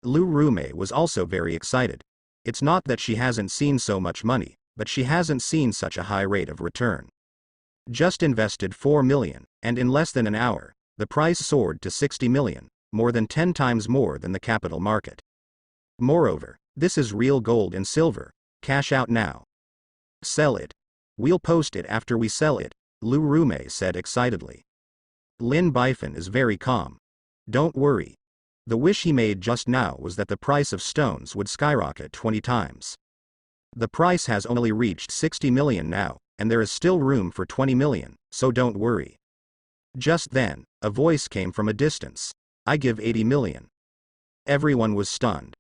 Lu Rumei was also very excited. It's not that she hasn't seen so much money, but she hasn't seen such a high rate of return. Just invested 4 million, and in less than an hour, the price soared to 60 million, more than 10 times more than the capital market. Moreover, this is real gold and silver. Cash out now. Sell it. We'll post it after we sell it, Lu Rumei said excitedly. Lin Bifan is very calm. Don't worry. The wish he made just now was that the price of stones would skyrocket 20 times. The price has only reached 60 million now, and there is still room for 20 million, so don't worry. Just then, a voice came from a distance. I give 80 million. Everyone was stunned.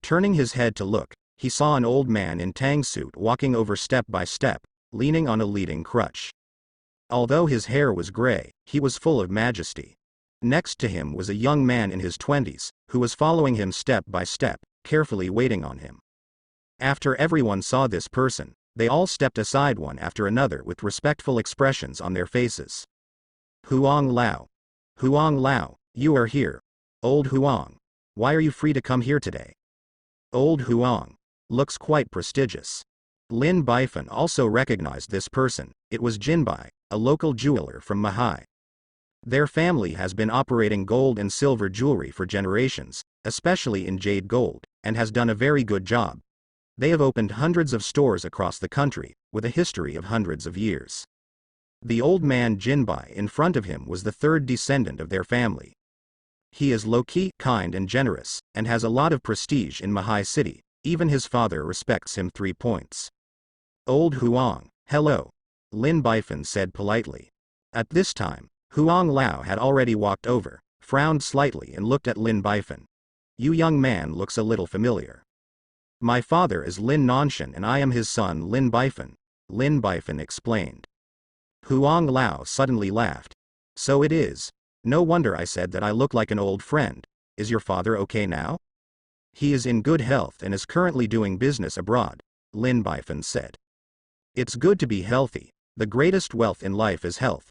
Turning his head to look, he saw an old man in tang suit walking over step by step, leaning on a leading crutch. Although his hair was gray, he was full of majesty. Next to him was a young man in his 20s, who was following him step by step, carefully waiting on him. After everyone saw this person, they all stepped aside one after another with respectful expressions on their faces. Huang Lao. Huang Lao, you are here. Old Huang. Why are you free to come here today? Old Huang. Looks quite prestigious. Lin Bifan also recognized this person. It was Jinbai, a local jeweler from Mahai. Their family has been operating gold and silver jewelry for generations, especially in jade gold, and has done a very good job. They have opened hundreds of stores across the country, with a history of hundreds of years. The old man Jinbai in front of him was the third descendant of their family. He is low-key, kind and generous, and has a lot of prestige in Mahai City. Even his father respects him 3 points. Old Huang, hello. Lin Bifan said politely. At this time, Huang Lao had already walked over, frowned slightly and looked at Lin Bifan. You young man looks a little familiar. My father is Lin Nanshan and I am his son Lin Bifan, Lin Bifan explained. Huang Lao suddenly laughed. So it is. No wonder I said that I look like an old friend. Is your father okay now? He is in good health and is currently doing business abroad, Lin Bifan said. It's good to be healthy. The greatest wealth in life is health.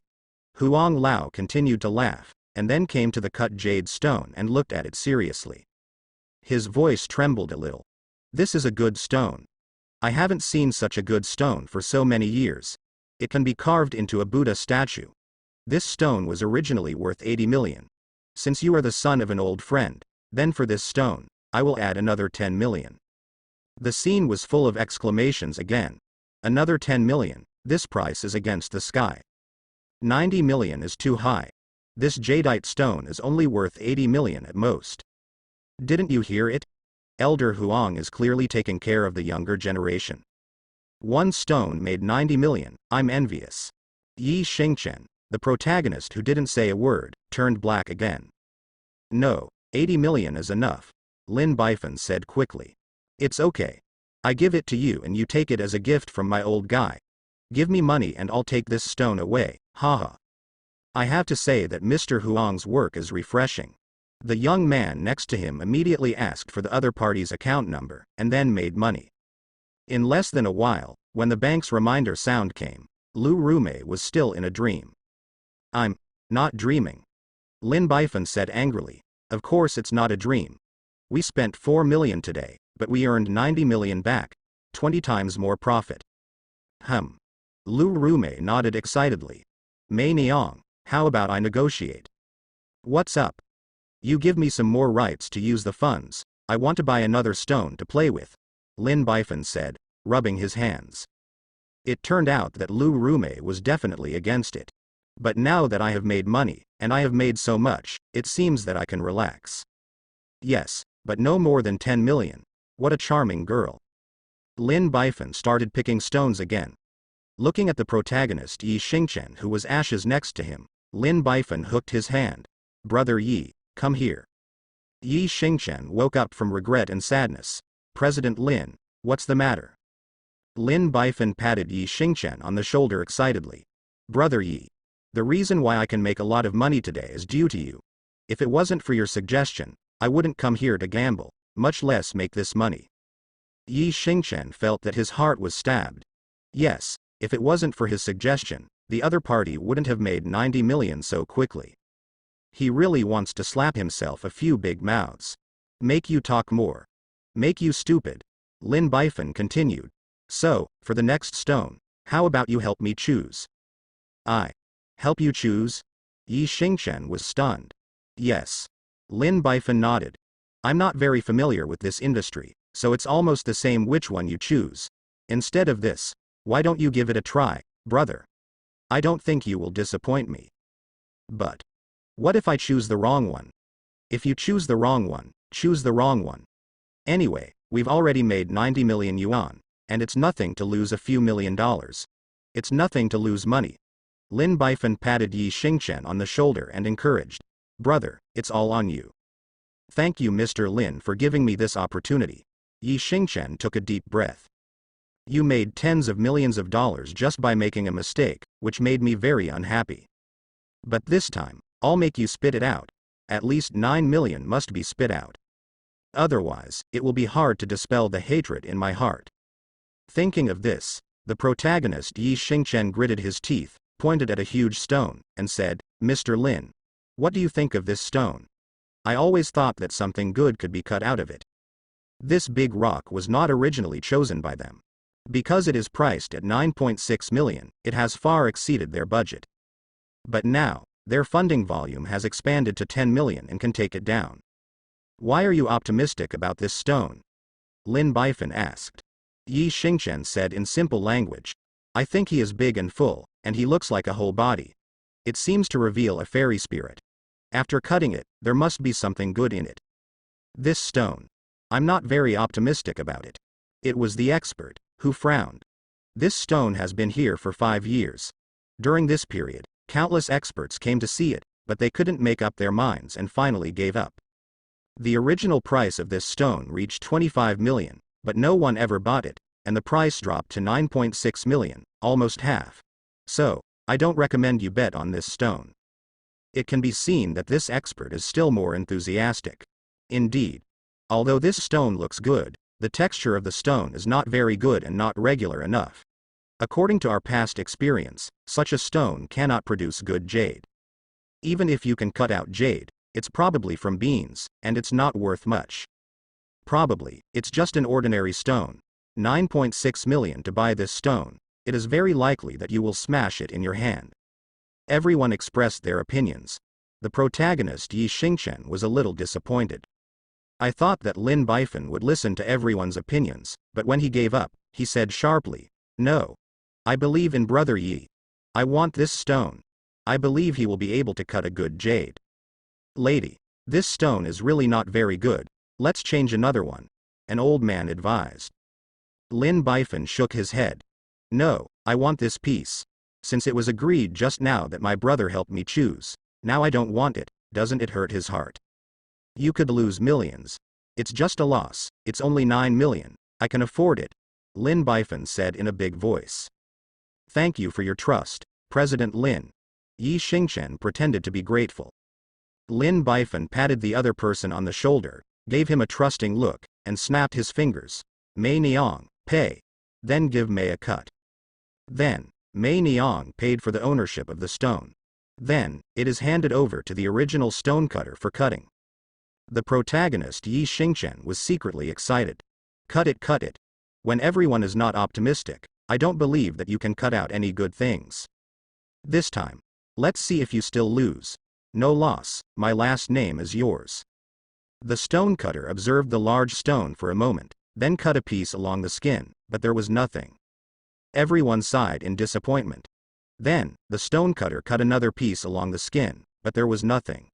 Huang Lao continued to laugh, and then came to the cut jade stone and looked at it seriously. His voice trembled a little. This is a good stone. I haven't seen such a good stone for so many years. It can be carved into a Buddha statue. This stone was originally worth 80 million. Since you are the son of an old friend, then for this stone, I will add another 10 million. The scene was full of exclamations again. Another 10 million, this price is against the sky. 90 million is too high. This jadeite stone is only worth 80 million at most. Didn't you hear it? Elder Huang is clearly taking care of the younger generation. One stone made 90 million, I'm envious. Yi Xingchen, the protagonist who didn't say a word, turned black again. No, 80 million is enough, Lin Bifan said quickly. It's okay. I give it to you and you take it as a gift from my old guy. Give me money and I'll take this stone away, haha. I have to say that Mr. Huang's work is refreshing. The young man next to him immediately asked for the other party's account number, and then made money. In less than a while, when the bank's reminder sound came, Lu Rumei was still in a dream. I'm not dreaming. Lin Bifan said angrily. Of course it's not a dream. We spent 4 million today, but we earned 90 million back, 20 times more profit. Lu Rumei nodded excitedly. Mei Niang, how about I negotiate? What's up? You give me some more rights to use the funds. I want to buy another stone to play with, Lin Bifan said, rubbing his hands. It turned out that Lu Rumei was definitely against it. But now that I have made money, and I have made so much, it seems that I can relax. Yes, but no more than 10 million. What a charming girl. Lin Bifan started picking stones again. Looking at the protagonist Yi Xingchen who was ashes next to him, Lin Bifan hooked his hand. Brother Yi, come here. Yi Xingchen woke up from regret and sadness. President Lin, what's the matter? Lin Bifan patted Yi Xingchen on the shoulder excitedly. Brother Yi, the reason why I can make a lot of money today is due to you. If it wasn't for your suggestion, I wouldn't come here to gamble, much less make this money. Yi Xingchen felt that his heart was stabbed. Yes, if it wasn't for his suggestion, the other party wouldn't have made 90 million so quickly. He really wants to slap himself a few big mouths. Make you talk more. Make you stupid. Lin Bifan continued. So, for the next stone, how about you help me choose? I. Help you choose? Yi Xingchen was stunned. Yes. Lin Bifan nodded. I'm not very familiar with this industry, so it's almost the same which one you choose. Instead of this, why don't you give it a try, brother? I don't think you will disappoint me. But what if I choose the wrong one? If you choose the wrong one, choose the wrong one. Anyway, we've already made 90 million yuan, and it's nothing to lose a few $1,000,000. It's nothing to lose money. Lin Bifan patted Yi Xingchen on the shoulder and encouraged. Brother, it's all on you. Thank you, Mr. Lin, for giving me this opportunity. Yi Xingchen took a deep breath. You made tens of millions of dollars just by making a mistake, which made me very unhappy. But this time, I'll make you spit it out. At least 9 million must be spit out. Otherwise, it will be hard to dispel the hatred in my heart. Thinking of this, the protagonist Yi Xingchen gritted his teeth, pointed at a huge stone, and said, Mr. Lin, what do you think of this stone? I always thought that something good could be cut out of it. This big rock was not originally chosen by them. Because it is priced at 9.6 million, it has far exceeded their budget. But now, their funding volume has expanded to 10 million and can take it down. Why are you optimistic about this stone? Lin Bifan asked. Yi Xingchen said in simple language. I think he is big and full, and he looks like a whole body. It seems to reveal a fairy spirit. After cutting it, there must be something good in it. This stone. I'm not very optimistic about it. It was the expert, who frowned. This stone has been here for 5 years. During this period, countless experts came to see it, but they couldn't make up their minds and finally gave up. The original price of this stone reached 25 million, but no one ever bought it, and the price dropped to 9.6 million, almost half. So, I don't recommend you bet on this stone. It can be seen that this expert is still more enthusiastic. Indeed. Although this stone looks good, the texture of the stone is not very good and not regular enough. According to our past experience, such a stone cannot produce good jade. Even if you can cut out jade, it's probably from beans, and it's not worth much. Probably, it's just an ordinary stone. 9.6 million to buy this stone. It is very likely that you will smash it in your hand. Everyone expressed their opinions. The protagonist Yi Xingchen was a little disappointed. I thought that Lin Bifan would listen to everyone's opinions, but when he gave up, he said sharply, No. I believe in Brother Yi. I want this stone. I believe he will be able to cut a good jade. Lady, this stone is really not very good. Let's change another one. An old man advised. Lin Bifan shook his head. No, I want this piece. Since it was agreed just now that my brother helped me choose, now I don't want it. Doesn't it hurt his heart? You could lose millions. It's just a loss. It's only 9 million. I can afford it. Lin Bifan said in a big voice. Thank you for your trust, President Lin. Yi Xingchen pretended to be grateful. Lin Bifan patted the other person on the shoulder, gave him a trusting look, and snapped his fingers. Mei Niang, pay. Then give Mei a cut. Then, Mei Niang paid for the ownership of the stone. Then, it is handed over to the original stonecutter for cutting. The protagonist Yi Xingchen was secretly excited. Cut it, cut it. When everyone is not optimistic, I don't believe that you can cut out any good things. This time, let's see if you still lose. No loss, my last name is yours. The stonecutter observed the large stone for a moment, then cut a piece along the skin, but there was nothing. Everyone sighed in disappointment. Then, the stonecutter cut another piece along the skin, but there was nothing.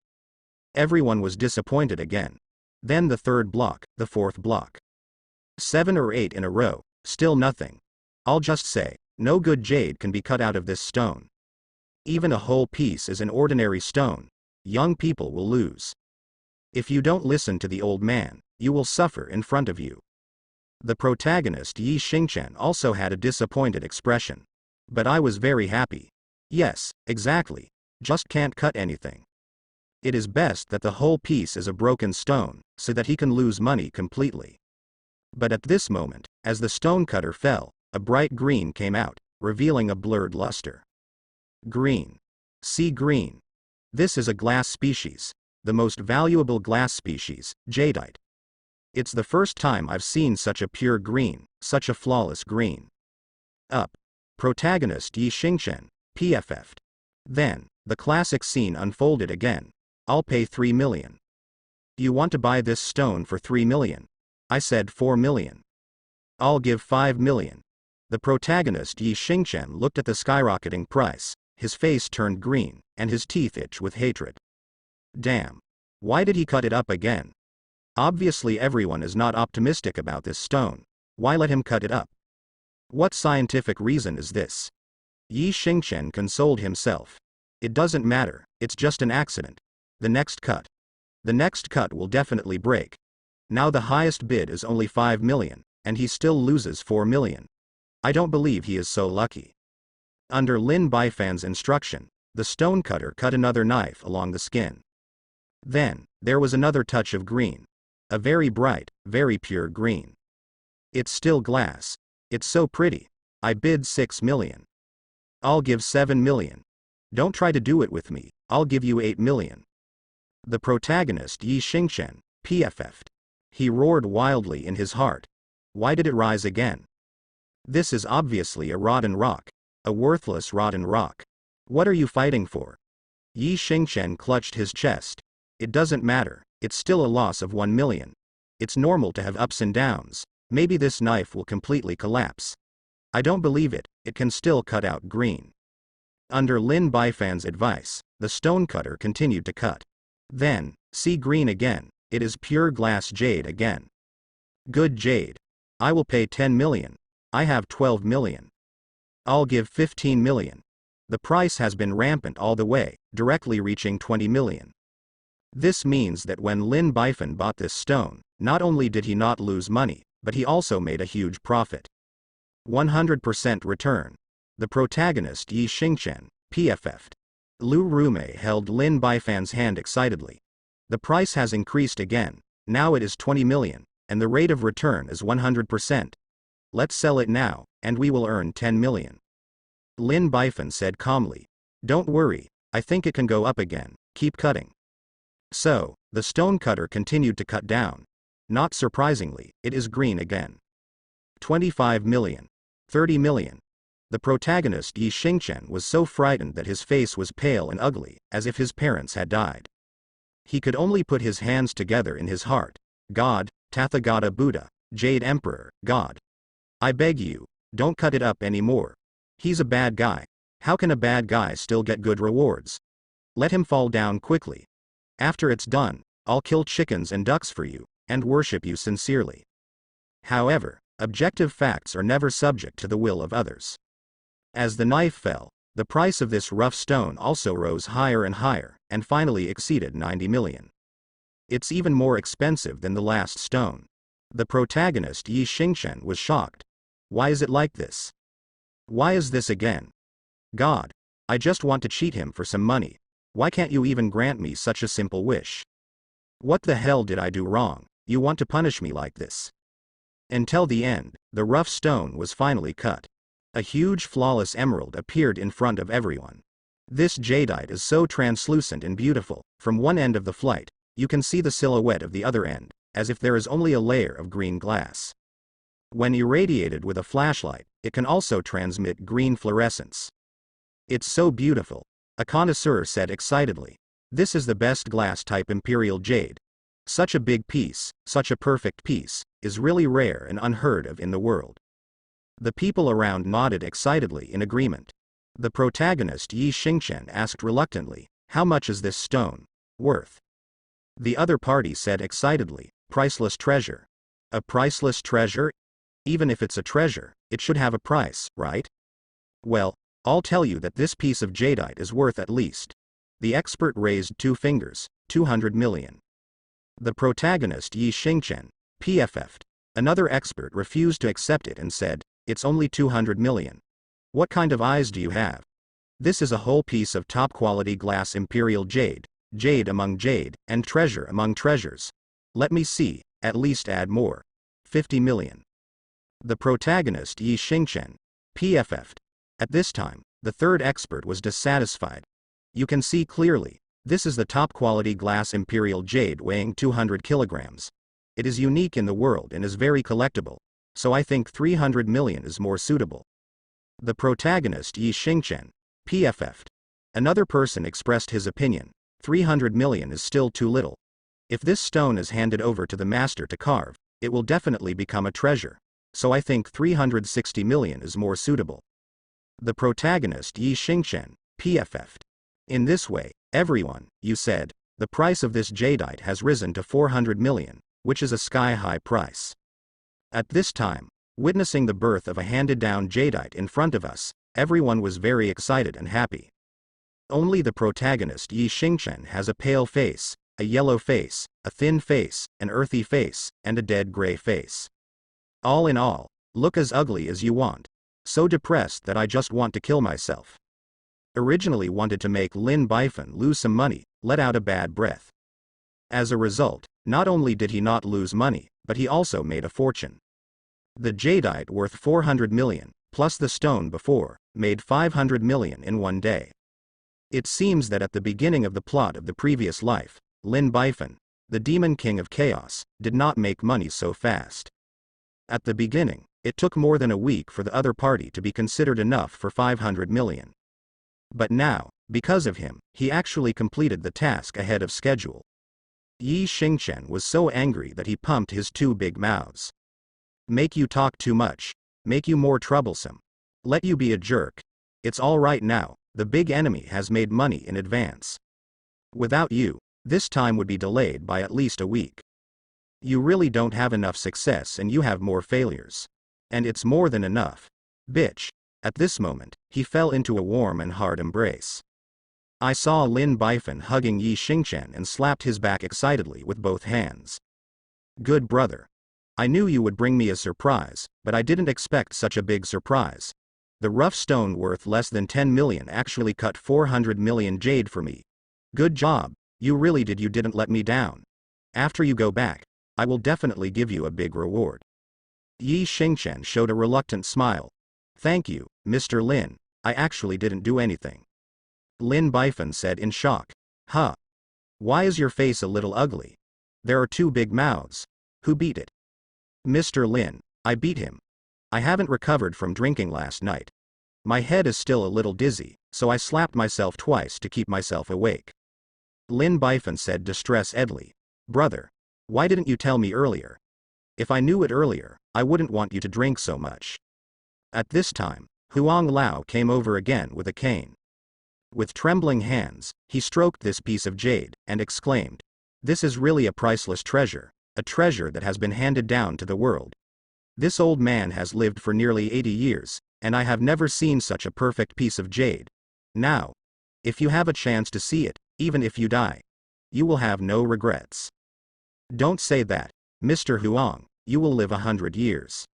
Everyone was disappointed again. Then the third block, the fourth block. 7 or 8 in a row, still nothing. I'll just say, no good jade can be cut out of this stone. Even a whole piece is an ordinary stone. Young people will lose. If you don't listen to the old man, you will suffer in front of you. The protagonist Yi Xingchen also had a disappointed expression. But I was very happy. Yes, exactly. Just can't cut anything. It is best that the whole piece is a broken stone, so that he can lose money completely. But at this moment, as the stonecutter fell, a bright green came out, revealing a blurred luster. Green. Sea green. This is a glass species. The most valuable glass species, jadeite. It's the first time I've seen such a pure green, such a flawless green. Up. Protagonist Yi Xingchen, PFF'd. Then, the classic scene unfolded again. I'll pay 3 million. You want to buy this stone for 3 million? I said 4 million. I'll give 5 million. The protagonist Yi Xingchen looked at the skyrocketing price, his face turned green, and his teeth itched with hatred. Damn. Why did he cut it up again? Obviously everyone is not optimistic about this stone. Why let him cut it up? What scientific reason is this? Yi Xingchen consoled himself. It doesn't matter, it's just an accident. The next cut. The next cut will definitely break. Now the highest bid is only 5 million, and he still loses 4 million. I don't believe he is so lucky. Under Lin Baifan's instruction, the stonecutter cut another knife along the skin. Then, there was another touch of green. A very bright, very pure green. It's still glass. It's so pretty. I bid 6 million. I'll give 7 million. Don't try to do it with me, I'll give you 8 million. The protagonist Yi Xingchen, PFF'd. He roared wildly in his heart. Why did it rise again? This is obviously a rotten rock. A worthless rotten rock. What are you fighting for? Yi Xingchen clutched his chest. It doesn't matter, it's still a loss of 1 million. It's normal to have ups and downs. Maybe this knife will completely collapse. I don't believe it, it can still cut out green. Under Lin Baifan's advice, the stonecutter continued to cut. Then, see green again, it is pure glass jade again. Good jade. I will pay 10 million. I have 12 million. I'll give 15 million. The price has been rampant all the way, directly reaching 20 million. This means that when Lin Baifan bought this stone, not only did he not lose money, but he also made a huge profit. 100% return. The protagonist Yi Xingchen, PFF'd. Lu Rumei held Lin Baifan's hand excitedly. The price has increased again, now it is 20 million, and the rate of return is 100%. Let's sell it now, and we will earn 10 million. Lin Baifan said calmly. Don't worry, I think it can go up again, keep cutting. So, the stonecutter continued to cut down. Not surprisingly, it is green again. 25 million. 30 million. The protagonist Yi Xingchen was so frightened that his face was pale and ugly, as if his parents had died. He could only put his hands together in his heart. God, Tathagata Buddha, Jade Emperor, God. I beg you, don't cut it up anymore. He's a bad guy. How can a bad guy still get good rewards? Let him fall down quickly. After it's done, I'll kill chickens and ducks for you, and worship you sincerely. However, objective facts are never subject to the will of others. As the knife fell, the price of this rough stone also rose higher and higher, and finally exceeded 90 million. It's even more expensive than the last stone. The protagonist Yi Xingchen was shocked. Why is it like this? Why is this again? God, I just want to cheat him for some money. Why can't you even grant me such a simple wish? What the hell did I do wrong? You want to punish me like this? Until the end, the rough stone was finally cut. A huge flawless emerald appeared in front of everyone. This jadeite is so translucent and beautiful, from one end of the flight, you can see the silhouette of the other end, as if there is only a layer of green glass. When irradiated with a flashlight, it can also transmit green fluorescence. It's so beautiful, a connoisseur said excitedly. This is the best glass type imperial jade. Such a big piece, such a perfect piece, is really rare and unheard of in the world. The people around nodded excitedly in agreement. The protagonist Yi Xingchen asked reluctantly, how much is this stone worth? The other party said excitedly, priceless treasure. A priceless treasure? Even if it's a treasure, it should have a price, right? Well, I'll tell you that this piece of jadeite is worth at least. The expert raised 2 fingers, 200 million. The protagonist Yi Xingchen, PFF'd. Another expert refused to accept it and said, it's only 200 million. What kind of eyes do you have? This is a whole piece of top-quality glass imperial jade, jade among jade, and treasure among treasures. Let me see, at least add more. 50 million. The protagonist Yi Xingchen, PFF'd. At this time, the third expert was dissatisfied. You can see clearly, this is the top-quality glass imperial jade weighing 200 kilograms. It is unique in the world and is very collectible, so I think 300 million is more suitable. The protagonist Yi Xingchen, PFF'd. Another person expressed his opinion, 300 million is still too little. If this stone is handed over to the master to carve, it will definitely become a treasure, so I think 360 million is more suitable. The protagonist Yi Xingchen, PFF'd. In this way, everyone, you said, the price of this jadeite has risen to 400 million, which is a sky-high price. At this time, witnessing the birth of a handed-down jadeite in front of us, everyone was very excited and happy. Only the protagonist Yi Xingchen has a pale face, a yellow face, a thin face, an earthy face, and a dead gray face. All in all, look as ugly as you want. So depressed that I just want to kill myself. Originally wanted to make Lin Bifan lose some money, let out a bad breath. As a result, not only did he not lose money, but he also made a fortune. The jadeite worth 400 million, plus the stone before, made 500 million in one day. It seems that at the beginning of the plot of the previous life, Lin Bifan, the demon king of chaos, did not make money so fast. At the beginning, it took more than a week for the other party to be considered enough for 500 million. But now, because of him, he actually completed the task ahead of schedule. Yi Xingchen was so angry that he pumped his two big mouths. Make you talk too much. Make you more troublesome. Let you be a jerk. It's all right now, the big enemy has made money in advance. Without you, this time would be delayed by at least a week. You really don't have enough success and you have more failures. And it's more than enough. Bitch. At this moment, he fell into a warm and hard embrace. I saw Lin Bifan hugging Yi Xingchen and slapped his back excitedly with both hands. Good brother. I knew you would bring me a surprise, but I didn't expect such a big surprise. The rough stone worth less than 10 million actually cut 400 million jade for me. Good job, you really did. You didn't let me down. After you go back, I will definitely give you a big reward. Yi Xingchen showed a reluctant smile. Thank you, Mr. Lin, I actually didn't do anything. Lin Bifan said in shock. Huh? Why is your face a little ugly? There are two big mouths. Who beat it? Mr. Lin, I beat him. I haven't recovered from drinking last night. My head is still a little dizzy, so I slapped myself twice to keep myself awake. Lin Bifan said distress-edly. Brother, why didn't you tell me earlier? If I knew it earlier, I wouldn't want you to drink so much. At this time, Huang Lao came over again with a cane. With trembling hands, he stroked this piece of jade, and exclaimed, This is really a priceless treasure, a treasure that has been handed down to the world. This old man has lived for nearly 80 years, and I have never seen such a perfect piece of jade. Now, if you have a chance to see it, even if you die, you will have no regrets. Don't say that, Mr. Huang, you will live 100 years.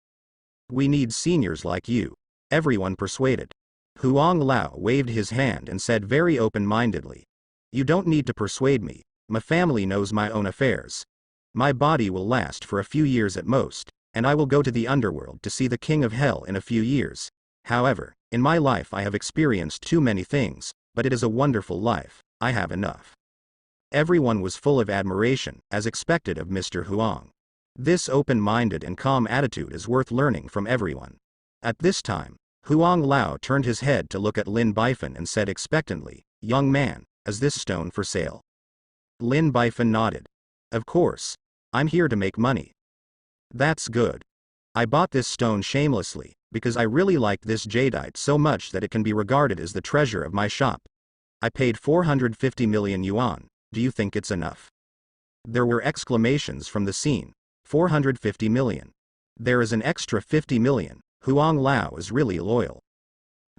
We need seniors like you. Everyone persuaded. Huang Lao waved his hand and said very open-mindedly. You don't need to persuade me, my family knows my own affairs. My body will last for a few years at most, and I will go to the underworld to see the king of hell in a few years. However, in my life I have experienced too many things, but it is a wonderful life, I have enough. Everyone was full of admiration, as expected of Mr. Huang. This open-minded and calm attitude is worth learning from everyone. At this time, Huang Lao turned his head to look at Lin Bifan and said expectantly, Young man, is this stone for sale? Lin Bifan nodded. Of course. I'm here to make money. That's good. I bought this stone shamelessly, because I really like this jadeite so much that it can be regarded as the treasure of my shop. I paid 450 million yuan, do you think it's enough? There were exclamations from the scene. 450 million. There is an extra 50 million, Huang Lao is really loyal.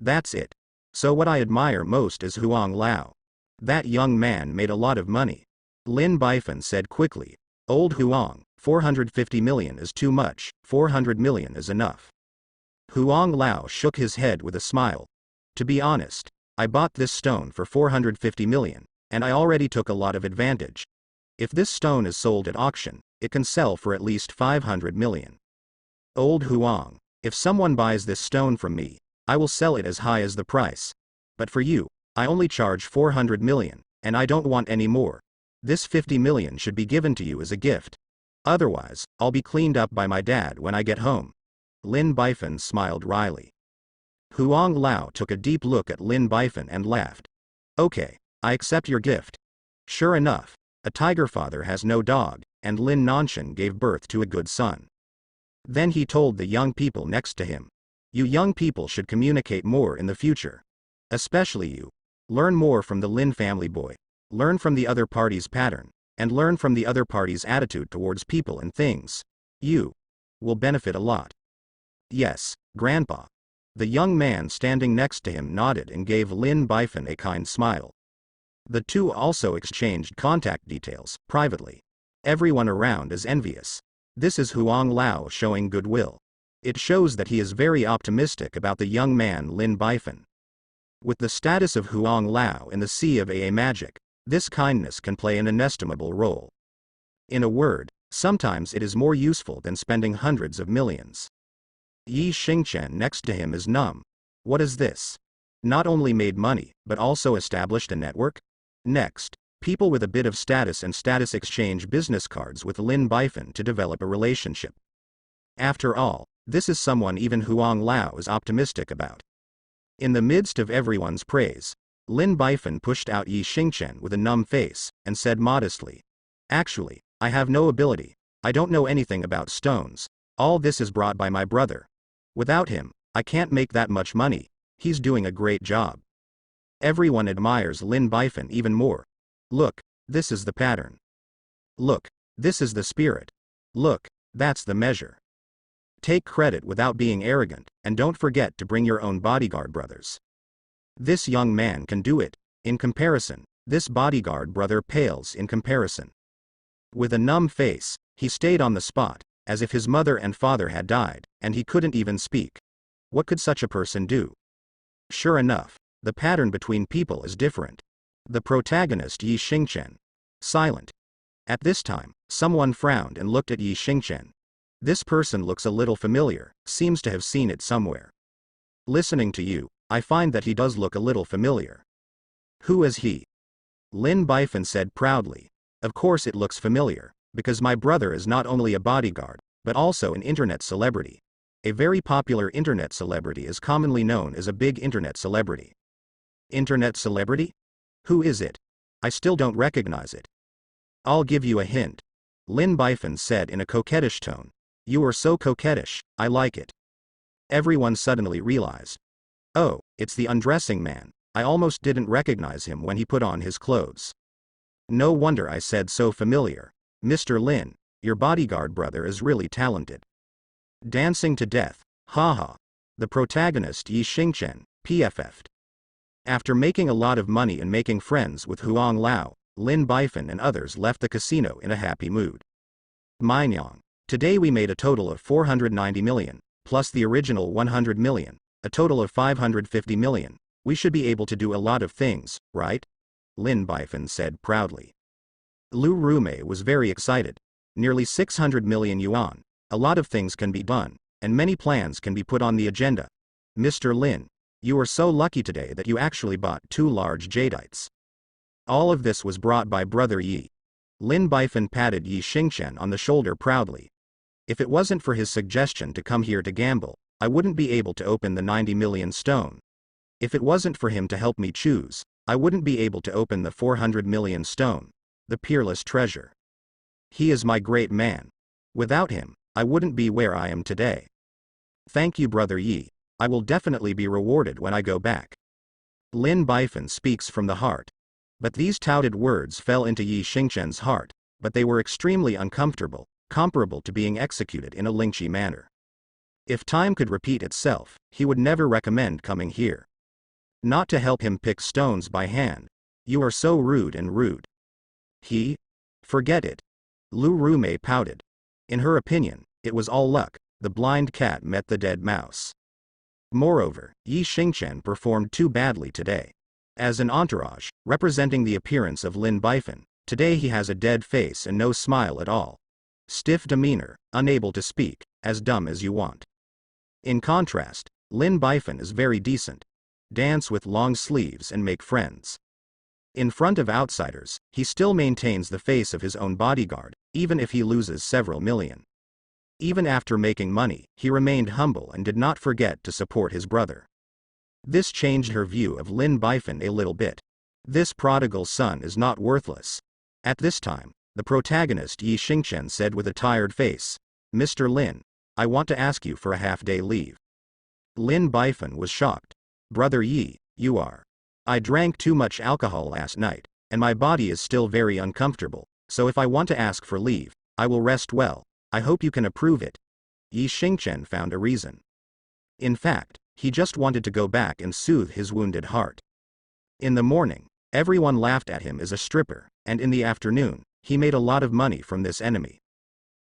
That's it. So what I admire most is Huang Lao. That young man made a lot of money. Lin Bifan said quickly, Old Huang, 450 million is too much, 400 million is enough. Huang Lao shook his head with a smile. To be honest, I bought this stone for 450 million, and I already took a lot of advantage. If this stone is sold at auction, it can sell for at least 500 million. Old Huang, if someone buys this stone from me, I will sell it as high as the price. But for you, I only charge 400 million, and I don't want any more. This 50 million should be given to you as a gift. Otherwise, I'll be cleaned up by my dad when I get home. Lin Bifan smiled wryly. Huang Lao took a deep look at Lin Bifan and laughed. Okay, I accept your gift. Sure enough, a tiger father has no dog, and Lin Nanshan gave birth to a good son. Then he told the young people next to him. You young people should communicate more in the future. Especially you. Learn more from the Lin family boy. Learn from the other party's pattern, and learn from the other party's attitude towards people and things. You will benefit a lot. Yes, Grandpa. The young man standing next to him nodded and gave Lin Bifan a kind smile. The two also exchanged contact details, privately. Everyone around is envious. This is Huang Lao showing goodwill. It shows that he is very optimistic about the young man Lin Bifan. With the status of Huang Lao in the sea of AA magic, this kindness can play an inestimable role. In a word, sometimes it is more useful than spending hundreds of millions. Yi Xingchen next to him is numb. What is this? Not only made money, but also established a network? Next, people with a bit of status and status exchange business cards with Lin Bifan to develop a relationship. After all, this is someone even Huang Lao is optimistic about. In the midst of everyone's praise, Lin Bifan pushed out Yi Xingchen with a numb face, and said modestly, Actually, I have no ability. I don't know anything about stones. All this is brought by my brother. Without him, I can't make that much money. He's doing a great job. Everyone admires Lin Bifan even more. Look, this is the pattern. Look, this is the spirit. Look, that's the measure. Take credit without being arrogant, and don't forget to bring your own bodyguard brothers. This young man can do it. In comparison, this bodyguard brother pales in comparison. With a numb face, he stayed on the spot, as if his mother and father had died, and he couldn't even speak. What could such a person do? Sure enough, the pattern between people is different. The protagonist Yi Xingchen. Silent. At this time, someone frowned and looked at Yi Xingchen. This person looks a little familiar, seems to have seen it somewhere. Listening to you, I find that he does look a little familiar. Who is he? Lin Bifan said proudly. Of course it looks familiar, because my brother is not only a bodyguard, but also an internet celebrity. A very popular internet celebrity is commonly known as a big internet celebrity. Internet celebrity? Who is it? I still don't recognize it. I'll give you a hint. Lin Bifan said in a coquettish tone. You are so coquettish, I like it. Everyone suddenly realized. Oh, it's the undressing man. I almost didn't recognize him when he put on his clothes. No wonder I said so familiar. Mr. Lin, your bodyguard brother is really talented. Dancing to death, haha. The protagonist Yi Xingchen, PFF'd. After making a lot of money and making friends with Huang Lao, Lin Bifan and others left the casino in a happy mood. Mingyang. Today we made a total of 490 million, plus the original 100 million, a total of 550 million. We should be able to do a lot of things, right? Lin Bifan said proudly. Lu Rumei was very excited. Nearly 600 million yuan. A lot of things can be done, and many plans can be put on the agenda. Mr. Lin, you are so lucky today that you actually bought 2 large jadeites. All of this was brought by Brother Yi. Lin Bifan patted Yi Xingchen on the shoulder proudly. If it wasn't for his suggestion to come here to gamble, I wouldn't be able to open the 90 million stone. If it wasn't for him to help me choose, I wouldn't be able to open the 400 million stone, the peerless treasure. He is my great man. Without him, I wouldn't be where I am today. Thank you, Brother Yi. I will definitely be rewarded when I go back. Lin Bifan speaks from the heart. But these touted words fell into Yi Xingchen's heart, but they were extremely uncomfortable, comparable to being executed in a Lingqi manner. If time could repeat itself, he would never recommend coming here. Not to help him pick stones by hand. You are so rude and rude. He? Forget it. Lu Rumei pouted. In her opinion, it was all luck. The blind cat met the dead mouse. Moreover, Yi Xingchen performed too badly today. As an entourage, representing the appearance of Lin Bifan, today he has a dead face and no smile at all. Stiff demeanor, unable to speak, as dumb as you want. In contrast, Lin Bifan is very decent. Dance with long sleeves and make friends. In front of outsiders, he still maintains the face of his own bodyguard, even if he loses several million. Even after making money, he remained humble and did not forget to support his brother. This changed her view of Lin Bifan a little bit. This prodigal son is not worthless. At this time, the protagonist Yi Xingchen said with a tired face, "Mr. Lin, I want to ask you for a half-day leave." Lin Bifan was shocked. "Brother Yi, you are. I drank too much alcohol last night, and my body is still very uncomfortable, so if I want to ask for leave, I will rest well. I hope you can approve it." Yi Xingchen found a reason. In fact, he just wanted to go back and soothe his wounded heart. In the morning, everyone laughed at him as a stripper, and in the afternoon, he made a lot of money from this enemy.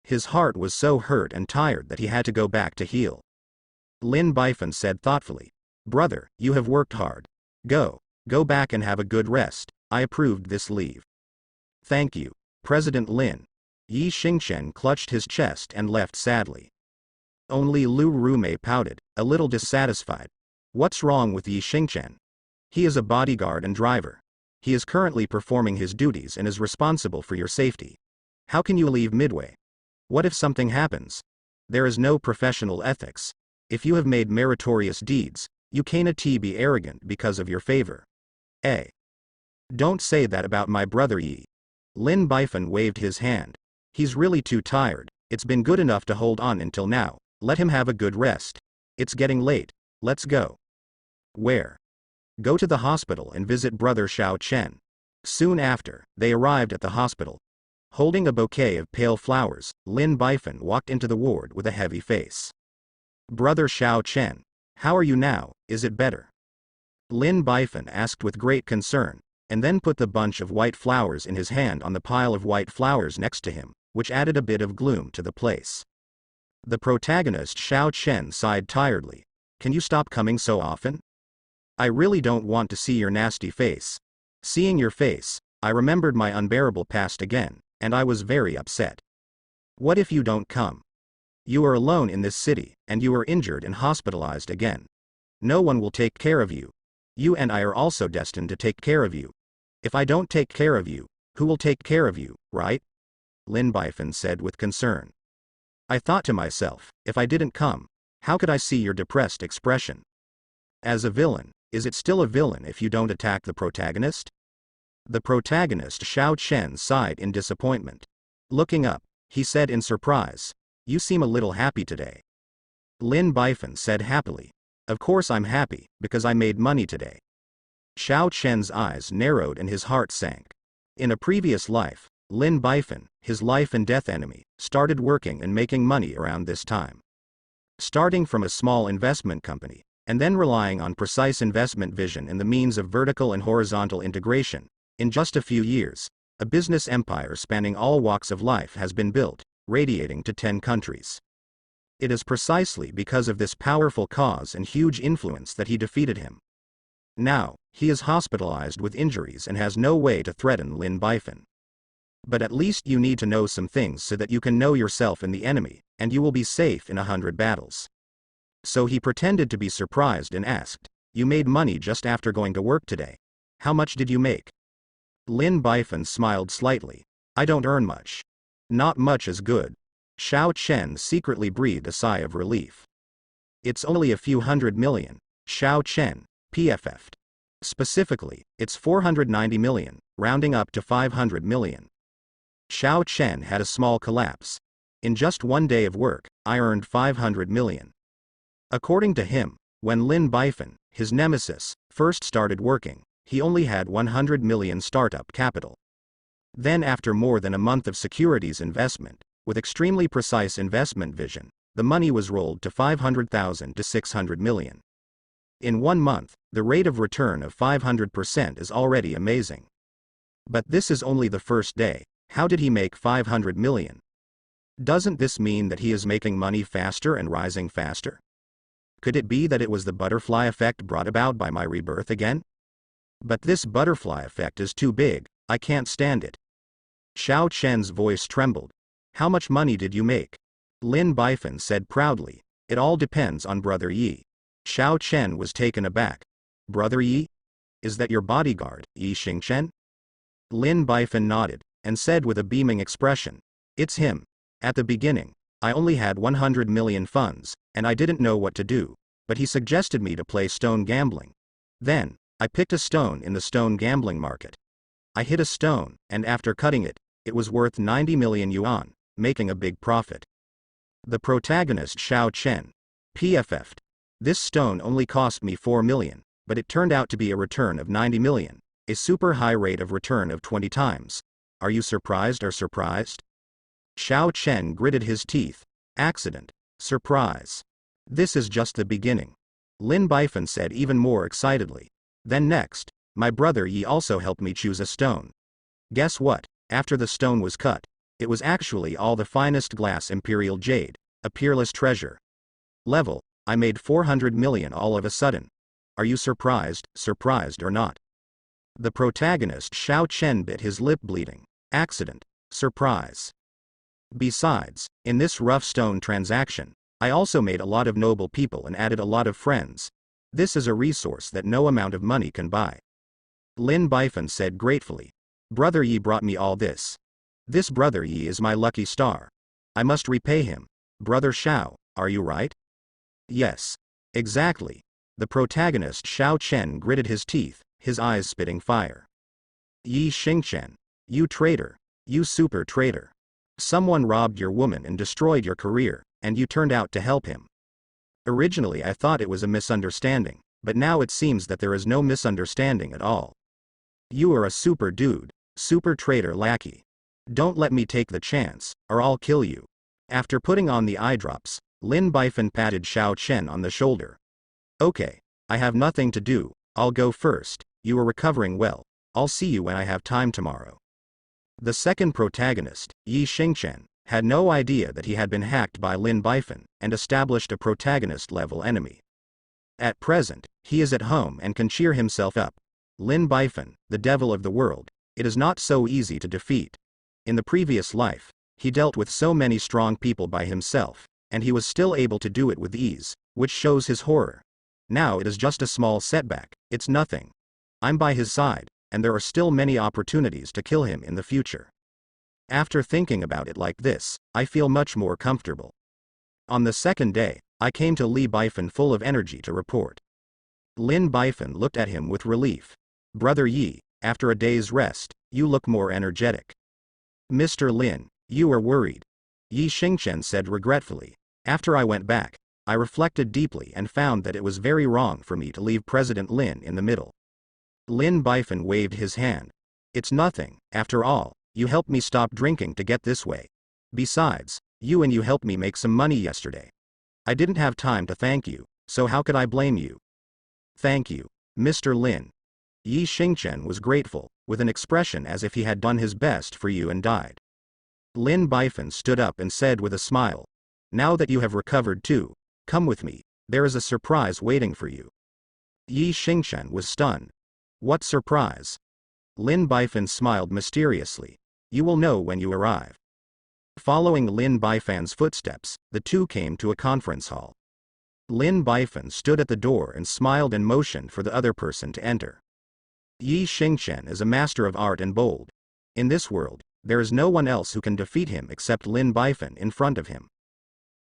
His heart was so hurt and tired that he had to go back to heal. Lin Bifan said thoughtfully, "Brother, you have worked hard. Go back and have a good rest. I approved this leave." "Thank you, President Lin." Yi Xingchen clutched his chest and left sadly. Only Lu Rumei pouted, a little dissatisfied. "What's wrong with Yi Xingchen? He is a bodyguard and driver. He is currently performing his duties and is responsible for your safety. How can you leave midway? What if something happens? There is no professional ethics. If you have made meritorious deeds, you cannot be arrogant because of your favor. Don't say that about my brother Yi." Lin Bifan waved his hand. "He's really too tired. It's been good enough to hold on until now. Let him have a good rest. It's getting late. Let's go." "Where?" "Go to the hospital and visit brother Xiao Chen." Soon after, they arrived at the hospital. Holding a bouquet of pale flowers, Lin Bifan walked into the ward with a heavy face. "Brother Xiao Chen, how are you now? Is it better?" Lin Bifan asked with great concern, and then put the bunch of white flowers in his hand on the pile of white flowers next to him, which added a bit of gloom to the place. The protagonist Xiao Chen sighed tiredly. "Can you stop coming so often? I really don't want to see your nasty face. Seeing your face, I remembered my unbearable past again, and I was very upset. What if you don't come? You are alone in this city, and you are injured and hospitalized again. No one will take care of you. You and I are also destined to take care of you. If I don't take care of you, who will take care of you, right?" Lin Bifan said with concern. "I thought to myself, if I didn't come, how could I see your depressed expression? As a villain, is it still a villain if you don't attack the protagonist?" The protagonist Xiao Chen sighed in disappointment. Looking up, he said in surprise, "You seem a little happy today." Lin Bifan said happily, "Of course I'm happy, because I made money today." Xiao Chen's eyes narrowed and his heart sank. In a previous life, Lin Bifan, his life and death enemy, started working and making money around this time. Starting from a small investment company, and then relying on precise investment vision and the means of vertical and horizontal integration, in just a few years, a business empire spanning all walks of life has been built, radiating to 10 countries. It is precisely because of this powerful cause and huge influence that he defeated him. Now, he is hospitalized with injuries and has no way to threaten Lin Bifan. But at least you need to know some things so that you can know yourself and the enemy, and you will be safe in 100 battles. So he pretended to be surprised and asked, "You made money just after going to work today. How much did you make?" Lin Bifan smiled slightly. "I don't earn much." "Not much is good." Xiao Chen secretly breathed a sigh of relief. "It's only a few 100 million, Xiao Chen, PFF'd. Specifically, it's 490 million, rounding up to 500 million. Xiao Chen had a small collapse. "In just one day of work, I earned 500 million. According to him, when Lin Bifan, his nemesis, first started working, he only had 100 million startup capital. Then after more than a month of securities investment, with extremely precise investment vision, the money was rolled to 500,000 to 600 million. In 1 month, the rate of return of 500% is already amazing. But this is only the first day. How did he make 500 million? Doesn't this mean that he is making money faster and rising faster? Could it be that it was the butterfly effect brought about by my rebirth again? But this butterfly effect is too big, I can't stand it." Xiao Chen's voice trembled. "How much money did you make?" Lin Bifan said proudly, "It all depends on Brother Yi." Xiao Chen was taken aback. "Brother Yi? Is that your bodyguard, Yi Xingchen?" Lin Bifan nodded, and said with a beaming expression, It's him. At the beginning, I only had 100 million funds, and I didn't know what to do, but he suggested me to play stone gambling. Then, I picked a stone in the stone gambling market. I hit a stone, and after cutting it, it was worth 90 million yuan, making a big profit. The protagonist Xiao Chen PFF'd. This stone only cost me 4 million, but it turned out to be a return of 90 million, a super high rate of return of 20 times. Are you surprised or surprised? Xiao Chen gritted his teeth. Accident. Surprise. This is just the beginning. Lin Bifan said even more excitedly. Then next, my brother Yi also helped me choose a stone. Guess what? After the stone was cut, it was actually all the finest glass imperial jade, a peerless treasure. Level, I made 400 million all of a sudden. Are you surprised or not? The protagonist Xiao Chen bit his lip, bleeding. Accident. Surprise. Besides, in this rough stone transaction, I also made a lot of noble people and added a lot of friends. This is a resource that no amount of money can buy. Lin Bifan said gratefully. Brother Yi brought me all this. This brother Yi is my lucky star. I must repay him. Brother Xiao, are you right? Yes. Exactly. The protagonist Xiao Chen gritted his teeth, his eyes spitting fire. Yi Xingchen. You traitor. You super traitor. Someone robbed your woman and destroyed your career, and you turned out to help him. Originally I thought it was a misunderstanding, but now it seems that there is no misunderstanding at all. You are a super dude, super traitor lackey. Don't let me take the chance, or I'll kill you. After putting on the eye drops, Lin Bifan patted Xiao Chen on the shoulder. Okay, I have nothing to do, I'll go first. You are recovering well. I'll see you when I have time tomorrow. The second protagonist, Yi Xingchen, had no idea that he had been hacked by Lin Bifan and established a protagonist-level enemy. At present, he is at home and can cheer himself up. Lin Bifan, the devil of the world, it is not so easy to defeat. In the previous life, he dealt with so many strong people by himself, and he was still able to do it with ease, which shows his horror. Now it is just a small setback, it's nothing. I'm by his side, and there are still many opportunities to kill him in the future. After thinking about it like this, I feel much more comfortable. On the second day, I came to Li Bifan full of energy to report. Lin Bifan looked at him with relief. Brother Yi, after a day's rest, you look more energetic. Mr. Lin, you are worried. Yi Xingchen said regretfully. After I went back, I reflected deeply and found that it was very wrong for me to leave President Lin in the middle. Lin Bifan waved his hand. It's nothing, after all, you helped me stop drinking to get this way. Besides, you helped me make some money yesterday. I didn't have time to thank you, so how could I blame you? Thank you, Mr. Lin. Yi Xingchen was grateful, with an expression as if he had done his best for you and died. Lin Bifan stood up and said with a smile. Now that you have recovered too, come with me, there is a surprise waiting for you. Yi Xingchen was stunned. What surprise? Lin Bifan smiled mysteriously. You will know when you arrive. Following Lin Bifan's footsteps, the two came to a conference hall. Lin Bifan stood at the door and smiled and motioned for the other person to enter. Yi Xingchen is a master of art and bold. In this world, there is no one else who can defeat him except Lin Bifan in front of him.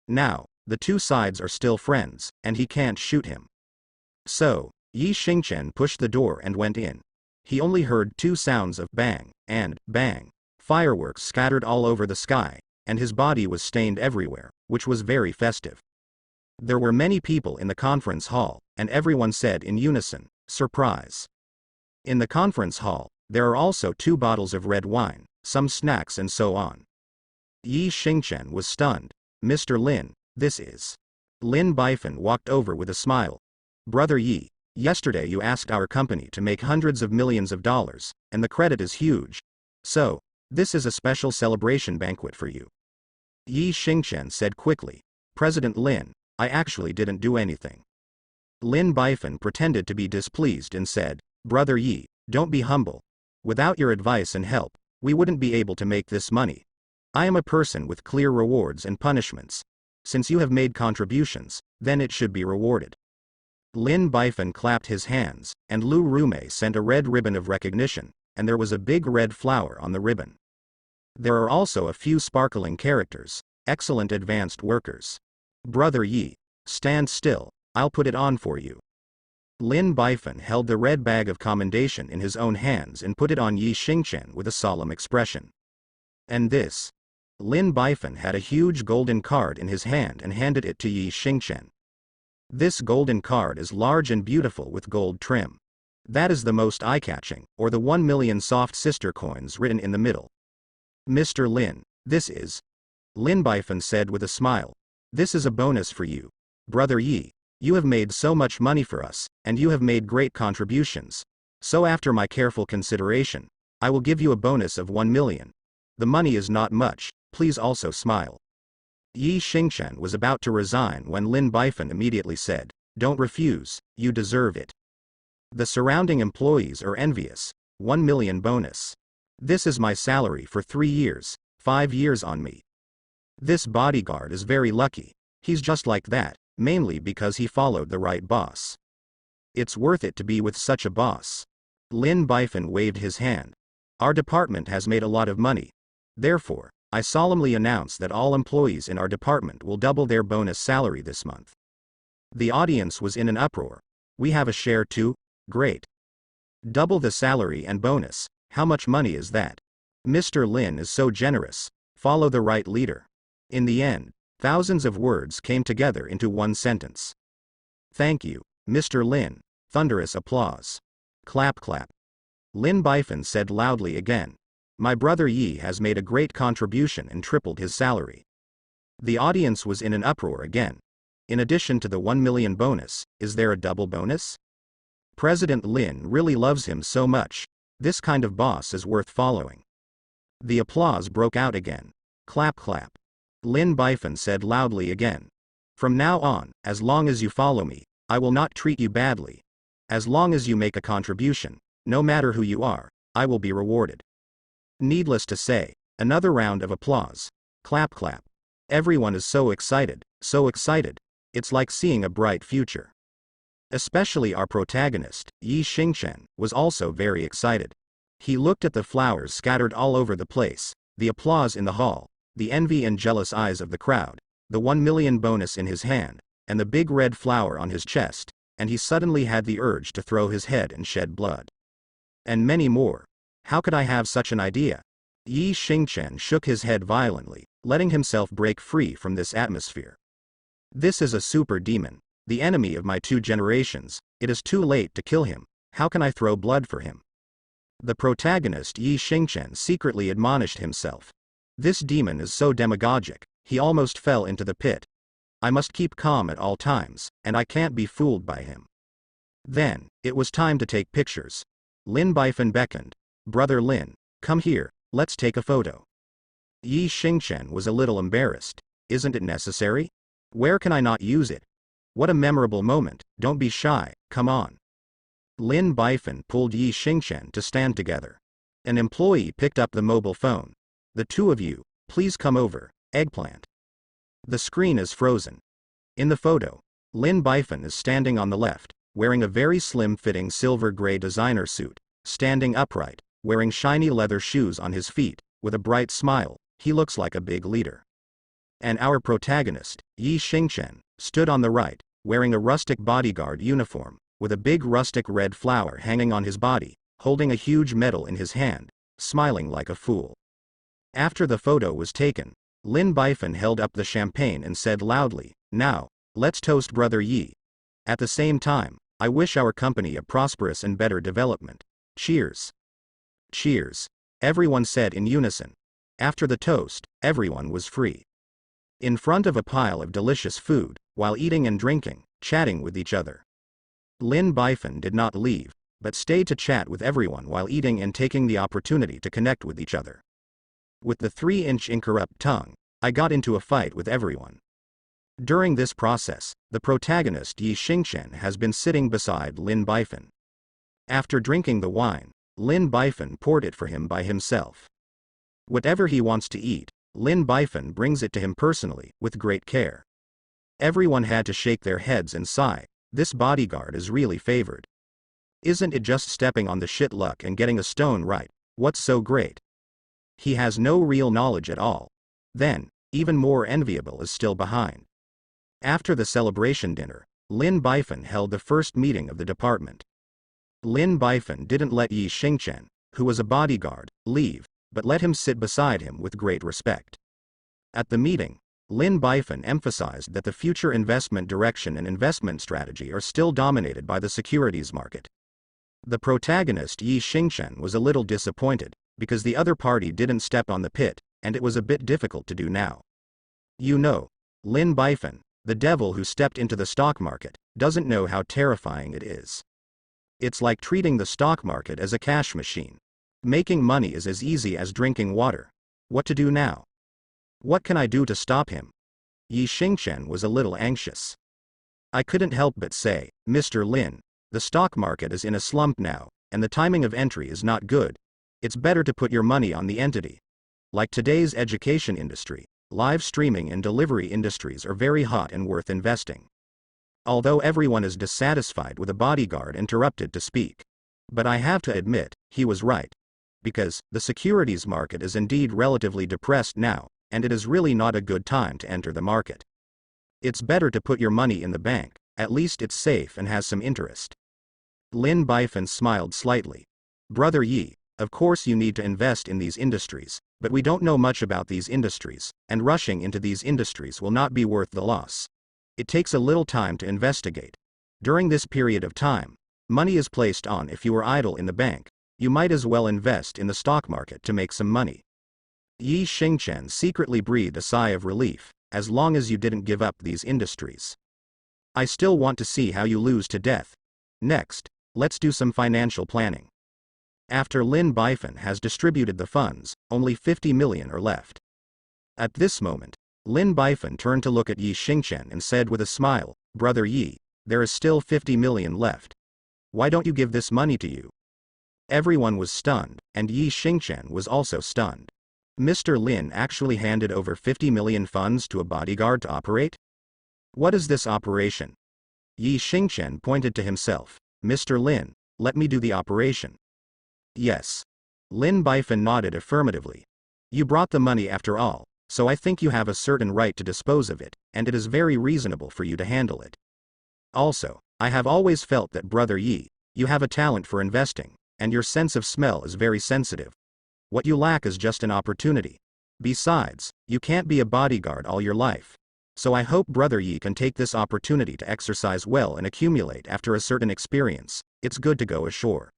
Now, the two sides are still friends, and he can't shoot him. So, Yi Xingchen pushed the door and went in. He only heard two sounds of bang and bang. Fireworks scattered all over the sky, and his body was stained everywhere, which was very festive. There were many people in the conference hall, and everyone said in unison, surprise. In the conference hall, there are also 2 bottles of red wine, some snacks and so on. Yi Xingchen was stunned. Mr. Lin, this is. Lin Bifan walked over with a smile. Brother Yi, yesterday you asked our company to make hundreds of millions of dollars, and the credit is huge. So, this is a special celebration banquet for you. Yi Xingchen said quickly. President Lin, I actually didn't do anything. Lin Bifan pretended to be displeased and said, Brother Yi, don't be humble. Without your advice and help, we wouldn't be able to make this money. I am a person with clear rewards and punishments. Since you have made contributions, then it should be rewarded. Lin Bifan clapped his hands, and Lu Rumei sent a red ribbon of recognition, and there was a big red flower on the ribbon. There are also a few sparkling characters, excellent advanced workers. Brother Yi, stand still, I'll put it on for you. Lin Bifan held the red bag of commendation in his own hands and put it on Yi Xingchen with a solemn expression. And this? Lin Bifan had a huge golden card in his hand and handed it to Yi Xingchen. This golden card is large and beautiful with gold trim. That is the most eye-catching, or the 1 million soft sister coins written in the middle. Mr. Lin, this is. Lin Bifan said with a smile. This is a bonus for you. Brother Yi, you have made so much money for us, and you have made great contributions. So after my careful consideration, I will give you a bonus of 1 million. The money is not much, please also smile. Yi Xingchen was about to resign when Lin Bifan immediately said, don't refuse, you deserve it. The surrounding employees are envious. 1 million bonus. This is my salary for 3 years, 5 years on me. This bodyguard is very lucky. He's just like that, mainly because he followed the right boss. It's worth it to be with such a boss. Lin Bifan waved his hand. Our department has made a lot of money. Therefore, I solemnly announce that all employees in our department will double their bonus salary this month. The audience was in an uproar. We have a share too? Great. Double the salary and bonus, how much money is that? Mr. Lin is so generous. Follow the right leader. In the end, thousands of words came together into one sentence. Thank you, Mr. Lin. Thunderous applause. Clap clap. Lin Bifan said loudly again. My brother Yi has made a great contribution and tripled his salary. The audience was in an uproar again. In addition to the 1 million bonus, is there a double bonus? President Lin really loves him so much. This kind of boss is worth following. The applause broke out again. Clap clap. Lin Bifan said loudly again. From now on, as long as you follow me, I will not treat you badly. As long as you make a contribution, no matter who you are, I will be rewarded. Needless to say, another round of applause. Clap clap. Everyone is so excited, so excited. It's like seeing a bright future. Especially our protagonist, Yi Xingchen, was also very excited. He looked at the flowers scattered all over the place, the applause in the hall, the envy and jealous eyes of the crowd, the 1 million bonus in his hand, and the big red flower on his chest, and he suddenly had the urge to throw his head and shed blood. And many more. How could I have such an idea? Yi Xingchen shook his head violently, letting himself break free from this atmosphere. This is a super demon, the enemy of my 2 generations. It is too late to kill him. How can I throw blood for him? The protagonist Yi Xingchen secretly admonished himself. This demon is so demagogic, he almost fell into the pit. I must keep calm at all times, and I can't be fooled by him. Then, it was time to take pictures. Lin Bifan beckoned. Brother Lin, come here, let's take a photo. Yi Xingchen was a little embarrassed. Isn't it necessary? Where can I not use it? What a memorable moment, don't be shy, come on. Lin Bifan pulled Yi Xingchen to stand together. An employee picked up the mobile phone. The 2 of you, please come over, eggplant. The screen is frozen. In the photo, Lin Bifan is standing on the left, wearing a very slim-fitting silver-gray designer suit, standing upright, wearing shiny leather shoes on his feet, with a bright smile. He looks like a big leader. And our protagonist, Yi Xingchen, stood on the right, wearing a rustic bodyguard uniform, with a big rustic red flower hanging on his body, holding a huge medal in his hand, smiling like a fool. After the photo was taken, Lin Bifan held up the champagne and said loudly, now, let's toast Brother Yi. At the same time, I wish our company a prosperous and better development. Cheers. Cheers. Everyone said in unison. After the toast, everyone was free. In front of a pile of delicious food, while eating and drinking, chatting with each other. Lin Bifan did not leave, but stayed to chat with everyone while eating and taking the opportunity to connect with each other. With the 3-inch incorrupt tongue, I got into a fight with everyone. During this process, the protagonist Yi Xingchen has been sitting beside Lin Bifan. After drinking the wine, Lin Bifan poured it for him by himself. Whatever he wants to eat, Lin Bifan brings it to him personally, with great care. Everyone had to shake their heads and sigh. This bodyguard is really favored. Isn't it just stepping on the shit luck and getting a stone right? What's so great? He has no real knowledge at all. Then, even more enviable is still behind. After the celebration dinner, Lin Bifan held the first meeting of the department. Lin Bifan didn't let Yi Xingchen, who was a bodyguard, leave, but let him sit beside him with great respect. At the meeting, Lin Bifan emphasized that the future investment direction and investment strategy are still dominated by the securities market. The protagonist Yi Xingchen was a little disappointed, because the other party didn't step on the pit, and it was a bit difficult to do now. You know, Lin Bifan, the devil who stepped into the stock market, doesn't know how terrifying it is. It's like treating the stock market as a cash machine. Making money is as easy as drinking water. What to do now? What can I do to stop him? Yi Xingchen was a little anxious. I couldn't help but say, Mr. Lin, the stock market is in a slump now, and the timing of entry is not good. It's better to put your money on the entity. Like today's education industry, live streaming and delivery industries are very hot and worth investing. Although everyone is dissatisfied with a bodyguard interrupted to speak. But I have to admit, he was right. Because, the securities market is indeed relatively depressed now, and it is really not a good time to enter the market. It's better to put your money in the bank, at least it's safe and has some interest. Lin Bifan smiled slightly. Brother Yi, of course you need to invest in these industries, but we don't know much about these industries, and rushing into these industries will not be worth the loss. It takes a little time to investigate. During this period of time, money is placed on. If you are idle in the bank, you might as well invest in the stock market to make some money. Yi Xingchen secretly breathed a sigh of relief, as long as you didn't give up these industries. I still want to see how you lose to death. Next, let's do some financial planning. After Lin Bifan has distributed the funds, only 50 million are left. At this moment, Lin Bifan turned to look at Yi Xingchen and said with a smile, Brother Yi, there is still 50 million left. Why don't you give this money to you? Everyone was stunned, and Yi Xingchen was also stunned. Mr. Lin actually handed over 50 million funds to a bodyguard to operate? What is this operation? Yi Xingchen pointed to himself. Mr. Lin, let me do the operation. Yes. Lin Bifan nodded affirmatively. You brought the money after all, so I think you have a certain right to dispose of it, and it is very reasonable for you to handle it. Also, I have always felt that Brother Yi, you have a talent for investing, and your sense of smell is very sensitive. What you lack is just an opportunity. Besides, you can't be a bodyguard all your life. So I hope Brother Yi can take this opportunity to exercise well and accumulate after a certain experience. It's good to go ashore.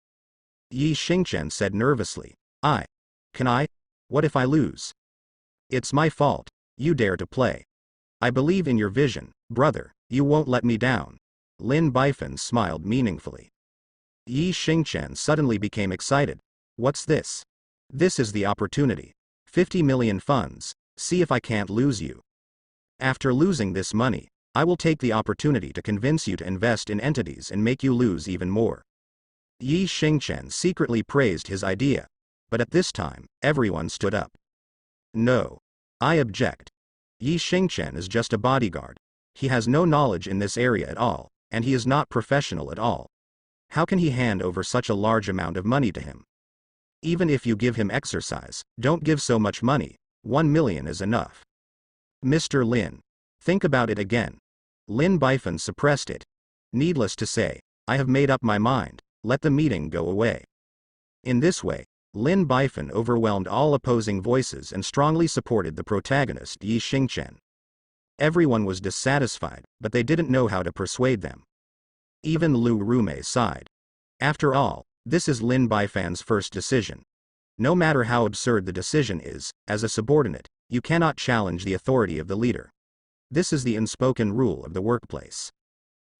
Yi Xingchen said nervously. Can I? What if I lose? It's my fault. You dare to play. I believe in your vision, brother. You won't let me down. Lin Bifan smiled meaningfully. Yi Xingchen suddenly became excited. What's this? This is the opportunity. 50 million funds. See if I can't lose you. After losing this money, I will take the opportunity to convince you to invest in entities and make you lose even more. Yi Xingchen secretly praised his idea. But at this time, everyone stood up. No. I object. Yi Xingchen is just a bodyguard. He has no knowledge in this area at all, and he is not professional at all. How can he hand over such a large amount of money to him? Even if you give him exercise, don't give so much money. 1 million is enough. Mr. Lin, think about it again. Lin Bifan suppressed it. Needless to say, I have made up my mind. Let the meeting go away. In this way, Lin Bifan overwhelmed all opposing voices and strongly supported the protagonist Yi Xingchen. Everyone was dissatisfied, but they didn't know how to persuade them. Even Lu Rumei sighed. After all, this is Lin Bifan's first decision. No matter how absurd the decision is, as a subordinate, you cannot challenge the authority of the leader. This is the unspoken rule of the workplace.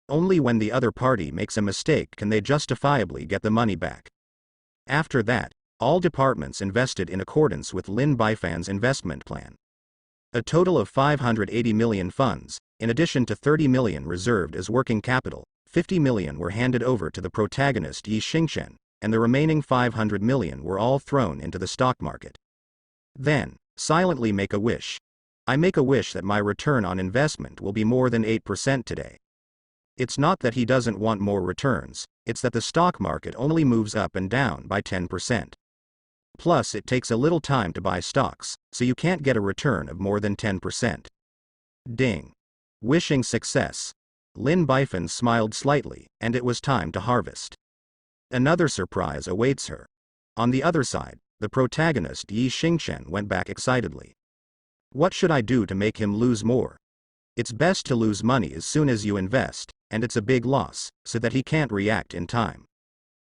Only when the other party makes a mistake can they justifiably get the money back. After that, all departments invested in accordance with Lin Bifan's investment plan. A total of 580 million funds, in addition to 30 million reserved as working capital, 50 million were handed over to the protagonist Yi Xingchen, and the remaining 500 million were all thrown into the stock market. Then, silently make a wish. I make a wish that my return on investment will be more than 8% today. It's not that he doesn't want more returns, it's that the stock market only moves up and down by 10%. Plus it takes a little time to buy stocks, so you can't get a return of more than 10%. Ding. Wishing success. Lin Bifan smiled slightly, and it was time to harvest. Another surprise awaits her. On the other side, the protagonist Yi Xingchen went back excitedly. What should I do to make him lose more? It's best to lose money as soon as you invest, and it's a big loss, so that he can't react in time.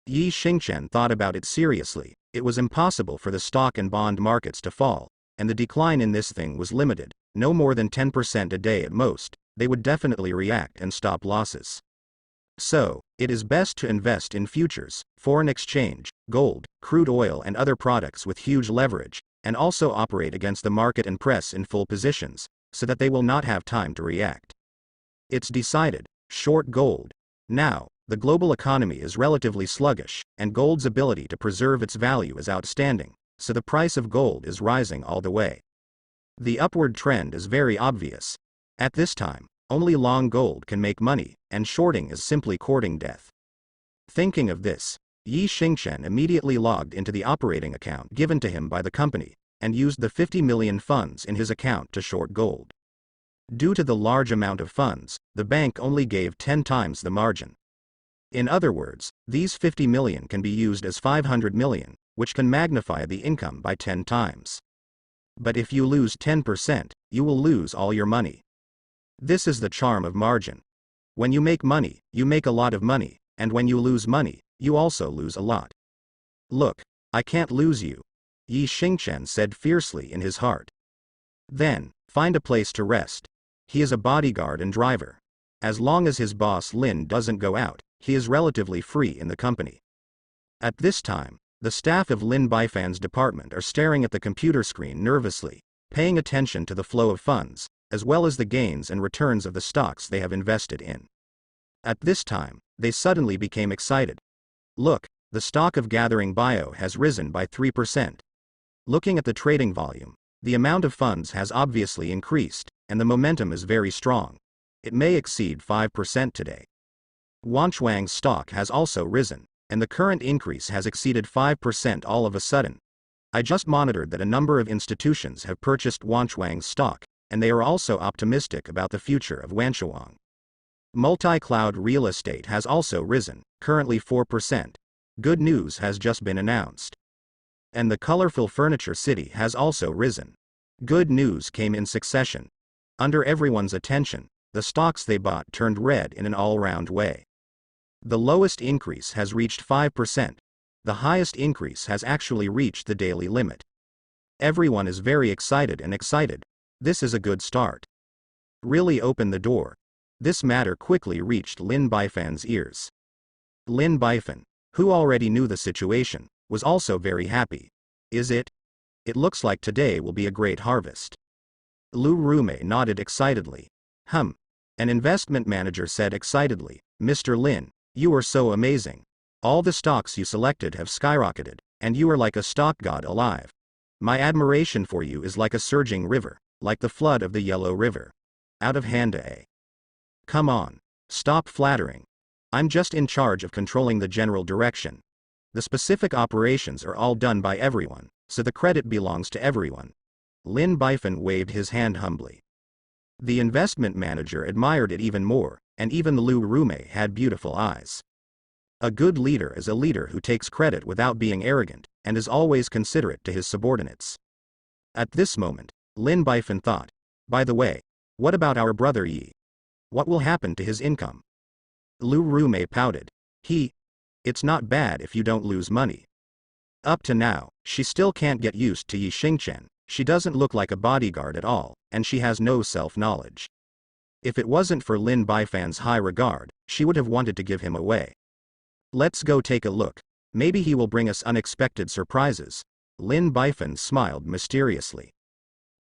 Yi Xingchen thought about it seriously. It was impossible for the stock and bond markets to fall, and the decline in this thing was limited, no more than 10% a day at most. They would definitely react and stop losses. So, it is best to invest in futures, foreign exchange, gold, crude oil and other products with huge leverage, and also operate against the market and press in full positions, so that they will not have time to react. It's decided. Short gold. Now, the global economy is relatively sluggish, and gold's ability to preserve its value is outstanding, so the price of gold is rising all the way. The upward trend is very obvious. At this time, only long gold can make money, and shorting is simply courting death. Thinking of this, Yi Xingchen immediately logged into the operating account given to him by the company, and used the 50 million funds in his account to short gold. Due to the large amount of funds, the bank only gave 10 times the margin. In other words, these 50 million can be used as 500 million, which can magnify the income by 10 times. But if you lose 10%, you will lose all your money. This is the charm of margin. When you make money, you make a lot of money, and when you lose money, you also lose a lot. Look, I can't lose you, Yi Xingchen said fiercely in his heart. Then, find a place to rest. He is a bodyguard and driver. As long as his boss Lin doesn't go out, he is relatively free in the company. At this time, the staff of Lin Bifan's department are staring at the computer screen nervously, paying attention to the flow of funds, as well as the gains and returns of the stocks they have invested in. At this time, they suddenly became excited. Look, the stock of Gathering Bio has risen by 3%. Looking at the trading volume, the amount of funds has obviously increased, and the momentum is very strong. It may exceed 5% today. Wanchuang's stock has also risen, and the current increase has exceeded 5% all of a sudden. I just monitored that a number of institutions have purchased Wanchuang's stock, and they are also optimistic about the future of Wanchuang. Multi-cloud real estate has also risen, currently 4%. Good news has just been announced. And the colorful furniture city has also risen. Good news came in succession. Under everyone's attention, the stocks they bought turned red in an all-round way. The lowest increase has reached 5%. The highest increase has actually reached the daily limit. Everyone is very excited and excited. This is a good start. Really open the door. This matter quickly reached Lin Bifan's ears. Lin Bifan, who already knew the situation, was also very happy. Is it? It looks like today will be a great harvest. Lu Rumei nodded excitedly. An investment manager said excitedly, Mr. Lin, you are so amazing. All the stocks you selected have skyrocketed, and you are like a stock god alive. My admiration for you is like a surging river, like the flood of the Yellow River. Out of hand. Come on. Stop flattering. I'm just in charge of controlling the general direction. The specific operations are all done by everyone, so the credit belongs to everyone. Lin Bifan waved his hand humbly. The investment manager admired it even more, and even Lu Rumei had beautiful eyes. A good leader is a leader who takes credit without being arrogant, and is always considerate to his subordinates. At this moment, Lin Bifan thought, by the way, what about our brother Yi? What will happen to his income? Lu Rumei pouted. It's not bad if you don't lose money. Up to now, she still can't get used to Yi Xingchen. She doesn't look like a bodyguard at all, and she has no self-knowledge. If it wasn't for Lin Bifan's high regard, she would have wanted to give him away. Let's go take a look. Maybe he will bring us unexpected surprises. Lin Bifan smiled mysteriously.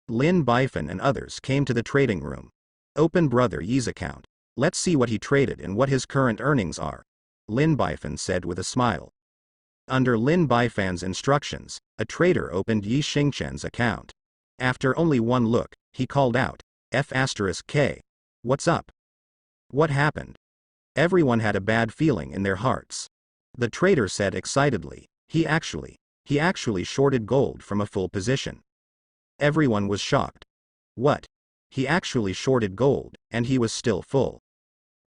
Lin Bifan and others came to the trading room. Open brother Yi's account. Let's see what he traded and what his current earnings are, Lin Bifan said with a smile. Under Lin Bifan's instructions, a trader opened Yi Xingchen's account. After only one look, he called out, F*K. What's up? What happened? Everyone had a bad feeling in their hearts. The trader said excitedly, he He actually shorted gold from a full position. Everyone was shocked. What? He actually shorted gold, and he was still full.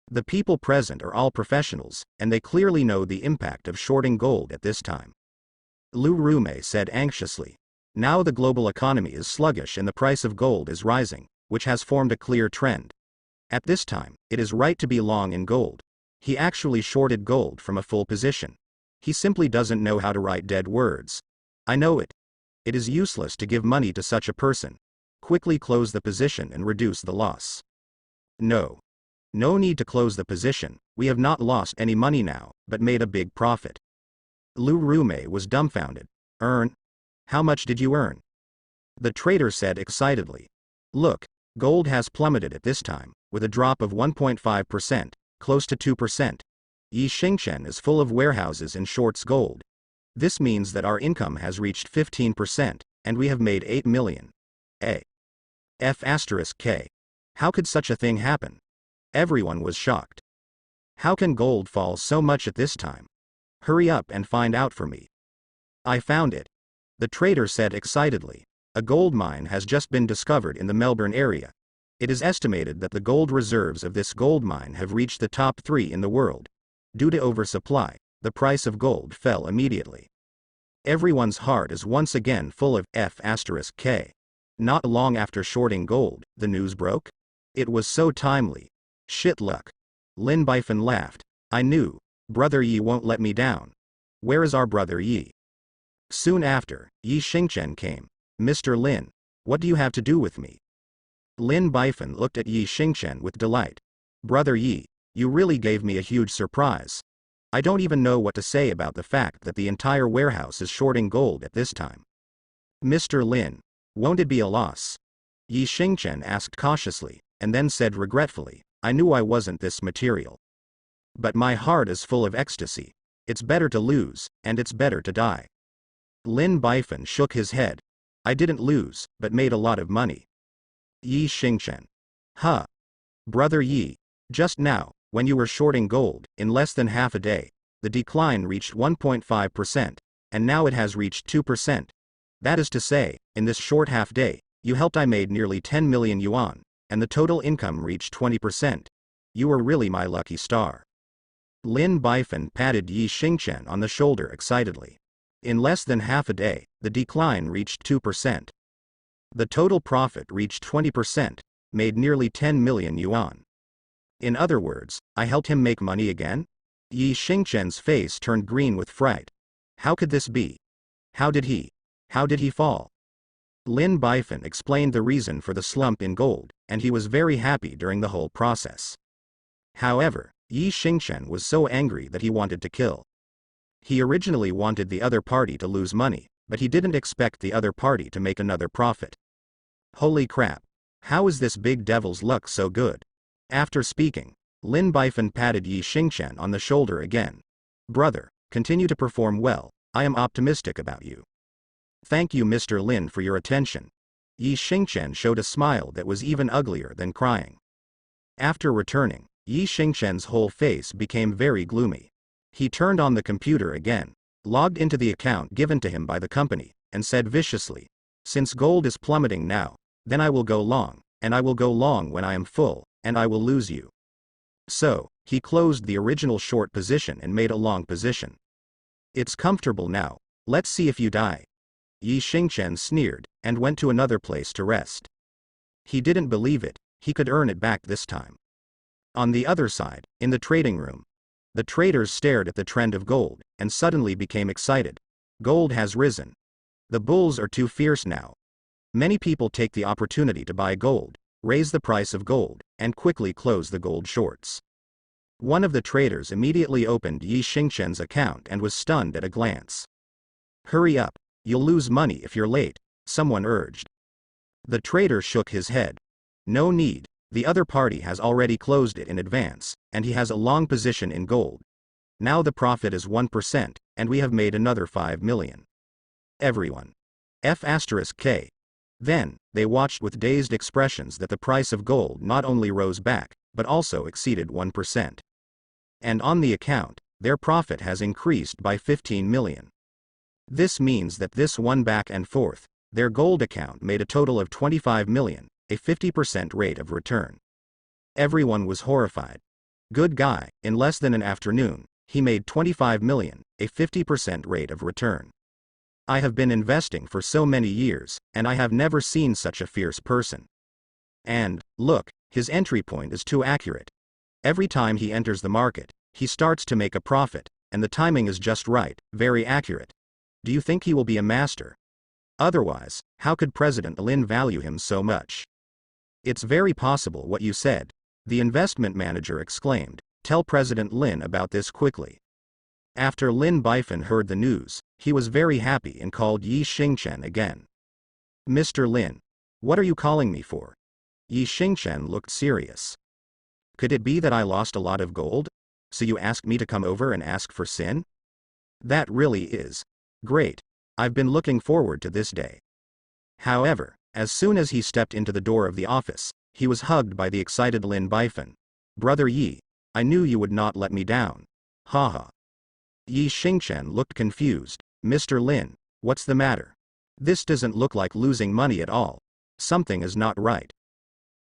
The people present are all professionals, and they clearly know the impact of shorting gold at this time. Lu Rume said anxiously. Now the global economy is sluggish and the price of gold is rising, which has formed a clear trend. At this time, it is right to be long in gold. He actually shorted gold from a full position. He simply doesn't know how to write dead words. I know it. It is useless to give money to such a person. Quickly close the position and reduce the loss. No. No need to close the position, we have not lost any money now, but made a big profit. Lu Rume was dumbfounded. Earn? How much did you earn? The trader said excitedly. Look, gold has plummeted at this time, with a drop of 1.5%, close to 2%. Yi Xingchen is full of warehouses and shorts gold. This means that our income has reached 15%, and we have made 8 million. F*K. How could such a thing happen? Everyone was shocked. How can gold fall so much at this time? Hurry up and find out for me. I found it. The trader said excitedly. A gold mine has just been discovered in the Melbourne area. It is estimated that the gold reserves of this gold mine have reached the top 3 in the world. Due to oversupply, the price of gold fell immediately. Everyone's heart is once again full of F*K. Not long after shorting gold, the news broke. It was so timely. Shit luck. Lin Bifan laughed. I knew. Brother Yi won't let me down. Where is our brother Yi? Soon after, Yi Xingchen came. Mr. Lin, what do you have to do with me? Lin Bifan looked at Yi Xingchen with delight. Brother Yi, you really gave me a huge surprise. I don't even know what to say about the fact that the entire warehouse is shorting gold at this time. Mr. Lin, won't it be a loss? Yi Xingchen asked cautiously, and then said regretfully, I knew I wasn't this material. But my heart is full of ecstasy. It's better to lose, and it's better to die. Lin Bifan shook his head. I didn't lose, but made a lot of money. Yi Xingchen. Huh. Brother Yi, just now, when you were shorting gold, in less than half a day, the decline reached 1.5%, and now it has reached 2%. That is to say, in this short half day, you helped I made nearly 10 million yuan, and the total income reached 20%. You were really my lucky star. Lin Bifan patted Yi Xingchen on the shoulder excitedly. In less than half a day, the decline reached 2%. The total profit reached 20%, made nearly 10 million yuan. In other words, I helped him make money again? Yi Xingchen's face turned green with fright. How could this be? How did he fall? Lin Bifan explained the reason for the slump in gold, and he was very happy during the whole process. However, Yi Xingchen was so angry that he wanted to kill. He originally wanted the other party to lose money, but he didn't expect the other party to make another profit. Holy crap! How is this big devil's luck so good? After speaking, Lin Bifan patted Yi Xingchen on the shoulder again. Brother, continue to perform well, I am optimistic about you. Thank you Mr. Lin for your attention. Yi Xingchen showed a smile that was even uglier than crying. After returning, Yi Xingchen's whole face became very gloomy. He turned on the computer again, logged into the account given to him by the company, and said viciously, since gold is plummeting now, then I will go long, and I will go long when I am full, and I will lose you. So, he closed the original short position and made a long position. It's comfortable now, let's see if you die. Yi Xingchen sneered, and went to another place to rest. He didn't believe it, he could earn it back this time. On the other side, in the trading room, the traders stared at the trend of gold, and suddenly became excited. Gold has risen. The bulls are too fierce now. Many people take the opportunity to buy gold, raise the price of gold, and quickly close the gold shorts. One of the traders immediately opened Yi Xingchen's account and was stunned at a glance. Hurry up, you'll lose money if you're late, someone urged. The trader shook his head. No need. The other party has already closed it in advance, and he has a long position in gold. Now the profit is 1%, and we have made another 5 million. Everyone. F*K. Then, they watched with dazed expressions that the price of gold not only rose back, but also exceeded 1%. And on the account, their profit has increased by 15 million. This means that this one back and forth, their gold account made a total of 25 million, a 50% rate of return. Everyone was horrified. Good guy, in less than an afternoon, he made 25 million, a 50% rate of return. I have been investing for so many years, and I have never seen such a fierce person. And, look, his entry point is too accurate. Every time he enters the market, he starts to make a profit, and the timing is just right, very accurate. Do you think he will be a master? Otherwise, how could President Lin value him so much? It's very possible what you said, the investment manager exclaimed. Tell President Lin about this quickly. After Lin Bifan heard the news, he was very happy and called Yi Xingchen again. Mr. Lin, what are you calling me for? Yi Xingchen looked serious. Could it be that I lost a lot of gold? So you asked me to come over and ask for sin? That really is great. I've been looking forward to this day. However, as soon as he stepped into the door of the office, he was hugged by the excited Lin Bifan. Brother Yi, I knew you would not let me down. Haha. Yi Xingchen looked confused. Mr. Lin, what's the matter? This doesn't look like losing money at all. Something is not right.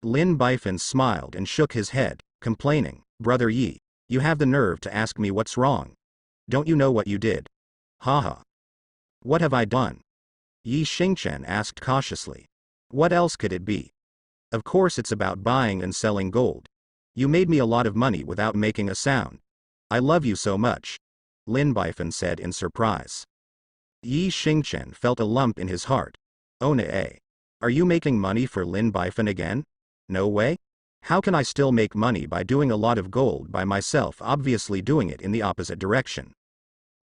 Lin Bifan smiled and shook his head, complaining, Brother Yi, you have the nerve to ask me what's wrong. Don't you know what you did? Haha. What have I done? Yi Xingchen asked cautiously. What else could it be? Of course it's about buying and selling gold. You made me a lot of money without making a sound. I love you so much. Lin Bifan said in surprise. Yi Xingchen felt a lump in his heart. Oh nay. Are you making money for Lin Bifan again? No way? How can I still make money by doing a lot of gold by myself, obviously doing it in the opposite direction?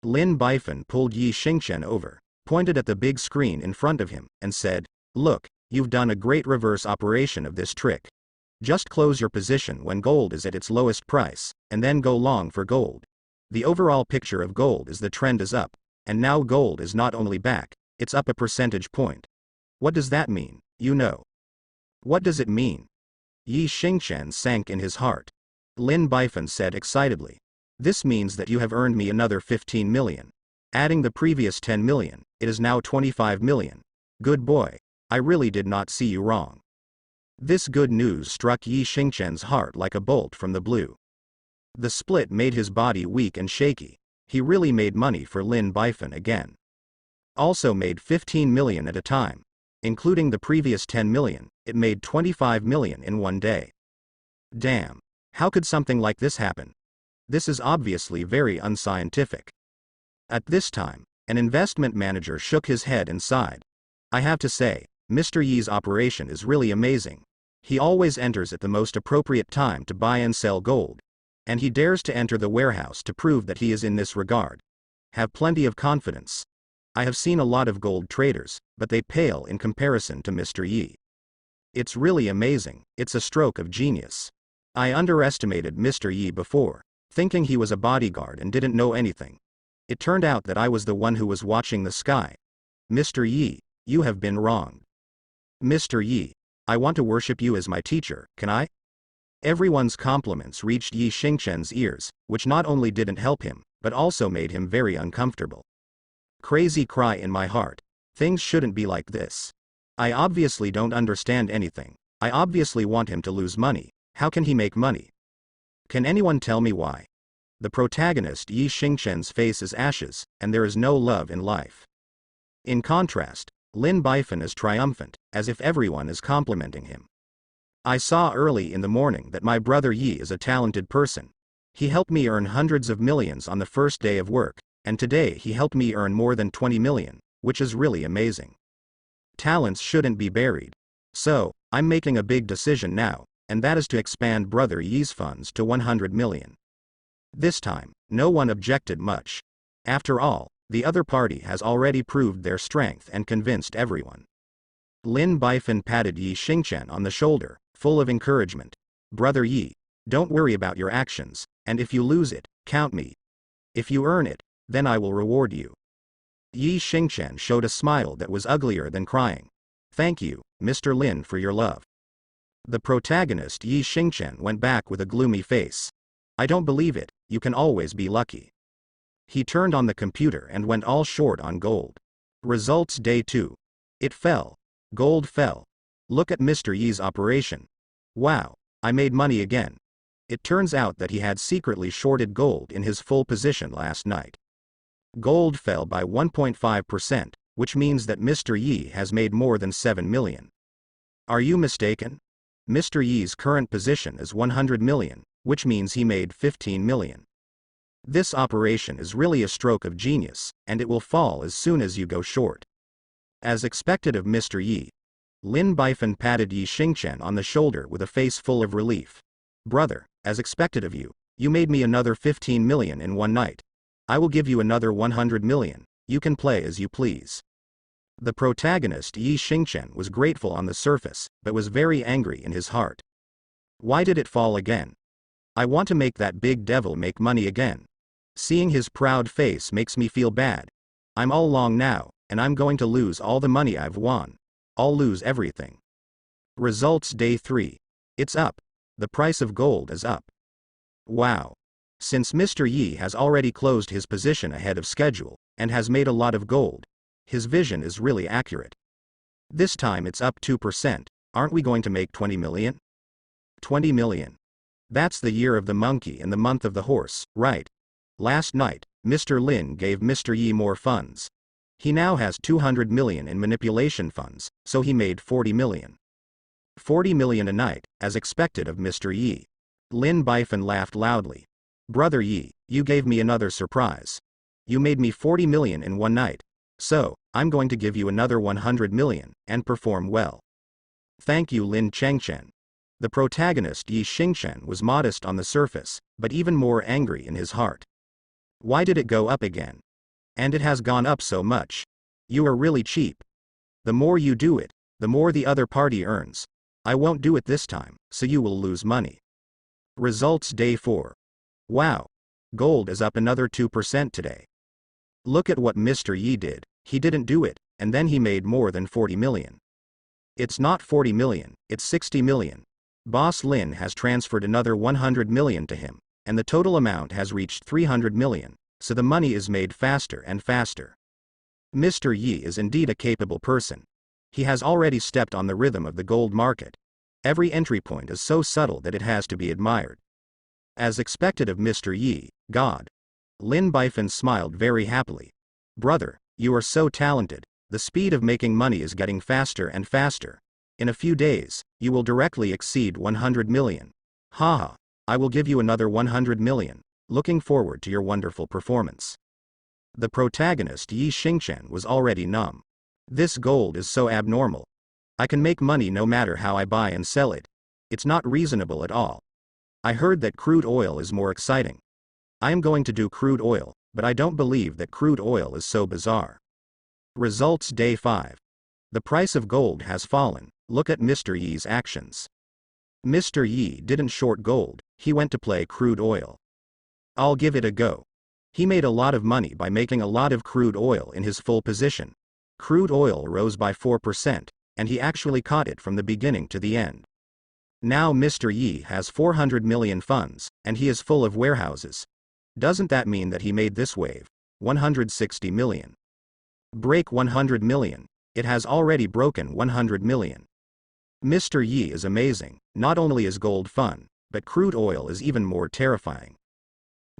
Lin Bifan pulled Yi Xingchen over, pointed at the big screen in front of him, and said, Look, you've done a great reverse operation of this trick. Just close your position when gold is at its lowest price, and then go long for gold. The overall picture of gold is the trend is up, and now gold is not only back, it's up a percentage point. What does that mean, you know? What does it mean? Yi Xingchen sank in his heart. Lin Bifan said excitedly. This means that you have earned me another 15 million. Adding the previous 10 million, it is now 25 million. Good boy. I really did not see you wrong. This good news struck Yi Xingchen's heart like a bolt from the blue. The split made his body weak and shaky. He really made money for Lin Bifan again. Also made 15 million at a time. Including the previous 10 million, it made 25 million in one day. Damn. How could something like this happen? This is obviously very unscientific. At this time, an investment manager shook his head and sighed. I have to say, Mr. Yi's operation is really amazing. He always enters at the most appropriate time to buy and sell gold. And he dares to enter the warehouse to prove that he is in this regard. Have plenty of confidence. I have seen a lot of gold traders, but they pale in comparison to Mr. Yi. It's really amazing, it's a stroke of genius. I underestimated Mr. Yi before, thinking he was a bodyguard and didn't know anything. It turned out that I was the one who was watching the sky. Mr. Yi, you have been wronged. Mr. Yi, I want to worship you as my teacher, can I? Everyone's compliments reached Yi Xingchen's ears, which not only didn't help him, but also made him very uncomfortable. Crazy cry in my heart. Things shouldn't be like this. I obviously don't understand anything. I obviously want him to lose money. How can he make money? Can anyone tell me why? The protagonist Yi Xingchen's face is ashes, and there is no love in life. In contrast, Lin Bifan is triumphant, as if everyone is complimenting him. I saw early in the morning that my brother Yi is a talented person. He helped me earn hundreds of millions on the first day of work, and today he helped me earn more than 20 million, which is really amazing. Talents shouldn't be buried. So, I'm making a big decision now, and that is to expand brother Yi's funds to 100 million. This time, no one objected much. After all, the other party has already proved their strength and convinced everyone. Lin Bifan patted Yi Xingchen on the shoulder, full of encouragement. Brother Yi, don't worry about your actions, and if you lose it, count me. If you earn it, then I will reward you. Yi Xingchen showed a smile that was uglier than crying. Thank you, Mr. Lin, for your love. The protagonist Yi Xingchen went back with a gloomy face. I don't believe it, you can always be lucky. He turned on the computer and went all short on gold. Results day 2. It fell. Gold fell. Look at Mr. Yi's operation. Wow, I made money again. It turns out that he had secretly shorted gold in his full position last night. Gold fell by 1.5%, which means that Mr. Yi has made more than 7 million. Are you mistaken? Mr. Yi's current position is 100 million, which means he made 15 million. This operation is really a stroke of genius, and it will fall as soon as you go short. As expected of Mr. Yi, Lin Bifan patted Yi Xingchen on the shoulder with a face full of relief. Brother, as expected of you, you made me another 15 million in one night. I will give you another 100 million, you can play as you please. The protagonist Yi Xingchen was grateful on the surface, but was very angry in his heart. Why did it fall again? I want to make that big devil make money again. Seeing his proud face makes me feel bad. I'm all along now, and I'm going to lose all the money I've won. I'll lose everything. Results day 3. It's up. The price of gold is up. Wow. Since Mr. Yi has already closed his position ahead of schedule, and has made a lot of gold, his vision is really accurate. This time it's up 2%, aren't we going to make 20 million? 20 million. That's the year of the monkey and the month of the horse, right? Last night, Mr. Lin gave Mr. Yi more funds. He now has 200 million in manipulation funds, so he made 40 million. 40 million a night, as expected of Mr. Yi. Lin Bifan laughed loudly. Brother Yi, you gave me another surprise. You made me 40 million in one night. So, I'm going to give you another 100 million, and perform well. Thank you Lin Chengchen. The protagonist Yi Xingchen was modest on the surface, but even more angry in his heart. Why did it go up again? And it has gone up so much. You are really cheap. The more you do it, the more the other party earns. I won't do it this time, so you will lose money. Results day 4. Wow. Gold is up another 2% today. Look at what Mr. Yi did. He didn't do it, and then he made more than 40 million. It's not 40 million, it's 60 million. Boss Lin has transferred another 100 million to him, and the total amount has reached 300 million, so the money is made faster and faster. Mr. Yi is indeed a capable person. He has already stepped on the rhythm of the gold market. Every entry point is so subtle that it has to be admired. As expected of Mr. Yi, God. Lin Bifan smiled very happily. Brother, you are so talented. The speed of making money is getting faster and faster. In a few days, you will directly exceed 100 million. Haha, I will give you another 100 million. Looking forward to your wonderful performance. The protagonist Yi Xingchen was already numb. This gold is so abnormal. I can make money no matter how I buy and sell it. It's not reasonable at all. I heard that crude oil is more exciting. I am going to do crude oil, but I don't believe that crude oil is so bizarre. Results day 5. The price of gold has fallen. Look at Mr. Yi's actions. Mr. Yi didn't short gold, he went to play crude oil. I'll give it a go. He made a lot of money by making a lot of crude oil in his full position. Crude oil rose by 4%, and he actually caught it from the beginning to the end. Now Mr. Yi has 400 million funds, and he is full of warehouses. Doesn't that mean that he made this wave? 160 million. Break 100 million. It has already broken 100 million. Mr. Yi is amazing. Not only is gold fun, but crude oil is even more terrifying.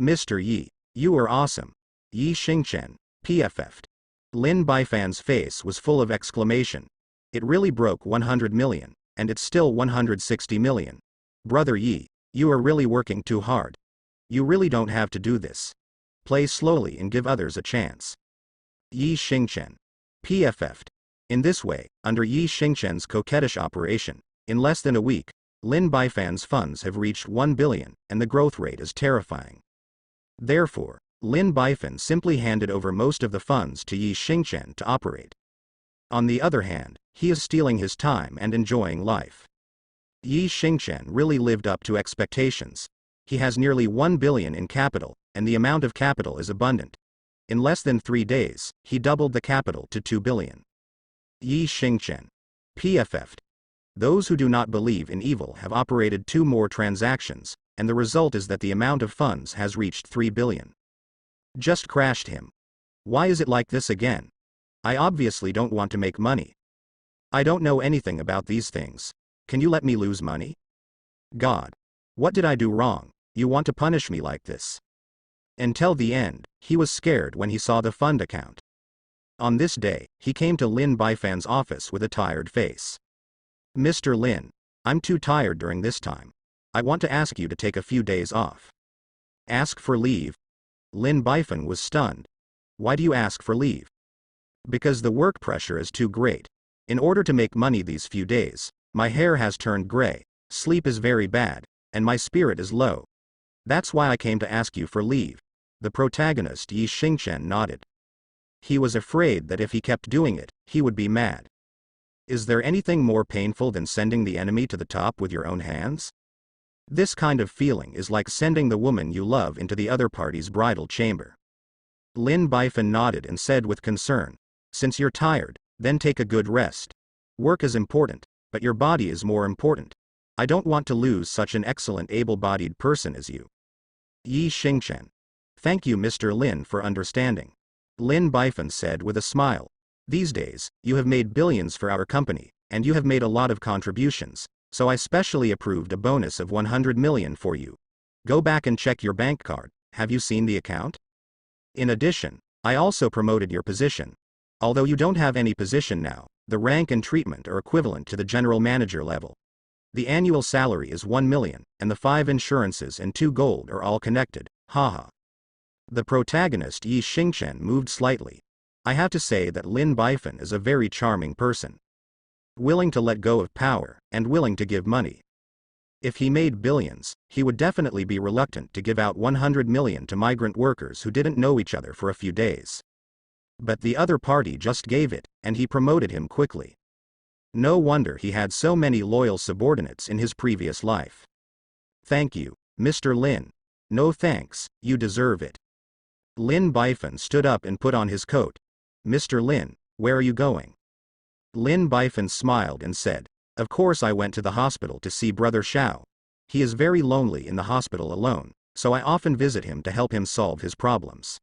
Mr. Yi, you are awesome. Yi Xingchen, PFF'd. Lin Bifan's face was full of exclamation. It really broke 100 million, and it's still 160 million. Brother Yi, you are really working too hard. You really don't have to do this. Play slowly and give others a chance. Yi Xingchen, PFF'd. In this way, under Yi Xingchen's coquettish operation, in less than a week, Lin Bifan's funds have reached 1 billion, and the growth rate is terrifying. Therefore, Lin Bifan simply handed over most of the funds to Yi Xingchen to operate. On the other hand, he is stealing his time and enjoying life. Yi Xingchen really lived up to expectations. He has nearly 1 billion in capital, and the amount of capital is abundant. In less than 3 days, he doubled the capital to 2 billion. Yi Xingchen, PFF'd. Those who do not believe in evil have operated 2 more transactions, and the result is that the amount of funds has reached 3 billion. Just crashed him. Why is it like this again? I obviously don't want to make money. I don't know anything about these things. Can you let me lose money? God. What did I do wrong? You want to punish me like this? Until the end, he was scared when he saw the fund account. On this day, he came to Lin Baifan's office with a tired face. Mr. Lin, I'm too tired during this time. I want to ask you to take a few days off. Ask for leave? Lin Baifan was stunned. Why do you ask for leave? Because the work pressure is too great. In order to make money these few days, my hair has turned gray, sleep is very bad, and my spirit is low. That's why I came to ask you for leave. The protagonist Yi Xingchen nodded. He was afraid that if he kept doing it, he would be mad. Is there anything more painful than sending the enemy to the top with your own hands? This kind of feeling is like sending the woman you love into the other party's bridal chamber. Lin Baifan nodded and said with concern, since you're tired, then take a good rest. Work is important, but your body is more important. I don't want to lose such an excellent able-bodied person as you. Yi Xingchen. Thank you Mr. Lin for understanding. Lin Baifan said with a smile. These days, you have made billions for our company, and you have made a lot of contributions, so I specially approved a bonus of 100 million for you. Go back and check your bank card. Have you seen the account? In addition, I also promoted your position. Although you don't have any position now, the rank and treatment are equivalent to the general manager level. The annual salary is 1 million, and the 5 insurances and 2 gold are all connected, haha. The protagonist Yi Xingchen moved slightly. I have to say that Lin Baifan is a very charming person. Willing to let go of power, and willing to give money. If he made billions, he would definitely be reluctant to give out 100 million to migrant workers who didn't know each other for a few days. But the other party just gave it, and he promoted him quickly. No wonder he had so many loyal subordinates in his previous life. Thank you, Mr. Lin. No thanks, you deserve it. Lin Baifan stood up and put on his coat. Mr. Lin, where are you going? Lin Baifan smiled and said, of course I went to the hospital to see Brother Xiao. He is very lonely in the hospital alone, so I often visit him to help him solve his problems.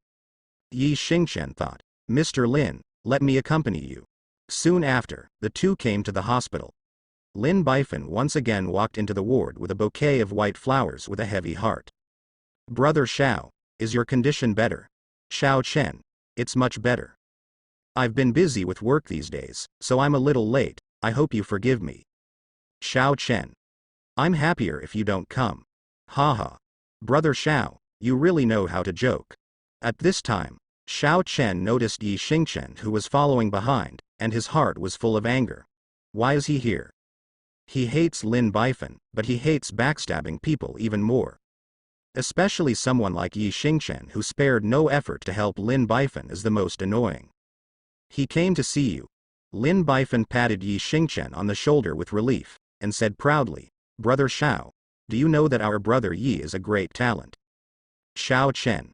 Yi Xingchen thought, Mr. Lin, let me accompany you. Soon after, the two came to the hospital. Lin Baifan once again walked into the ward with a bouquet of white flowers with a heavy heart. Brother Xiao, is your condition better? Xiao Chen, it's much better. I've been busy with work these days, so I'm a little late, I hope you forgive me. Xiao Chen. I'm happier if you don't come. Haha. Brother Xiao, you really know how to joke. At this time, Xiao Chen noticed Yi Xingchen who was following behind, and his heart was full of anger. Why is he here? He hates Lin Baifan, but he hates backstabbing people even more. Especially someone like Yi Xingchen who spared no effort to help Lin Baifan is the most annoying. He came to see you. Lin Baifan patted Yi Xingchen on the shoulder with relief, and said proudly, Brother Xiao, do you know that our brother Yi is a great talent? Xiao Chen.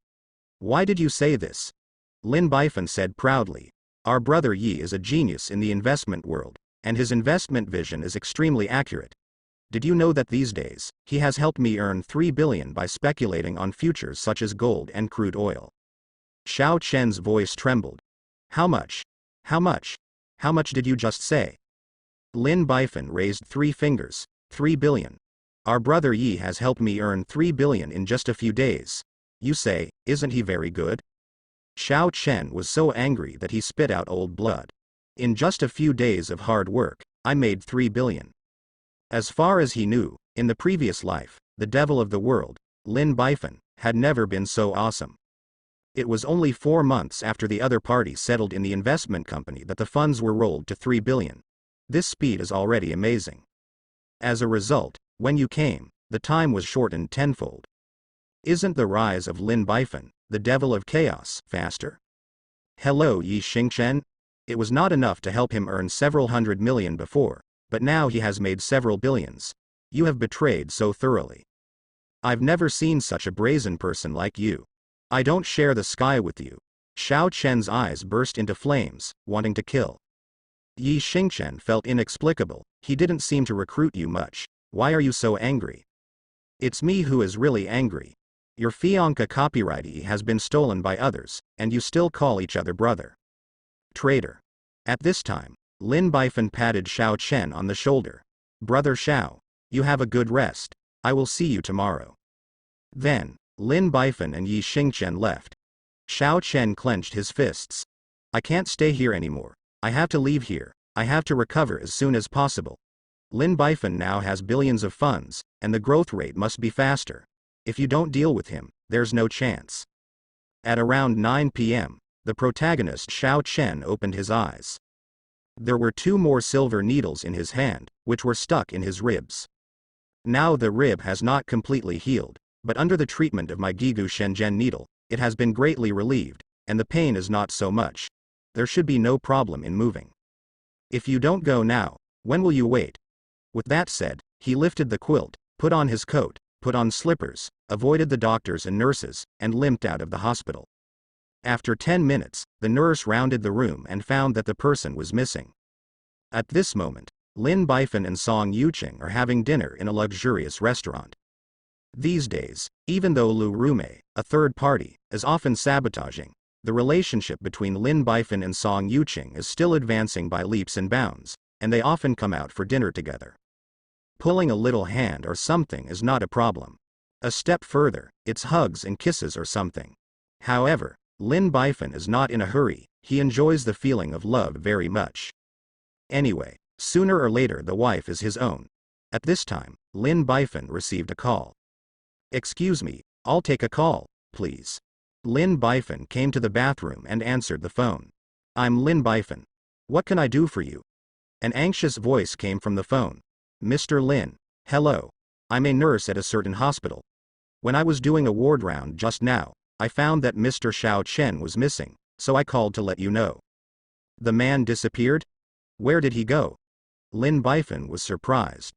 Why did you say this? Lin Baifan said proudly, our brother Yi is a genius in the investment world, and his investment vision is extremely accurate. Did you know that these days, he has helped me earn 3 billion by speculating on futures such as gold and crude oil? Xiao Chen's voice trembled. How much? How much? How much did you just say? Lin Baifan raised 3 fingers. 3 billion. Our brother Yi has helped me earn 3 billion in just a few days. You say, isn't he very good? Xiao Chen was so angry that he spit out old blood. In just a few days of hard work, I made 3 billion. As far as he knew, in the previous life, the devil of the world, Lin Baifan, had never been so awesome. It was only 4 months after the other party settled in the investment company that the funds were rolled to 3 billion. This speed is already amazing. As a result, when you came, the time was shortened tenfold. Isn't the rise of Lin Baifan, the devil of chaos, faster? Hello Yi Xingchen? It was not enough to help him earn several 100 million before, but now he has made several billions. You have betrayed so thoroughly. I've never seen such a brazen person like you. I don't share the sky with you. Xiao Chen's eyes burst into flames, wanting to kill. Yi Xingchen felt inexplicable. He didn't seem to recruit you much. Why are you so angry? It's me who is really angry. Your fianca copyrighty has been stolen by others, and you still call each other brother. Traitor. At this time, Lin Bifan patted Xiao Chen on the shoulder. Brother Xiao, you have a good rest. I will see you tomorrow. Then, Lin Bifan and Yi Xingchen left. Xiao Chen clenched his fists. I can't stay here anymore. I have to leave here. I have to recover as soon as possible. Lin Bifan now has billions of funds, and the growth rate must be faster. If you don't deal with him, there's no chance. At around 9 p.m., the protagonist Xiao Chen opened his eyes. There were 2 more silver needles in his hand, which were stuck in his ribs. Now the rib has not completely healed, but under the treatment of my Gigu Shenzhen needle, it has been greatly relieved, and the pain is not so much. There should be no problem in moving. If you don't go now, when will you wait? With that said, he lifted the quilt, put on his coat, put on slippers, avoided the doctors and nurses, and limped out of the hospital. After 10 minutes, the nurse rounded the room and found that the person was missing. At this moment, Lin Bifan and Song Yuqing are having dinner in a luxurious restaurant. These days, even though Lu Rume, a third party, is often sabotaging, the relationship between Lin Bifan and Song Yuqing is still advancing by leaps and bounds, and they often come out for dinner together. Pulling a little hand or something is not a problem. A step further, it's hugs and kisses or something. However, Lin Bifan is not in a hurry, he enjoys the feeling of love very much. Anyway, sooner or later the wife is his own. At this time, Lin Bifan received a call. Excuse me, I'll take a call, please. Lin Bifan came to the bathroom and answered the phone. I'm Lin Bifan. What can I do for you? An anxious voice came from the phone. Mr. Lin, hello. I'm a nurse at a certain hospital. When I was doing a ward round just now, I found that Mr. Xiao Chen was missing, so I called to let you know. The man disappeared? Where did he go? Lin Bifan was surprised.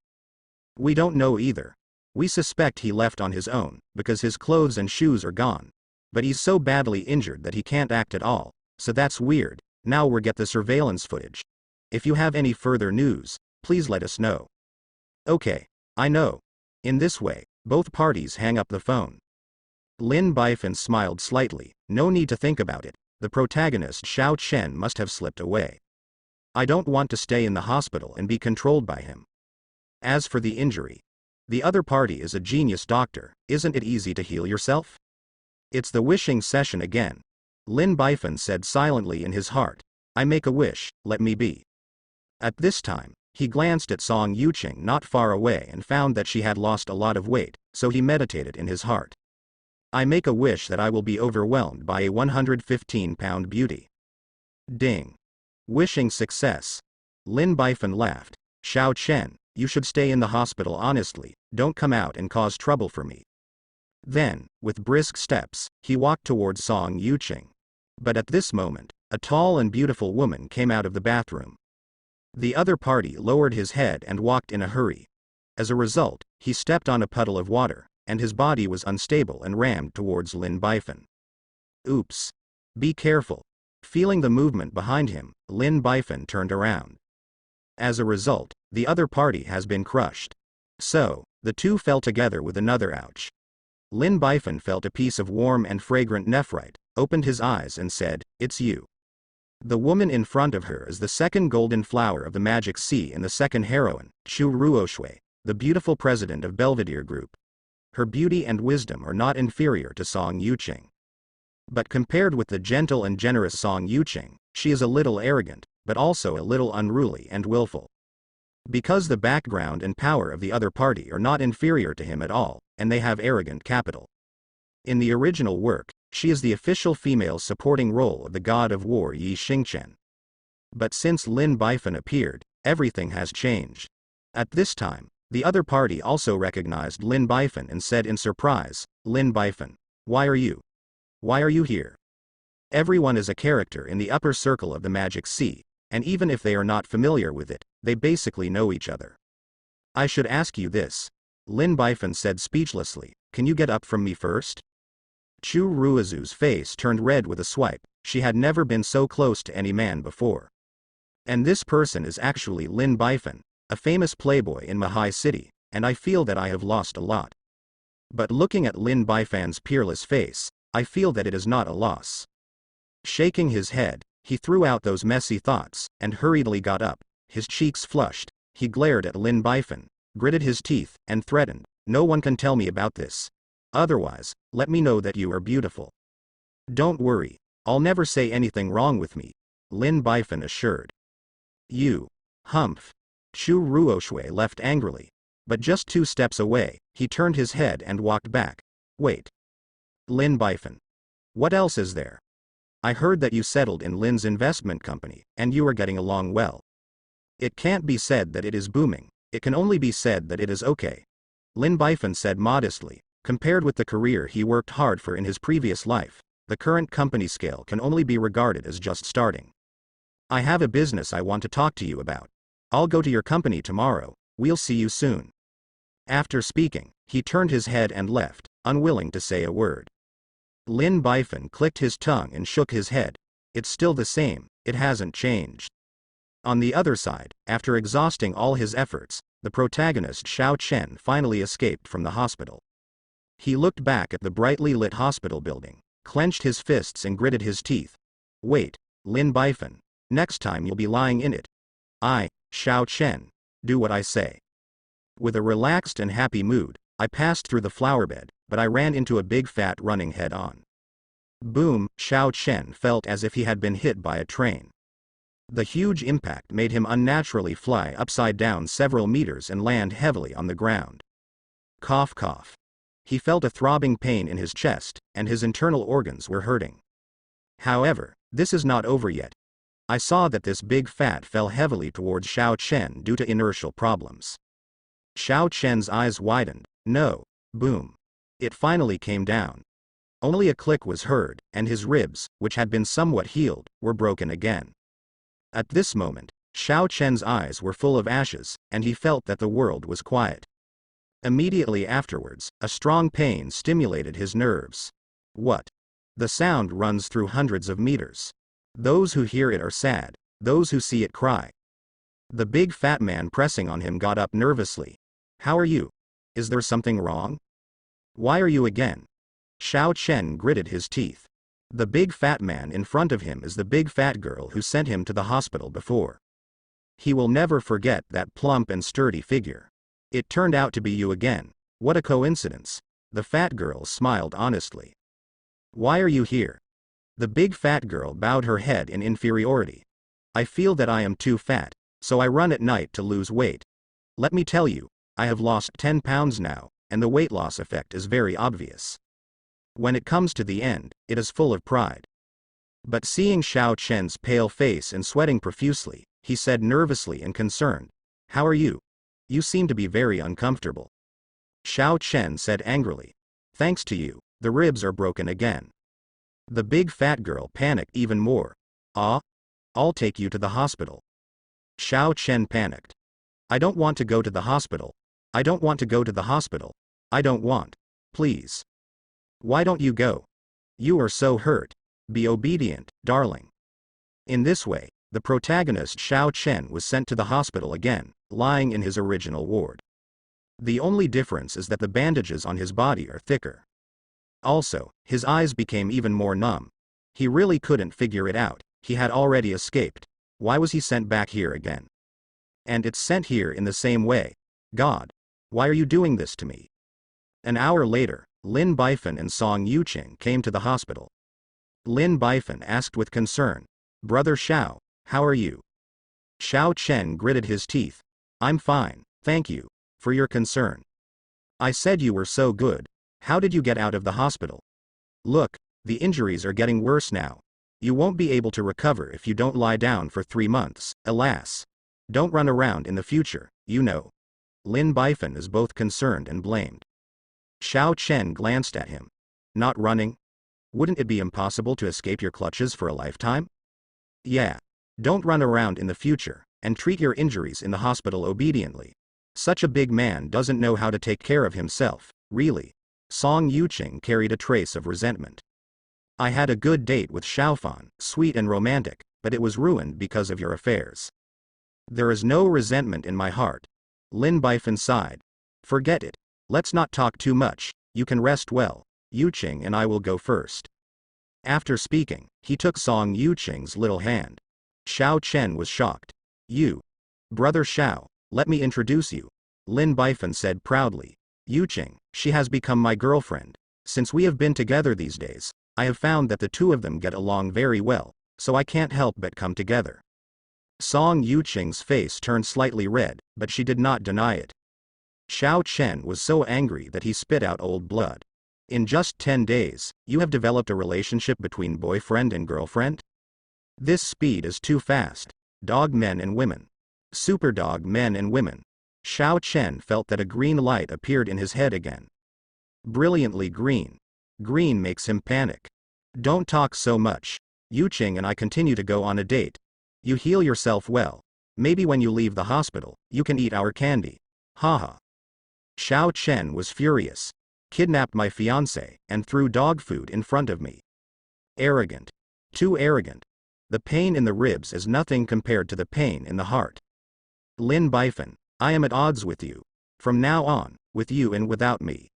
We don't know either. We suspect he left on his own, because his clothes and shoes are gone. But he's so badly injured that he can't act at all, so that's weird. Now we'll get the surveillance footage. If you have any further news, please let us know. Okay, I know. In this way, both parties hang up the phone. Lin Bifan smiled slightly. No need to think about it. The protagonist Xiao Chen must have slipped away. I don't want to stay in the hospital and be controlled by him. As for the injury, the other party is a genius doctor. Isn't it easy to heal yourself? It's the wishing session again. Lin Bifan said silently in his heart. I make a wish, let me be. At this time, he glanced at Song Yuqing not far away and found that she had lost a lot of weight, so he meditated in his heart. I make a wish that I will be overwhelmed by a 115-pound beauty. Ding. Wishing success. Lin Bifan laughed. Xiao Chen, you should stay in the hospital honestly, don't come out and cause trouble for me. Then, with brisk steps, he walked towards Song Yuqing. But at this moment, a tall and beautiful woman came out of the bathroom. The other party lowered his head and walked in a hurry. As a result, he stepped on a puddle of water, and his body was unstable and rammed towards Lin Bifan. Oops. Be careful. Feeling the movement behind him, Lin Bifan turned around. As a result, the other party has been crushed. So, the two fell together with another ouch. Lin Bifan felt a piece of warm and fragrant nephrite, opened his eyes and said, It's you. The woman in front of her is the second golden flower of the magic sea and the second heroine, Chu Ruoshui, the beautiful president of Belvedere Group. Her beauty and wisdom are not inferior to Song Yuqing. But compared with the gentle and generous Song Yuqing, she is a little arrogant, but also a little unruly and willful. Because the background and power of the other party are not inferior to him at all, and they have arrogant capital. In the original work, she is the official female supporting role of the god of war Yi Xingchen. But since Lin Bifan appeared, everything has changed. At this time, the other party also recognized Lin Bifan and said in surprise, Lin Bifan, why are you here? Everyone is a character in the upper circle of the magic sea, and even if they are not familiar with it, they basically know each other. I should ask you this. Lin Bifan said speechlessly, can you get up from me first? Chu Ruozu's face turned red with a swipe. She had never been so close to any man before. And this person is actually Lin Bifan, a famous playboy in Mahai City, and I feel that I have lost a lot. But looking at Lin Baifan's peerless face, I feel that it is not a loss. Shaking his head, he threw out those messy thoughts, and hurriedly got up, his cheeks flushed. He glared at Lin Baifan, gritted his teeth, and threatened, "No one can tell me about this. Otherwise, let me know that you are beautiful." "Don't worry, I'll never say anything wrong with me," Lin Baifan assured. "You." Humph. Chu Ruoshui left angrily. But just 2 steps away, he turned his head and walked back. "Wait. Lin Baifan. What else is there? I heard that you settled in Lin's investment company, and you are getting along well. It can't be said that it is booming, it can only be said that it is okay," Lin Baifan said modestly. Compared with the career he worked hard for in his previous life, the current company scale can only be regarded as just starting. "I have a business I want to talk to you about. I'll go to your company tomorrow, we'll see you soon." After speaking, he turned his head and left, unwilling to say a word. Lin Baifan clicked his tongue and shook his head. "It's still the same, it hasn't changed." On the other side, after exhausting all his efforts, the protagonist Xiao Chen finally escaped from the hospital. He looked back at the brightly lit hospital building, clenched his fists and gritted his teeth. "Wait, Lin Baifan, next time you'll be lying in it. Xiao Chen, do what I say." With a relaxed and happy mood, I passed through the flower bed, but I ran into a big fat running head-on. Boom! Xiao Chen felt as if he had been hit by a train. The huge impact made him unnaturally fly upside down several meters and land heavily on the ground. Cough cough. He felt a throbbing pain in his chest, and his internal organs were hurting. However, this is not over yet. I saw that this big fat fell heavily towards Xiao Chen due to inertial problems. Xiao Chen's eyes widened. No. Boom. It finally came down. Only a click was heard, and his ribs, which had been somewhat healed, were broken again. At this moment, Xiao Chen's eyes were full of ashes, and he felt that the world was quiet. Immediately afterwards, a strong pain stimulated his nerves. What? The sound runs through hundreds of meters. Those who hear it are sad, those who see it cry. The big fat man pressing on him got up nervously. "How are you? Is there something wrong? Why are you again?" Xiao Chen gritted his teeth. The big fat man in front of him is the big fat girl who sent him to the hospital before. He will never forget that plump and sturdy figure. "It turned out to be you again. What a coincidence." The fat girl smiled honestly. "Why are you here?" The big fat girl bowed her head in inferiority. "I feel that I am too fat, so I run at night to lose weight. Let me tell you, I have lost 10 pounds now, and the weight loss effect is very obvious. When it comes to the end, it is full of pride." But seeing Xiao Chen's pale face and sweating profusely, he said nervously and concerned, "How are you? You seem to be very uncomfortable." Xiao Chen said angrily, "Thanks to you, the ribs are broken again." The big fat girl panicked even more. I'll take you to the hospital." Xiao Chen panicked. "I don't want to go to the hospital. I don't want to go to the hospital. I don't want. Please." "Why don't you go? You are so hurt. Be obedient, darling." In this way, the protagonist Xiao Chen was sent to the hospital again, lying in his original ward. The only difference is that the bandages on his body are thicker. Also, his eyes became even more numb. He really couldn't figure it out. He had already escaped. Why was he sent back here again? And it's sent here in the same way. God, why are you doing this to me? An hour later, Lin Baifan and Song Yuqing came to the hospital. Lin Baifan asked with concern, "Brother Xiao, how are you?" Xiao Chen gritted his teeth. "I'm fine, thank you, for your concern. I said you were so good. How did you get out of the hospital? Look, the injuries are getting worse now. You won't be able to recover if you don't lie down for 3 months, alas. Don't run around in the future, you know." Lin Baifan is both concerned and blamed. Xiao Chen glanced at him. "Not running? Wouldn't it be impossible to escape your clutches for a lifetime?" "Yeah. Don't run around in the future, and treat your injuries in the hospital obediently. Such a big man doesn't know how to take care of himself, really." Song Yuqing carried a trace of resentment. "I had a good date with Xiaofan, sweet and romantic, but it was ruined because of your affairs." "There is no resentment in my heart." Lin Baifan sighed. "Forget it. Let's not talk too much. you can rest well. Yuqing and I will go first. After speaking, he took Song Yuqing's little hand. Xiao Chen was shocked. You. Brother Xiao, let me introduce you. Lin Bifan said proudly. Yuqing, she has become my girlfriend. Since we have been together these days, I have found that the two of them get along very well, so I can't help but come together. Song Yuqing's face turned slightly red, but she did not deny it. Xiao Chen was so angry that he spit out old blood. In just 10 days, you have developed a relationship between boyfriend and girlfriend? This speed is too fast. Dog men and women. Super dog men and women. Xiao Chen felt that a green light appeared in his head again. Brilliantly green. Green makes him panic. Don't talk so much. Yuqing and I continue to go on a date. You heal yourself well. Maybe when you leave the hospital, you can eat our candy. Haha. Xiao Chen was furious. Kidnapped my fiancé and threw dog food in front of me. Arrogant. Too arrogant. The pain in the ribs is nothing compared to the pain in the heart. Lin Bifan, I am at odds with you. From now on, with you and without me.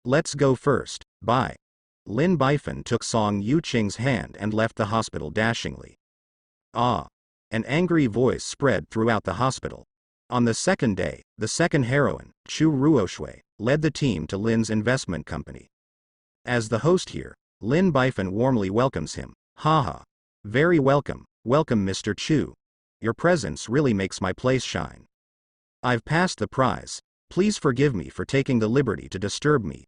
Let's go first, bye. Lin Bifan took Song Yuqing's hand and left the hospital dashingly. Ah! An angry voice spread throughout the hospital. On the second day, the second heroine, Chu Ruoshui, led the team to Lin's investment company. As the host here, Lin Bifan warmly welcomes him. Haha. Very welcome, welcome Mr. Chu. Your presence really makes my place shine. I've passed the prize. Please forgive me for taking the liberty to disturb me.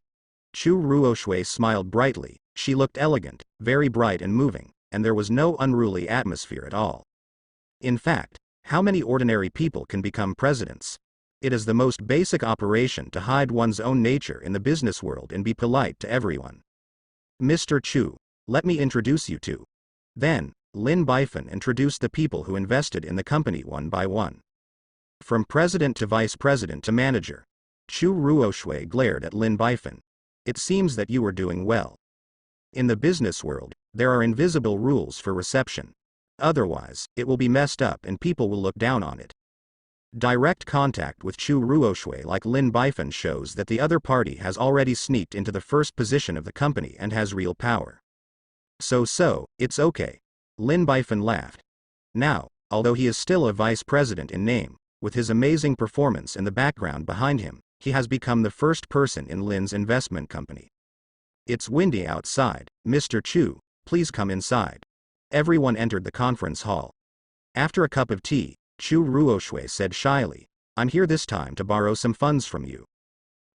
Chu Ruoshui smiled brightly. She looked elegant, very bright and moving, and there was no unruly atmosphere at all. In fact, how many ordinary people can become presidents? It is the most basic operation to hide one's own nature in the business world and be polite to everyone. Mr. Chu, let me introduce you to. Then, Lin Bifan introduced the people who invested in the company one by one. From president to vice president to manager. Chu Ruoshui glared at Lin Bifan. It seems that you are doing well. In the business world, there are invisible rules for reception. Otherwise, it will be messed up and people will look down on it. Direct contact with Chu Ruoshui like Lin Bifan shows that the other party has already sneaked into the first position of the company and has real power. So, it's okay. Lin Bifan laughed. Now, although he is still a vice president in name, with his amazing performance in the background behind him, he has become the first person in Lin's investment company. It's windy outside, Mr. Chu, please come inside. Everyone entered the conference hall. After a cup of tea, Chu Ruoshui said shyly, I'm here this time to borrow some funds from you.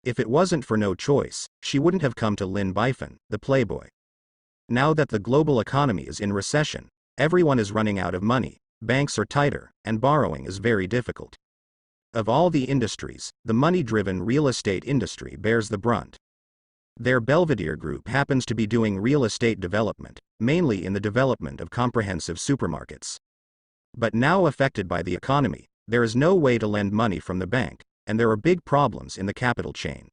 If it wasn't for no choice, she wouldn't have come to Lin Bifan, the playboy. Now that the global economy is in recession, everyone is running out of money, banks are tighter, and borrowing is very difficult. Of all the industries, the money-driven real estate industry bears the brunt. Their Belvedere Group happens to be doing real estate development, mainly in the development of comprehensive supermarkets. But now affected by the economy, there is no way to lend money from the bank, and there are big problems in the capital chain.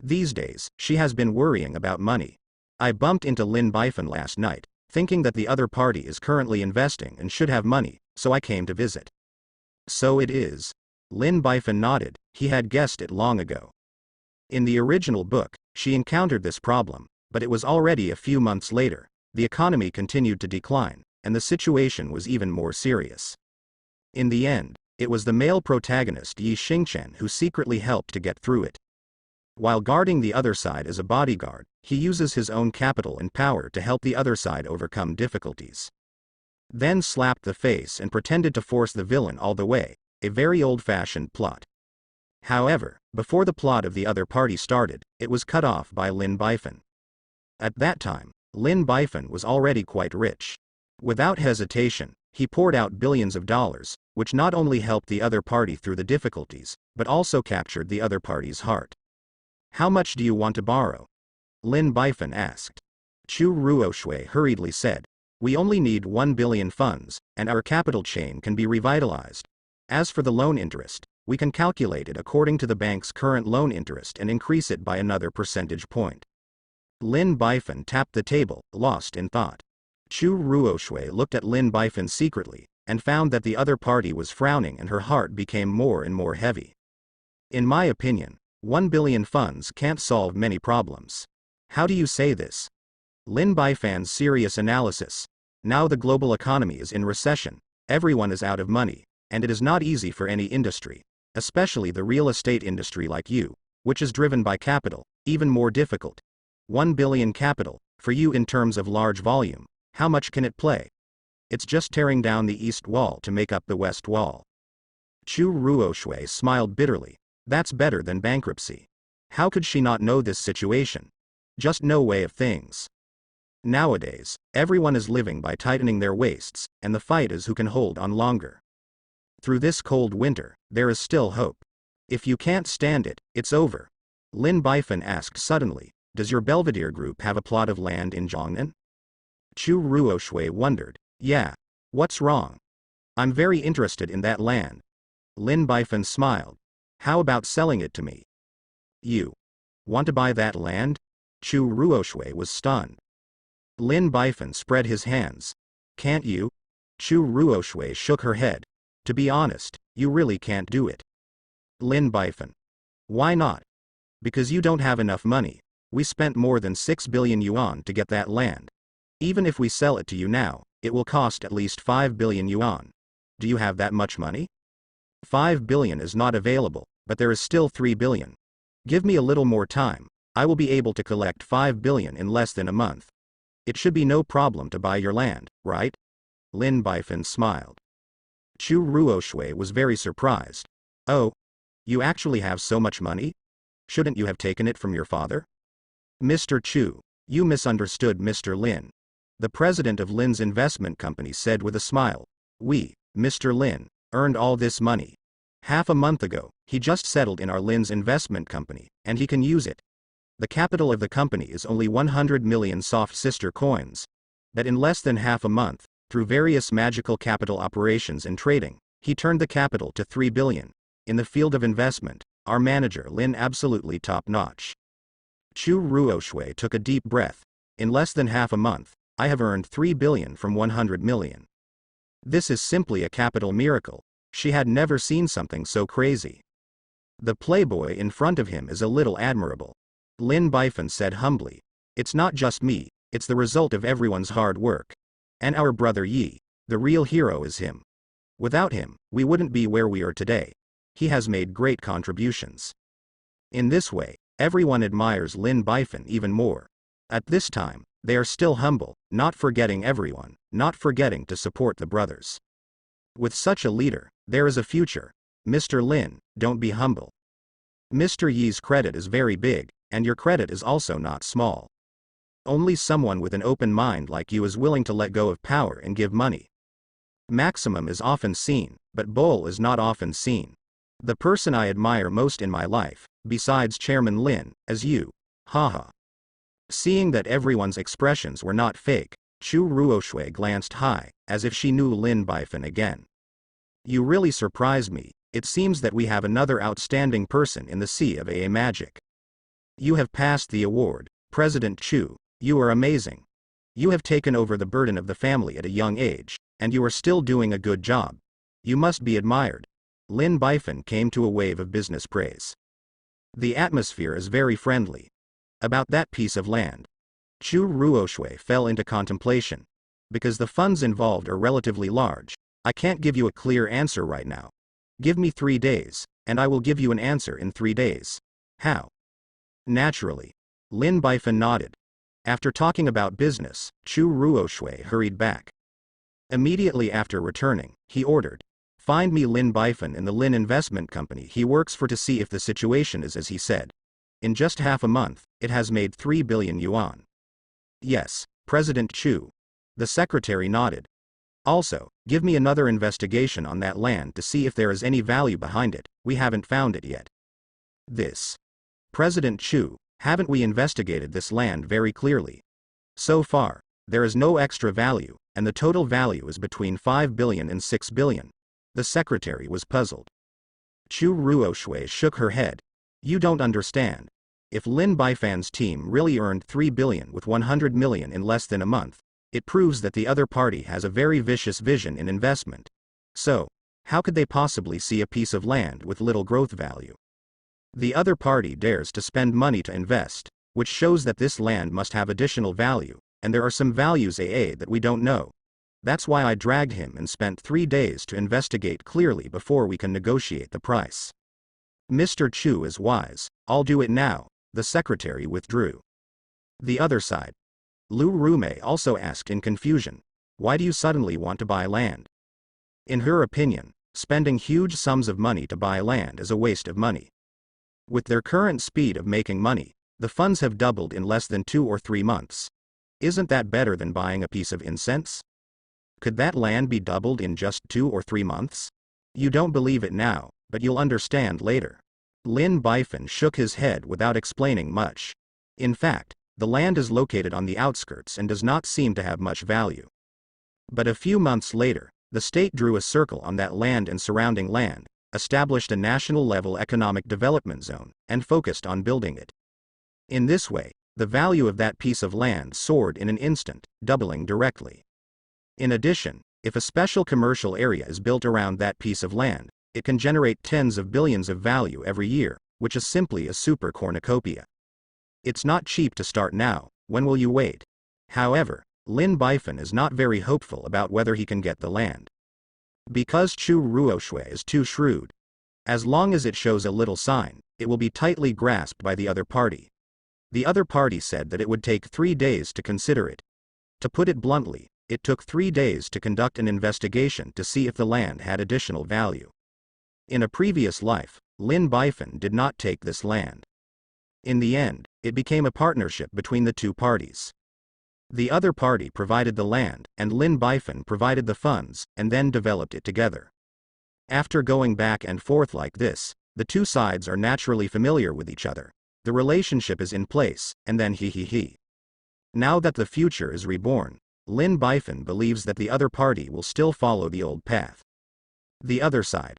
These days, she has been worrying about money. I bumped into Lin Bifan last night, thinking that the other party is currently investing and should have money, so I came to visit. So it is. Lin Bifan nodded, he had guessed it long ago. In the original book, she encountered this problem, but it was already a few months later, the economy continued to decline, and the situation was even more serious. In the end, it was the male protagonist Yi Xingchen who secretly helped to get through it. While guarding the other side as a bodyguard, he uses his own capital and power to help the other side overcome difficulties. Then slapped the face and pretended to force the villain all the way, a very old-fashioned plot. However, before the plot of the other party started, it was cut off by Lin Bifan. At that time, Lin Bifan was already quite rich. Without hesitation, he poured out billions of dollars, which not only helped the other party through the difficulties, but also captured the other party's heart. How much do you want to borrow? Lin Bifan asked. Chu Ruoshui hurriedly said, we only need 1 billion funds, and our capital chain can be revitalized. As for the loan interest, we can calculate it according to the bank's current loan interest and increase it by another percentage point. Lin Bifan tapped the table, lost in thought. Chu Ruoshui looked at Lin Bifan secretly, and found that the other party was frowning and her heart became more and more heavy. In my opinion, 1 billion funds can't solve many problems. How do you say this? Lin Baifan's serious analysis. Now the global economy is in recession, everyone is out of money, and it is not easy for any industry, especially the real estate industry like you, which is driven by capital, even more difficult. 1 billion capital, for you in terms of large volume, how much can it play? It's just tearing down the east wall to make up the west wall. Chu Ruoshui smiled bitterly. That's better than bankruptcy. How could she not know this situation? Just no way of things. Nowadays, everyone is living by tightening their waists, and the fight is who can hold on longer. Through this cold winter, there is still hope. If you can't stand it, it's over. Lin Baifan asked suddenly, does your Belvedere group have a plot of land in Zhongnan? Chu Ruoshui wondered. Yeah. What's wrong? I'm very interested in that land. Lin Baifan smiled. How about selling it to me? You want to buy that land? Chu Ruoshui was stunned. Lin Baifan spread his hands. Can't you? Chu Ruoshui shook her head. To be honest, you really can't do it. Lin Baifan. Why not? Because you don't have enough money. We spent more than 6 billion yuan to get that land. Even if we sell it to you now, it will cost at least 5 billion yuan. Do you have that much money? 5 billion is not available, but there is still 3 billion. Give me a little more time. I will be able to collect 5 billion in less than a month. It should be no problem to buy your land, right? Lin Baifan smiled. Chu Ruoshui was very surprised. Oh, you actually have so much money? Shouldn't you have taken it from your father? Mr. Chu, you misunderstood Mr. Lin. The president of Lin's investment company said with a smile. We, Mr. Lin, earned all this money. Half a month ago, he just settled in our Lin's investment company, and he can use it. The capital of the company is only 100 million soft sister coins. That in less than half a month, through various magical capital operations and trading, he turned the capital to 3 billion. In the field of investment, our manager Lin absolutely top-notch. Chu Ruoshui took a deep breath. In less than half a month, I have earned 3 billion from 100 million. This is simply a capital miracle. She had never seen something so crazy. The playboy in front of him is a little admirable. Lin Baifan said humbly. It's not just me, it's the result of everyone's hard work. And our brother Yi, the real hero is him. Without him, we wouldn't be where we are today. He has made great contributions. In this way, everyone admires Lin Baifan even more. At this time, they are still humble, not forgetting everyone, not forgetting to support the brothers. With such a leader, there is a future. Mr. Lin, don't be humble. Mr. Yi's credit is very big, and your credit is also not small. Only someone with an open mind like you is willing to let go of power and give money. Maximum is often seen, but Bull is not often seen. The person I admire most in my life, besides Chairman Lin, is you. Haha. Seeing that everyone's expressions were not fake, Chu Ruoshui glanced high, as if she knew Lin Baifan again. You really surprised me. It seems that we have another outstanding person in the sea of AA magic. You have passed the award, President Chu. You are amazing. You have taken over the burden of the family at a young age, and you are still doing a good job. You must be admired. Lin Baifan came to a wave of business praise. The atmosphere is very friendly. About that piece of land. Chu Ruoshui fell into contemplation. Because the funds involved are relatively large, I can't give you a clear answer right now. Give me 3 days, and I will give you an answer in 3 days. How? Naturally. Lin Baifan nodded. After talking about business, Chu Ruoshui hurried back. Immediately after returning, he ordered, find me Lin Baifan in the Lin investment company he works for to see if the situation is as he said. In just half a month, it has made 3 billion yuan. Yes, President Chu. The secretary nodded. Also, give me another investigation on that land to see if there is any value behind it. We haven't found it yet. This. President Chu, haven't we investigated this land very clearly? So far, there is no extra value, and the total value is between 5 billion and 6 billion. The secretary was puzzled. Chu Ruoshui shook her head. You don't understand. If Lin Baifan's team really earned 3 billion with 100 million in less than a month, it proves that the other party has a very vicious vision in investment. So, how could they possibly see a piece of land with little growth value? The other party dares to spend money to invest, which shows that this land must have additional value, and there are some values that we don't know. That's why I dragged him and spent 3 days to investigate clearly before we can negotiate the price. Mr. Chu is wise. I'll do it now. The secretary withdrew. The other side. Lu Rumei also asked in confusion, why do you suddenly want to buy land? In her opinion, spending huge sums of money to buy land is a waste of money. With their current speed of making money, the funds have doubled in less than 2 or 3 months. Isn't that better than buying a piece of incense? Could that land be doubled in just 2 or 3 months? You don't believe it now, but you'll understand later. Lin Bifan shook his head without explaining much. In fact, the land is located on the outskirts and does not seem to have much value. But a few months later, the state drew a circle on that land and surrounding land, established a national-level economic development zone, and focused on building it. In this way, the value of that piece of land soared in an instant, doubling directly. In addition, if a special commercial area is built around that piece of land, it can generate tens of billions of value every year, which is simply a super cornucopia. It's not cheap to start now. When will you wait? However, Lin Bifan is not very hopeful about whether he can get the land. Because Chu Ruoshui is too shrewd. As long as it shows a little sign, it will be tightly grasped by the other party. The other party said that it would take 3 days to consider it. To put it bluntly, it took 3 days to conduct an investigation to see if the land had additional value. In a previous life, Lin Bifan did not take this land. In the end, it became a partnership between the two parties. The other party provided the land, and Lin Bifan provided the funds, and then developed it together. After going back and forth like this, the two sides are naturally familiar with each other. The relationship is in place, and then he. Now that the future is reborn, Lin Bifan believes that the other party will still follow the old path. The other side.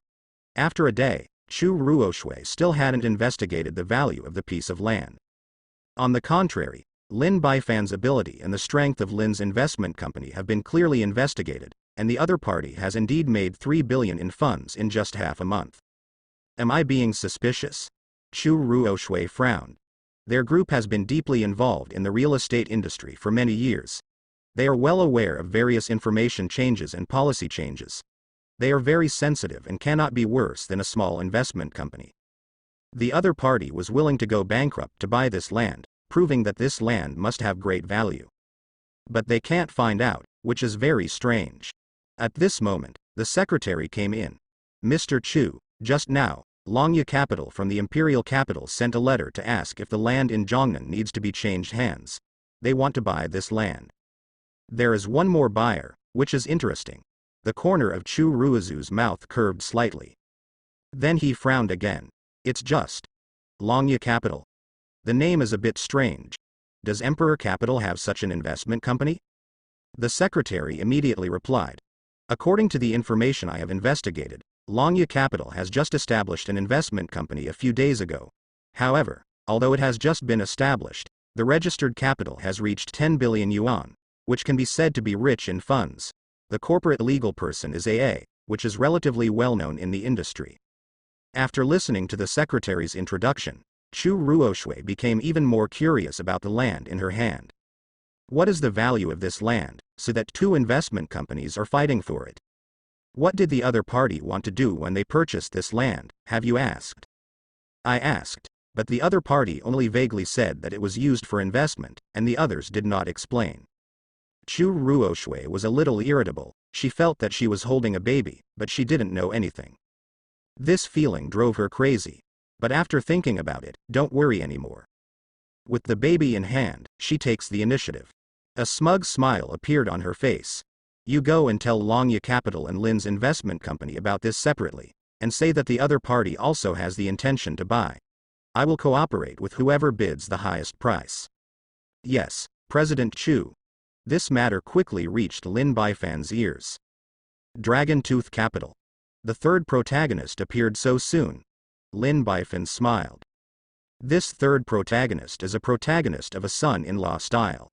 After a day, Chu Ruoshui still hadn't investigated the value of the piece of land. On the contrary, Lin Bifan's ability and the strength of Lin's investment company have been clearly investigated, and the other party has indeed made 3 billion in funds in just half a month. Am I being suspicious? Chu Ruoshui frowned. Their group has been deeply involved in the real estate industry for many years. They are well aware of various information changes and policy changes. They are very sensitive and cannot be worse than a small investment company. The other party was willing to go bankrupt to buy this land, proving that this land must have great value. But they can't find out, which is very strange. At this moment, the secretary came in. Mr. Chu, just now, Longya Capital from the Imperial Capital sent a letter to ask if the land in Zhongnan needs to be changed hands. They want to buy this land. There is one more buyer, which is interesting. The corner of Chu Ruozu's mouth curved slightly. Then he frowned again. It's just Longya Capital. The name is a bit strange. Does Emperor Capital have such an investment company? The secretary immediately replied. According to the information I have investigated, Longya Capital has just established an investment company a few days ago. However, although it has just been established, the registered capital has reached 10 billion yuan, which can be said to be rich in funds. The corporate legal person is which is relatively well known in the industry. After listening to the secretary's introduction, Chu Ruoshui became even more curious about the land in her hand. What is the value of this land, so that 2 investment companies are fighting for it? What did the other party want to do when they purchased this land, have you asked? I asked, but the other party only vaguely said that it was used for investment, and the others did not explain. Chu Ruoshui was a little irritable. She felt that she was holding a baby, but she didn't know anything. This feeling drove her crazy. But after thinking about it, don't worry anymore. With the baby in hand, she takes the initiative. A smug smile appeared on her face. You go and tell Longya Capital and Lin's investment company about this separately, and say that the other party also has the intention to buy. I will cooperate with whoever bids the highest price. Yes, President Chu. This matter quickly reached Lin Bifan's ears. Dragon Tooth Capital. The third protagonist appeared so soon. Lin Bifan smiled. This third protagonist is a protagonist of a son-in-law style.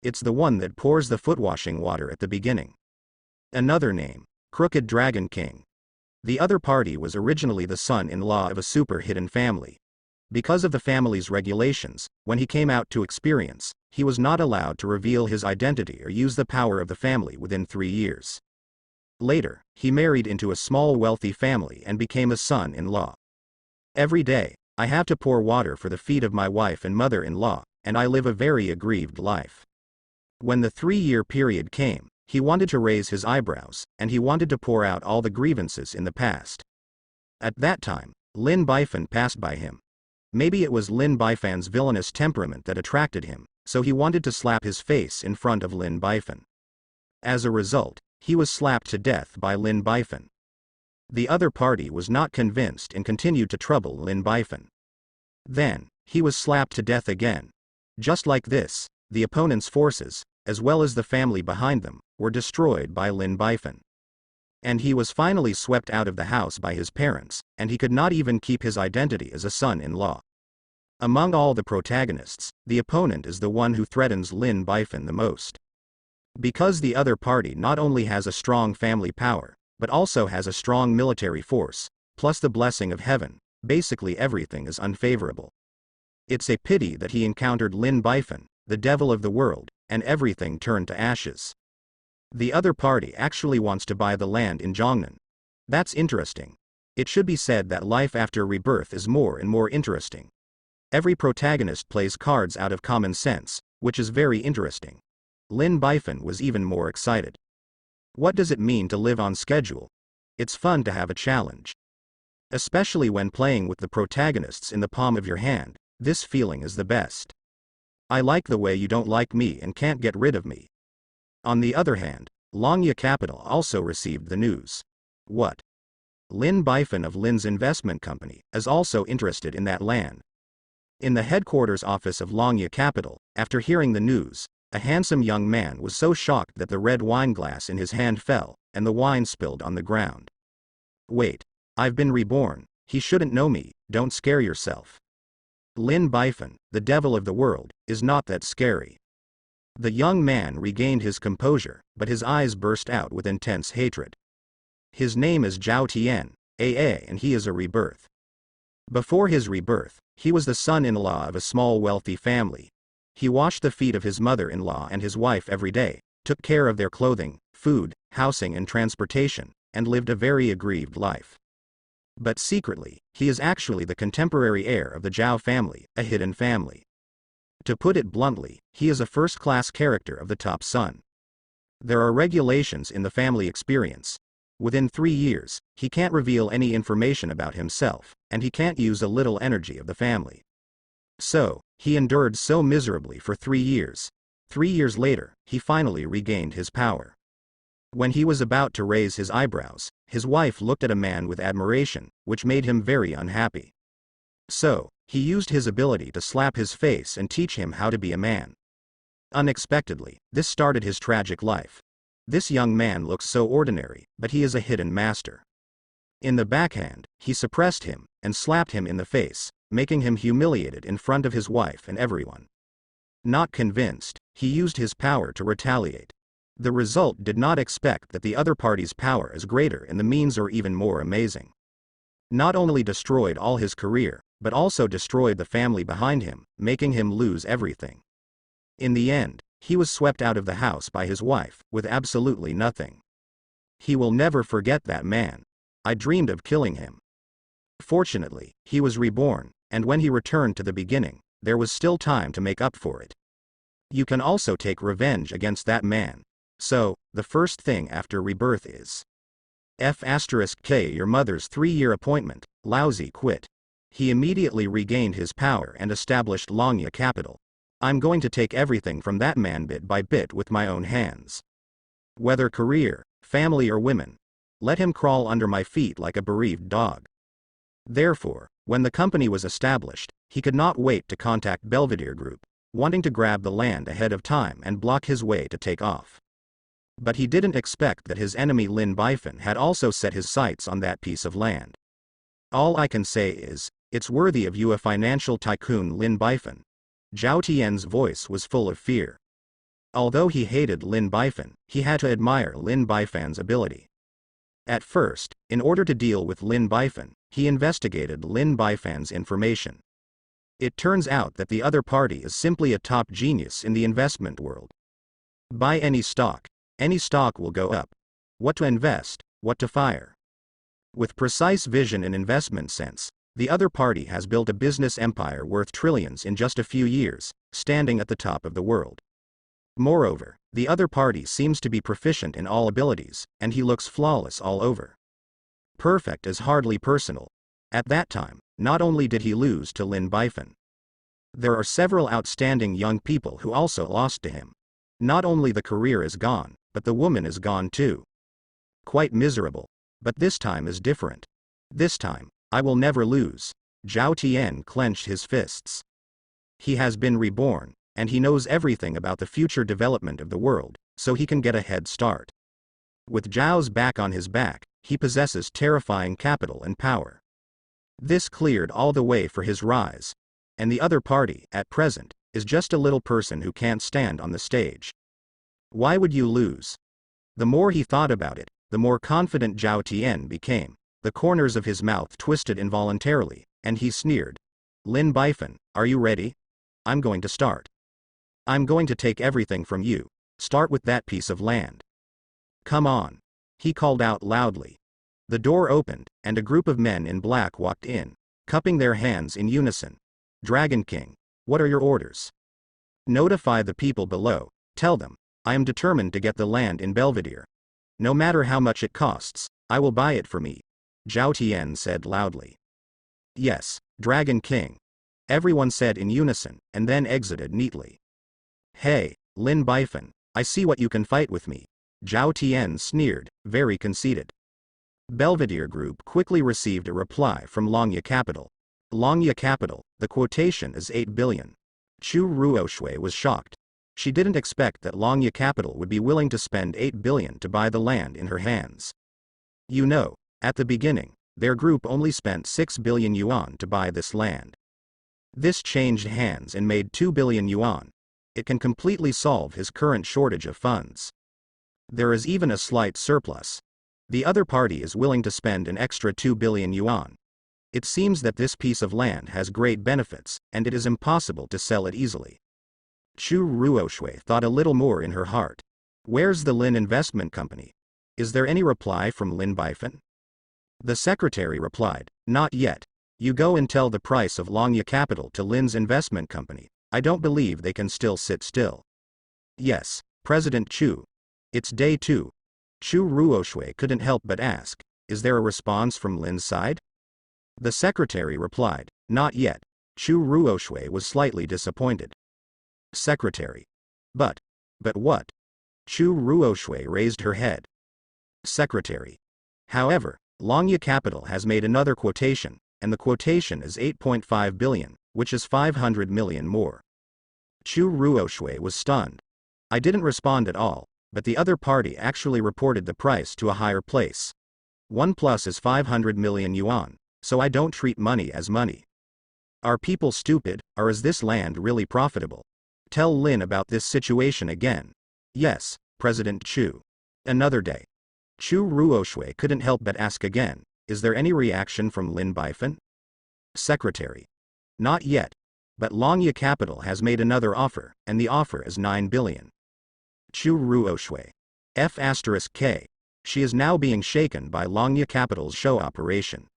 It's the one that pours the foot-washing water at the beginning. Another name, Crooked Dragon King. The other party was originally the son-in-law of a super hidden family, Because of the family's regulations, when he came out to experience, he was not allowed to reveal his identity or use the power of the family within 3 years. Later, he married into a small wealthy family and became a son-in-law. Every day, I have to pour water for the feet of my wife and mother-in-law, and I live a very aggrieved life. When the 3-year period came, he wanted to raise his eyebrows, and he wanted to pour out all the grievances in the past. At that time, Lin Bifan passed by him. Maybe it was Lin Bifan's villainous temperament that attracted him, so he wanted to slap his face in front of Lin Bifan. As a result, he was slapped to death by Lin Bifan. The other party was not convinced and continued to trouble Lin Bifan. Then, he was slapped to death again. Just like this, the opponent's forces, as well as the family behind them, were destroyed by Lin Bifan. And he was finally swept out of the house by his parents, and he could not even keep his identity as a son-in-law. Among all the protagonists, the opponent is the one who threatens Lin Bifan the most. Because the other party not only has a strong family power, but also has a strong military force, plus the blessing of heaven, basically everything is unfavorable. It's a pity that he encountered Lin Bifan, the devil of the world, and everything turned to ashes. The other party actually wants to buy the land in Jiangnan. That's interesting. It should be said that life after rebirth is more and more interesting. Every protagonist plays cards out of common sense, which is very interesting. Lin Bifan was even more excited. What does it mean to live on schedule? It's fun to have a challenge. Especially when playing with the protagonists in the palm of your hand, this feeling is the best. I like the way you don't like me and can't get rid of me. On the other hand, Longya Capital also received the news. What? Lin Bifan of Lin's investment company is also interested in that land. In the headquarters office of Longya Capital, after hearing the news, a handsome young man was so shocked that the red wine glass in his hand fell, and the wine spilled on the ground. Wait. I've been reborn, he shouldn't know me, don't scare yourself. Lin Bifan, the devil of the world, is not that scary. The young man regained his composure, but his eyes burst out with intense hatred. His name is Zhao Tian, AA, and he is a rebirth. Before his rebirth, he was the son-in-law of a small wealthy family. He washed the feet of his mother-in-law and his wife every day, took care of their clothing, food, housing and transportation, and lived a very aggrieved life. But secretly, he is actually the contemporary heir of the Zhao family, a hidden family. To put it bluntly, he is a first-class character of the top son. There are regulations in the family experience. Within 3 years, he can't reveal any information about himself, and he can't use a little energy of the family. So, he endured so miserably for 3 years. 3 years later, he finally regained his power. When he was about to raise his eyebrows, his wife looked at a man with admiration, which made him very unhappy. So, he used his ability to slap his face and teach him how to be a man. Unexpectedly, this started his tragic life. This young man looks so ordinary, but he is a hidden master. In the backhand, he suppressed him, and slapped him in the face, making him humiliated in front of his wife and everyone. Not convinced, he used his power to retaliate. The result did not expect that the other party's power is greater and the means are even more amazing. Not only destroyed all his career, but also destroyed the family behind him, making him lose everything. In the end, he was swept out of the house by his wife, with absolutely nothing. He will never forget that man. I dreamed of killing him. Fortunately, he was reborn, and when he returned to the beginning, there was still time to make up for it. You can also take revenge against that man. So, the first thing after rebirth is F*K your mother's 3-year appointment, lousy quit. He immediately regained his power and established Longya Capital. I'm going to take everything from that man bit by bit with my own hands. Whether career, family or women, let him crawl under my feet like a bereaved dog. Therefore, when the company was established, he could not wait to contact Belvedere Group, wanting to grab the land ahead of time and block his way to take off. But he didn't expect that his enemy Lin Bifan had also set his sights on that piece of land. All I can say is, it's worthy of you, a financial tycoon Lin Bifan. Zhao Tian's voice was full of fear. Although he hated Lin Bifan, he had to admire Lin Bifan's ability. At first, in order to deal with Lin Bifan, he investigated Lin Bifan's information. It turns out that the other party is simply a top genius in the investment world. Buy any stock. Any stock will go up. What to invest, what to fire. With precise vision and investment sense, the other party has built a business empire worth trillions in just a few years, standing at the top of the world. Moreover, the other party seems to be proficient in all abilities, and he looks flawless all over. Perfect is hardly personal. At that time, not only did he lose to Lin Bifan. There are several outstanding young people who also lost to him. Not only the career is gone, but the woman is gone too. Quite miserable. But this time is different. This time, I will never lose. Zhao Tian clenched his fists. He has been reborn, and he knows everything about the future development of the world, so he can get a head start. With Zhao's back on his back, he possesses terrifying capital and power. This cleared all the way for his rise. And the other party, at present, is just a little person who can't stand on the stage. Why would you lose? The more he thought about it, the more confident Zhao Tian became. The corners of his mouth twisted involuntarily, and he sneered. Lin Bifan, are you ready? I'm going to start. I'm going to take everything from you. Start with that piece of land. Come on. He called out loudly. The door opened, and a group of men in black walked in, cupping their hands in unison. Dragon King, what are your orders? Notify the people below. Tell them, I am determined to get the land in Belvedere. No matter how much it costs, I will buy it for me. Zhao Tian said loudly. Yes, Dragon King. Everyone said in unison, and then exited neatly. Hey, Lin Bifan, I see what you can fight with me. Zhao Tian sneered, very conceited. Belvedere Group quickly received a reply from Longya Capital. Longya Capital, the quotation is 8 billion. Chu Ruoshui was shocked. She didn't expect that Longya Capital would be willing to spend 8 billion to buy the land in her hands. You know, at the beginning, their group only spent 6 billion yuan to buy this land. This changed hands and made 2 billion yuan. It can completely solve his current shortage of funds. There is even a slight surplus. The other party is willing to spend an extra 2 billion yuan. It seems that this piece of land has great benefits, and it is impossible to sell it easily. Chu Ruoshui thought a little more in her heart. Where's the Lin Investment Company? Is there any reply from Lin Bifan? The secretary replied, not yet. You go and tell the price of Longya Capital to Lin's investment company. I don't believe they can still sit still. Yes, President Chu. It's day 2. Chu Ruoshui couldn't help but ask, is there a response from Lin's side? The secretary replied, not yet. Chu Ruoshui was slightly disappointed. Secretary. But what? Chu Ruoshui raised her head. Secretary. However, Longya Capital has made another quotation, and the quotation is 8.5 billion, which is 500 million more. Chu Ruoshui was stunned. I didn't respond at all, but the other party actually reported the price to a higher place. 1 plus is 500 million yuan, so I don't treat money as money. Are people stupid, or is this land really profitable? Tell Lin about this situation again. Yes, President Chu. Another day. Chu Ruoshui couldn't help but ask again, is there any reaction from Lin Bifan? Secretary. Not yet. But Longya Capital has made another offer, and the offer is 9 billion. Chu Ruoshui. F*K. She is now being shaken by Longya Capital's show operation.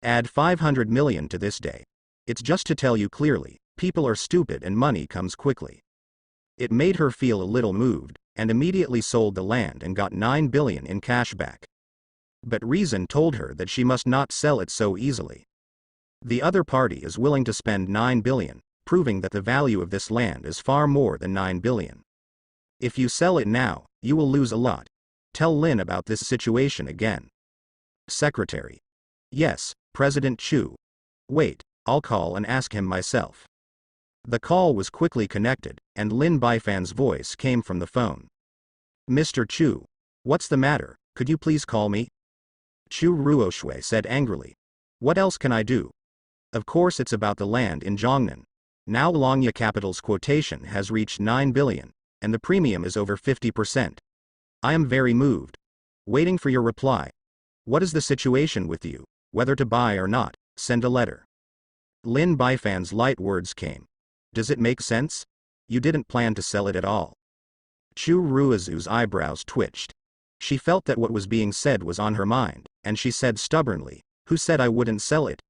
Add 500 million to this day. It's just to tell you clearly, people are stupid and money comes quickly. It made her feel a little moved, and immediately sold the land and got 9 billion in cash back. But reason told her that she must not sell it so easily. The other party is willing to spend 9 billion, proving that the value of this land is far more than 9 billion. If you sell it now, you will lose a lot. Tell Lin about this situation again. Secretary. Yes, President Chu. Wait, I'll call and ask him myself. The call was quickly connected, and Lin Bifan's voice came from the phone. Mr. Chu. What's the matter, could you please call me? Chu Ruoshui said angrily. What else can I do? Of course it's about the land in Zhongnan. Now Longya Capital's quotation has reached 9 billion, and the premium is over 50%. I am very moved. Waiting for your reply. What is the situation with you? Whether to buy or not, send a letter. Lin Baifan's light words came. Does it make sense? You didn't plan to sell it at all. Chu Ruizu's eyebrows twitched. She felt that what was being said was on her mind, and she said stubbornly, who said I wouldn't sell it?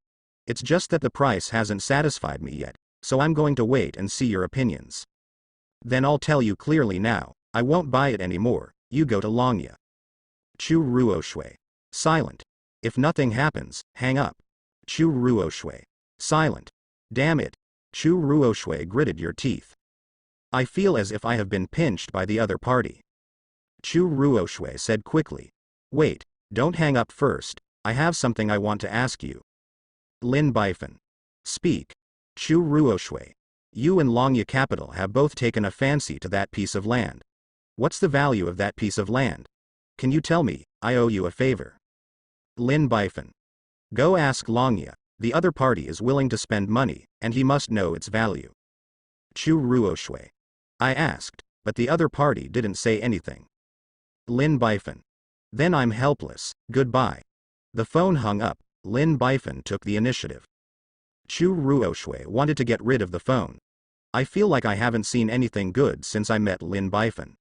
It's just that the price hasn't satisfied me yet, so I'm going to wait and see your opinions. Then I'll tell you clearly now, I won't buy it anymore, you go to Longya. Chu Ruoshui. Silent. If nothing happens, hang up. Chu Ruoshui. Silent. Damn it. Chu Ruoshui gritted your teeth. I feel as if I have been pinched by the other party. Chu Ruoshui said quickly. Wait, don't hang up first, I have something I want to ask you. Lin Baifan. Speak. Chu Ruoshui. You and Longya Capital have both taken a fancy to that piece of land. What's the value of that piece of land? Can you tell me? I owe you a favor. Lin Baifan. Go ask Longya, the other party is willing to spend money, and he must know its value. Chu Ruoshui. I asked, but the other party didn't say anything. Lin Baifan. Then I'm helpless, goodbye. The phone hung up, Lin Baifan took the initiative. Chu Ruoshui wanted to get rid of the phone. I feel like I haven't seen anything good since I met Lin Baifan.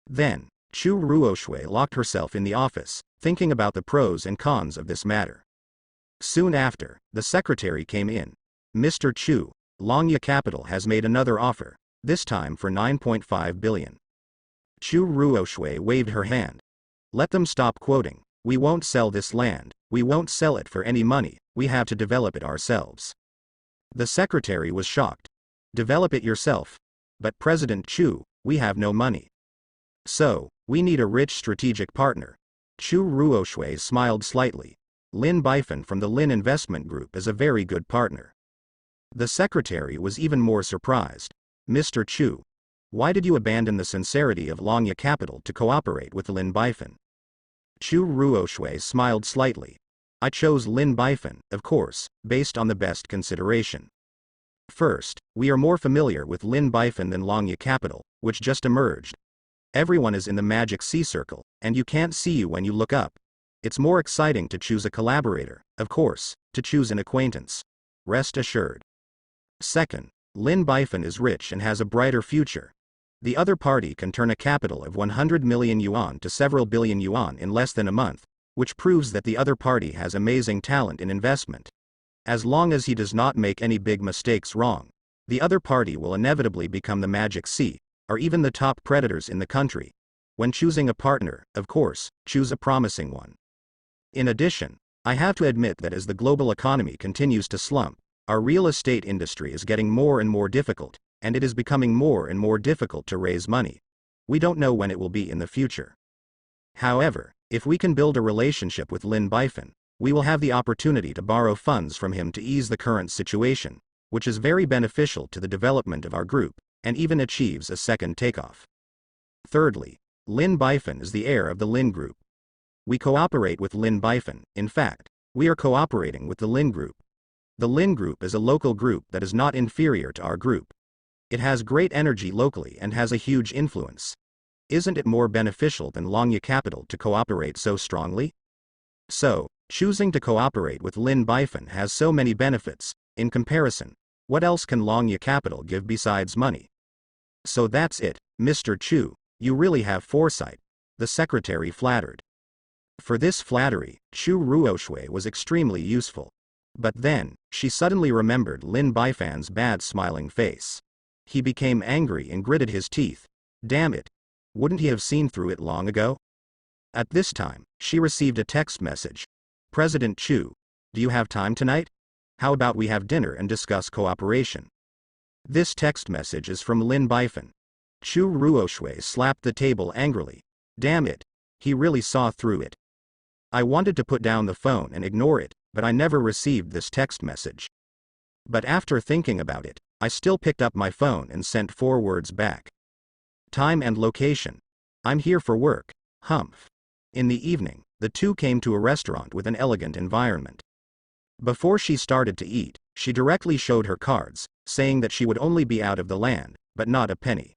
Then, Chu Ruoshui locked herself in the office, thinking about the pros and cons of this matter. Soon after, the secretary came in. Mr. Chu, Longya Capital has made another offer, this time for 9.5 billion. Chu Ruoshui waved her hand. Let them stop quoting. We won't sell this land, we won't sell it for any money, we have to develop it ourselves. The secretary was shocked. Develop it yourself? But President Chu, we have no money. So, we need a rich strategic partner. Chu Ruoshui smiled slightly. Lin Baifan from the Lin Investment Group is a very good partner. The secretary was even more surprised. Mr. Chu, why did you abandon the sincerity of Longya Capital to cooperate with Lin Baifan? Chu Ruoshui smiled slightly. I chose Lin Baifan, of course, based on the best consideration. First, we are more familiar with Lin Baifan than Longya Capital, which just emerged. Everyone is in the magic sea circle, and you can't see you when you look up. It's more exciting to choose a collaborator, of course, to choose an acquaintance. Rest assured. Second, Lin Baifan is rich and has a brighter future. The other party can turn a capital of 100 million yuan to several billion yuan in less than a month, which proves that the other party has amazing talent in investment. As long as he does not make any big mistakes wrong, the other party will inevitably become the magic sea, or even the top predators in the country. When choosing a partner, of course, choose a promising one. In addition, I have to admit that as the global economy continues to slump, our real estate industry is getting more and more difficult, and it is becoming more and more difficult to raise money. We don't know when it will be in the future. However, if we can build a relationship with Lin Baifan, we will have the opportunity to borrow funds from him to ease the current situation, which is very beneficial to the development of our group, and even achieves a second takeoff. Thirdly, Lin Baifan is the heir of the Lin Group. We cooperate with Lin Baifan, in fact, we are cooperating with the Lin Group. The Lin Group is a local group that is not inferior to our group. It has great energy locally and has a huge influence. Isn't it more beneficial than Longya Capital to cooperate so strongly? So, choosing to cooperate with Lin Baifan has so many benefits. In comparison, what else can Longya Capital give besides money? So that's it, Mr. Chu, you really have foresight, the secretary flattered. For this flattery, Chu Ruoshui was extremely useful. But then, she suddenly remembered Lin Baifan's bad smiling face. He became angry and gritted his teeth. Damn it! Wouldn't he have seen through it long ago? At this time, she received a text message. President Chu, do you have time tonight? How about we have dinner and discuss cooperation? This text message is from Lin Baifan. Chu Ruoshui slapped the table angrily. Damn it! He really saw through it. I wanted to put down the phone and ignore it, but I never received this text message. But after thinking about it, I still picked up my phone and sent 4 words back. Time and location. I'm here for work, humph. In the evening, the two came to a restaurant with an elegant environment. Before she started to eat, she directly showed her cards, saying that she would only be out of the land, but not a penny.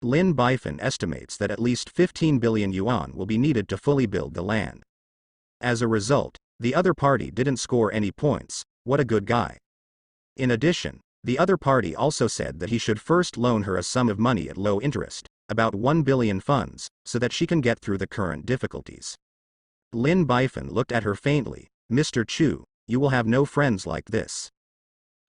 Lin Baifan estimates that at least 15 billion yuan will be needed to fully build the land. As a result, the other party didn't score any points. What a good guy. In addition, the other party also said that he should first loan her a sum of money at low interest, about 1 billion funds, so that she can get through the current difficulties. Lin Bifan looked at her faintly. Mr. Chu, you will have no friends like this.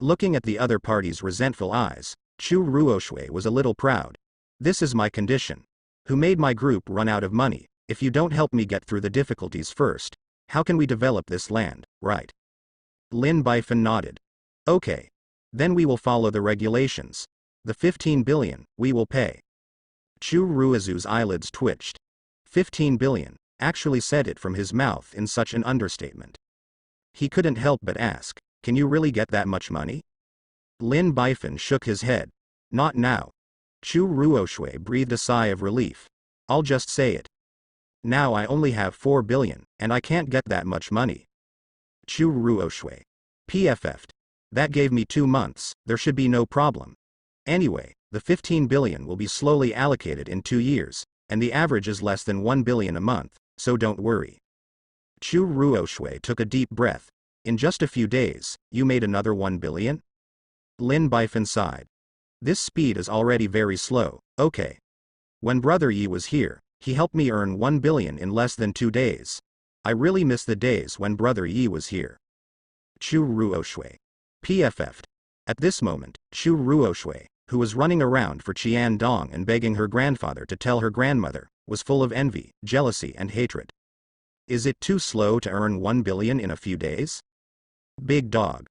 Looking at the other party's resentful eyes, Chu Ruoshui was a little proud. This is my condition. Who made my group run out of money? If you don't help me get through the difficulties first, how can we develop this land, right? Lin Bifan nodded. Okay. Then we will follow the regulations. The 15 billion, we will pay. Chu Ruizu's eyelids twitched. 15 billion, actually said it from his mouth in such an understatement. He couldn't help but ask, can you really get that much money? Lin Bifan shook his head. Not now. Chu Ruoshui breathed a sigh of relief. I'll just say it. Now I only have 4 billion, and I can't get that much money. Chu Ruoshui. PFF'd. That gave me 2 months, there should be no problem. Anyway, the 15 billion will be slowly allocated in 2 years, and the average is less than 1 billion a month, so don't worry. Chu Ruoshui took a deep breath. In just a few days, you made another 1 billion? Lin Bifan sighed. This speed is already very slow, okay. When Brother Yi was here, he helped me earn 1 billion in less than 2 days. I really miss the days when Brother Yi was here. Chu Ruoshui. PFF'd. At this moment, Chu Ruoshui, who was running around for Qian Dong and begging her grandfather to tell her grandmother, was full of envy, jealousy and hatred. Is it too slow to earn 1 billion in a few days? Big dog.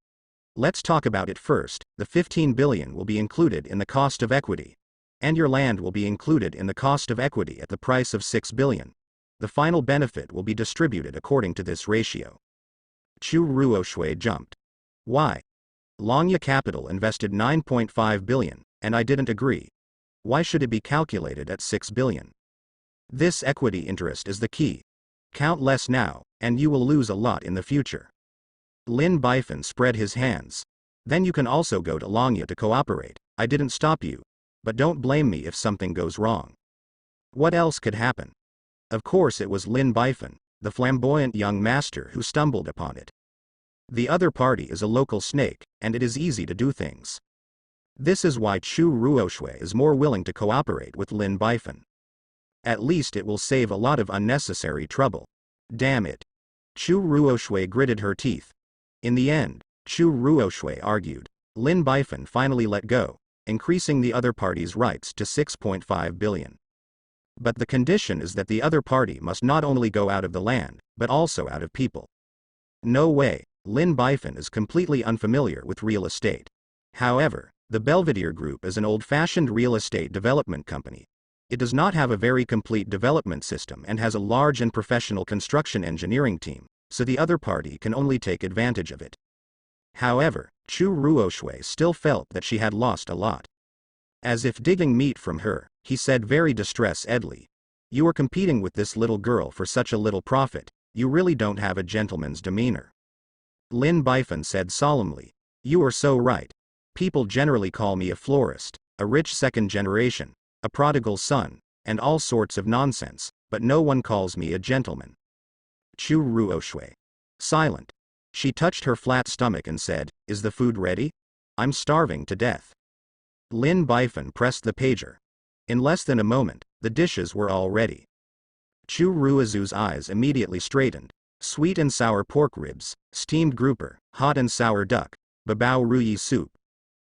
Let's talk about it first. The 15 billion will be included in the cost of equity. And your land will be included in the cost of equity at the price of 6 billion. The final benefit will be distributed according to this ratio. Chu Ruoshui jumped. Why? Longya Capital invested 9.5 billion, and I didn't agree. Why should it be calculated at 6 billion? This equity interest is the key. Count less now, and you will lose a lot in the future. Lin Bifan spread his hands. Then you can also go to Longya to cooperate. I didn't stop you. But don't blame me if something goes wrong. What else could happen? Of course it was Lin Bifan, the flamboyant young master who stumbled upon it. The other party is a local snake, and it is easy to do things. This is why Chu Ruoshui is more willing to cooperate with Lin Bifan. At least it will save a lot of unnecessary trouble. Damn it. Chu Ruoshui gritted her teeth. In the end, Chu Ruoshui argued. Lin Bifan finally let go, increasing the other party's rights to 6.5 billion. But the condition is that the other party must not only go out of the land, but also out of people. No way. Lin Bifan is completely unfamiliar with real estate. However, the Belvedere Group is an old-fashioned real estate development company. It does not have a very complete development system and has a large and professional construction engineering team, so the other party can only take advantage of it. However, Chu Ruoshui still felt that she had lost a lot. As if digging meat from her, he said very distressedly, "You are competing with this little girl for such a little profit, you really don't have a gentleman's demeanor." Lin Bifan said solemnly, "You are so right. People generally call me a florist, a rich second generation, a prodigal son, and all sorts of nonsense, but no one calls me a gentleman." Chu Ruoshui. Silent. She touched her flat stomach and said, "Is the food ready? I'm starving to death." Lin Bifan pressed the pager. In less than a moment, the dishes were all ready. Chu Ruizu's eyes immediately straightened. Sweet and sour pork ribs, steamed grouper, hot and sour duck, babao ruyi soup.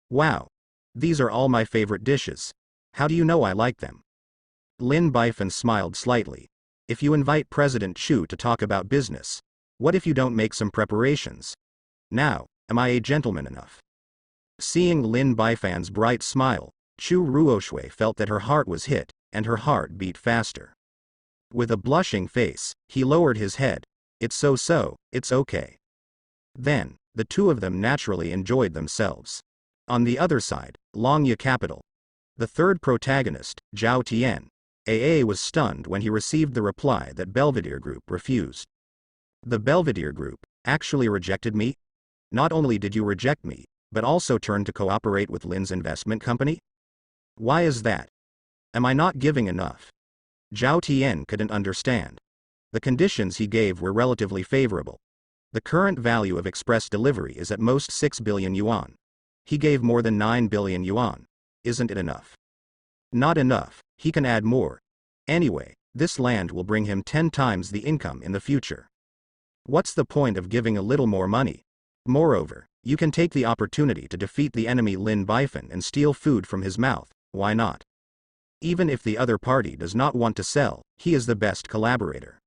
Wow. These are all my favorite dishes. How do you know I like them? Lin Bifan smiled slightly. If you invite President Chu to talk about business, what if you don't make some preparations? Now, am I a gentleman enough? Seeing Lin Bifan's bright smile, Chu Ruoshui felt that her heart was hit, and her heart beat faster. With a blushing face, he lowered his head. It's so, it's okay. Then, the two of them naturally enjoyed themselves. On the other side, Longya Capital. The third protagonist, Zhao Tian, AA was stunned when he received the reply that Belvedere Group refused. The Belvedere Group actually rejected me? Not only did you reject me, but also turned to cooperate with Lin's investment company? Why is that? Am I not giving enough? Zhao Tian couldn't understand. The conditions he gave were relatively favorable. The current value of express delivery is at most 6 billion yuan. He gave more than 9 billion yuan. Isn't it enough? Not enough, he can add more. Anyway, this land will bring him 10 times the income in the future. What's the point of giving a little more money? Moreover, you can take the opportunity to defeat the enemy Lin Bifan and steal food from his mouth, why not? Even if the other party does not want to sell, he is the best collaborator.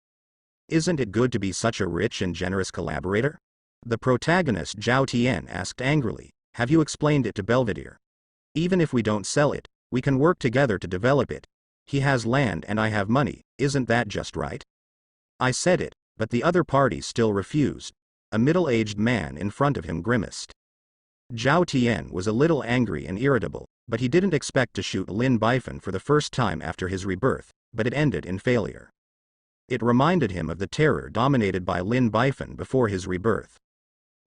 Isn't it good to be such a rich and generous collaborator? The protagonist Zhao Tian asked angrily, have you explained it to Belvedere? Even if we don't sell it, we can work together to develop it. He has land and I have money, isn't that just right? I said it, but the other party still refused. A middle-aged man in front of him grimaced. Zhao Tian was a little angry and irritable, but he didn't expect to shoot Lin Bifan for the first time after his rebirth, but it ended in failure. It reminded him of the terror dominated by Lin Bifan before his rebirth.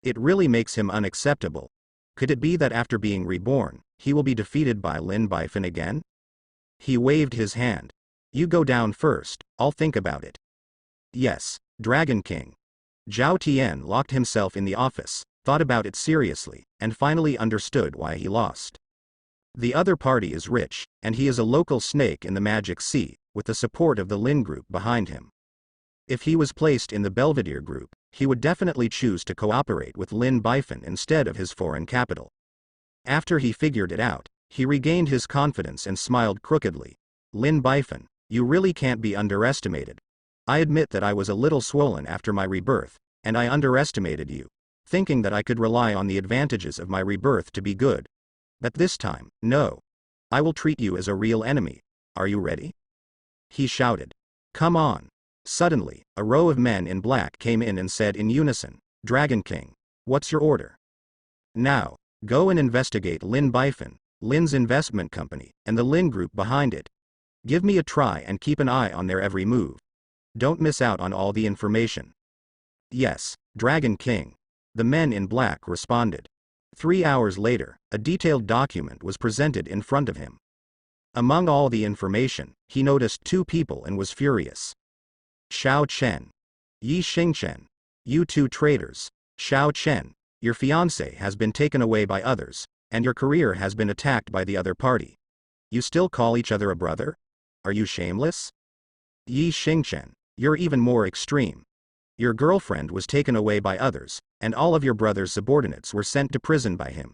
It really makes him unacceptable. Could it be that after being reborn, he will be defeated by Lin Bifan again? He waved his hand. You go down first, I'll think about it. Yes, Dragon King. Zhao Tian locked himself in the office, thought about it seriously, and finally understood why he lost. The other party is rich, and he is a local snake in the Magic Sea, with the support of the Lin Group behind him. If he was placed in the Belvedere Group, he would definitely choose to cooperate with Lin Bifan instead of his foreign capital. After he figured it out, he regained his confidence and smiled crookedly. Lin Bifan, you really can't be underestimated. I admit that I was a little swollen after my rebirth, and I underestimated you, thinking that I could rely on the advantages of my rebirth to be good. But this time, no. I will treat you as a real enemy. Are you ready? He shouted. Come on. Suddenly, a row of men in black came in and said in unison, Dragon King, what's your order? Now, go and investigate Lin Bifan, Lin's investment company, and the Lin Group behind it. Give me a try and keep an eye on their every move. Don't miss out on all the information. Yes, Dragon King. The men in black responded. 3 hours later, a detailed document was presented in front of him. Among all the information, he noticed 2 people and was furious. Xiao Chen. Yi Xingchen. You 2 traitors. Xiao Chen, your fiancé has been taken away by others, and your career has been attacked by the other party. You still call each other a brother? Are you shameless? Yi Xingchen, you're even more extreme. Your girlfriend was taken away by others, and all of your brother's subordinates were sent to prison by him.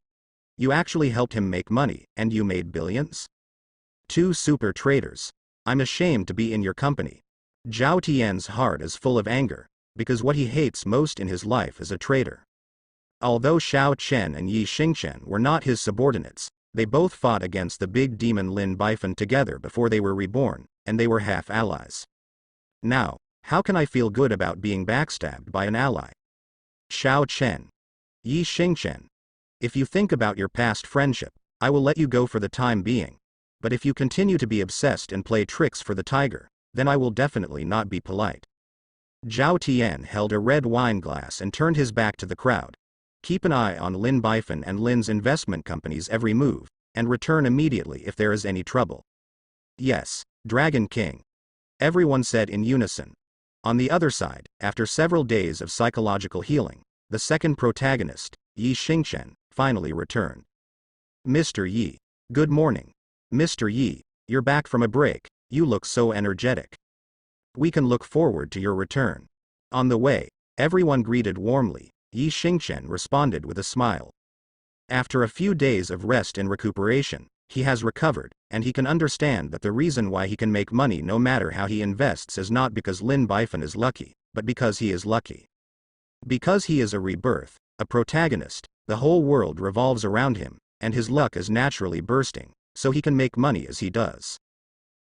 You actually helped him make money, and you made billions? 2 super traitors. I'm ashamed to be in your company. Zhao Tian's heart is full of anger, because what he hates most in his life is a traitor. Although Xiao Chen and Yi Xingchen were not his subordinates, they both fought against the big demon Lin Bifan together before they were reborn, and they were half allies. Now, how can I feel good about being backstabbed by an ally? Xiao Chen. Yi Xingchen. If you think about your past friendship, I will let you go for the time being. But if you continue to be obsessed and play tricks for the tiger, then I will definitely not be polite. Zhao Tian held a red wine glass and turned his back to the crowd. Keep an eye on Lin Bifan and Lin's investment company's every move, and return immediately if there is any trouble. Yes, Dragon King. Everyone said in unison. On the other side, after several days of psychological healing, the second protagonist, Yi Xingchen, finally returned. Mr. Yi. Good morning. Mr. Yi, you're back from a break, you look so energetic. We can look forward to your return. On the way, everyone greeted warmly. Yi Xingchen responded with a smile. After a few days of rest and recuperation, he has recovered, and he can understand that the reason why he can make money no matter how he invests is not because Lin Bifan is lucky, but because he is lucky. Because he is a rebirth, a protagonist, the whole world revolves around him, and his luck is naturally bursting, so he can make money as he does.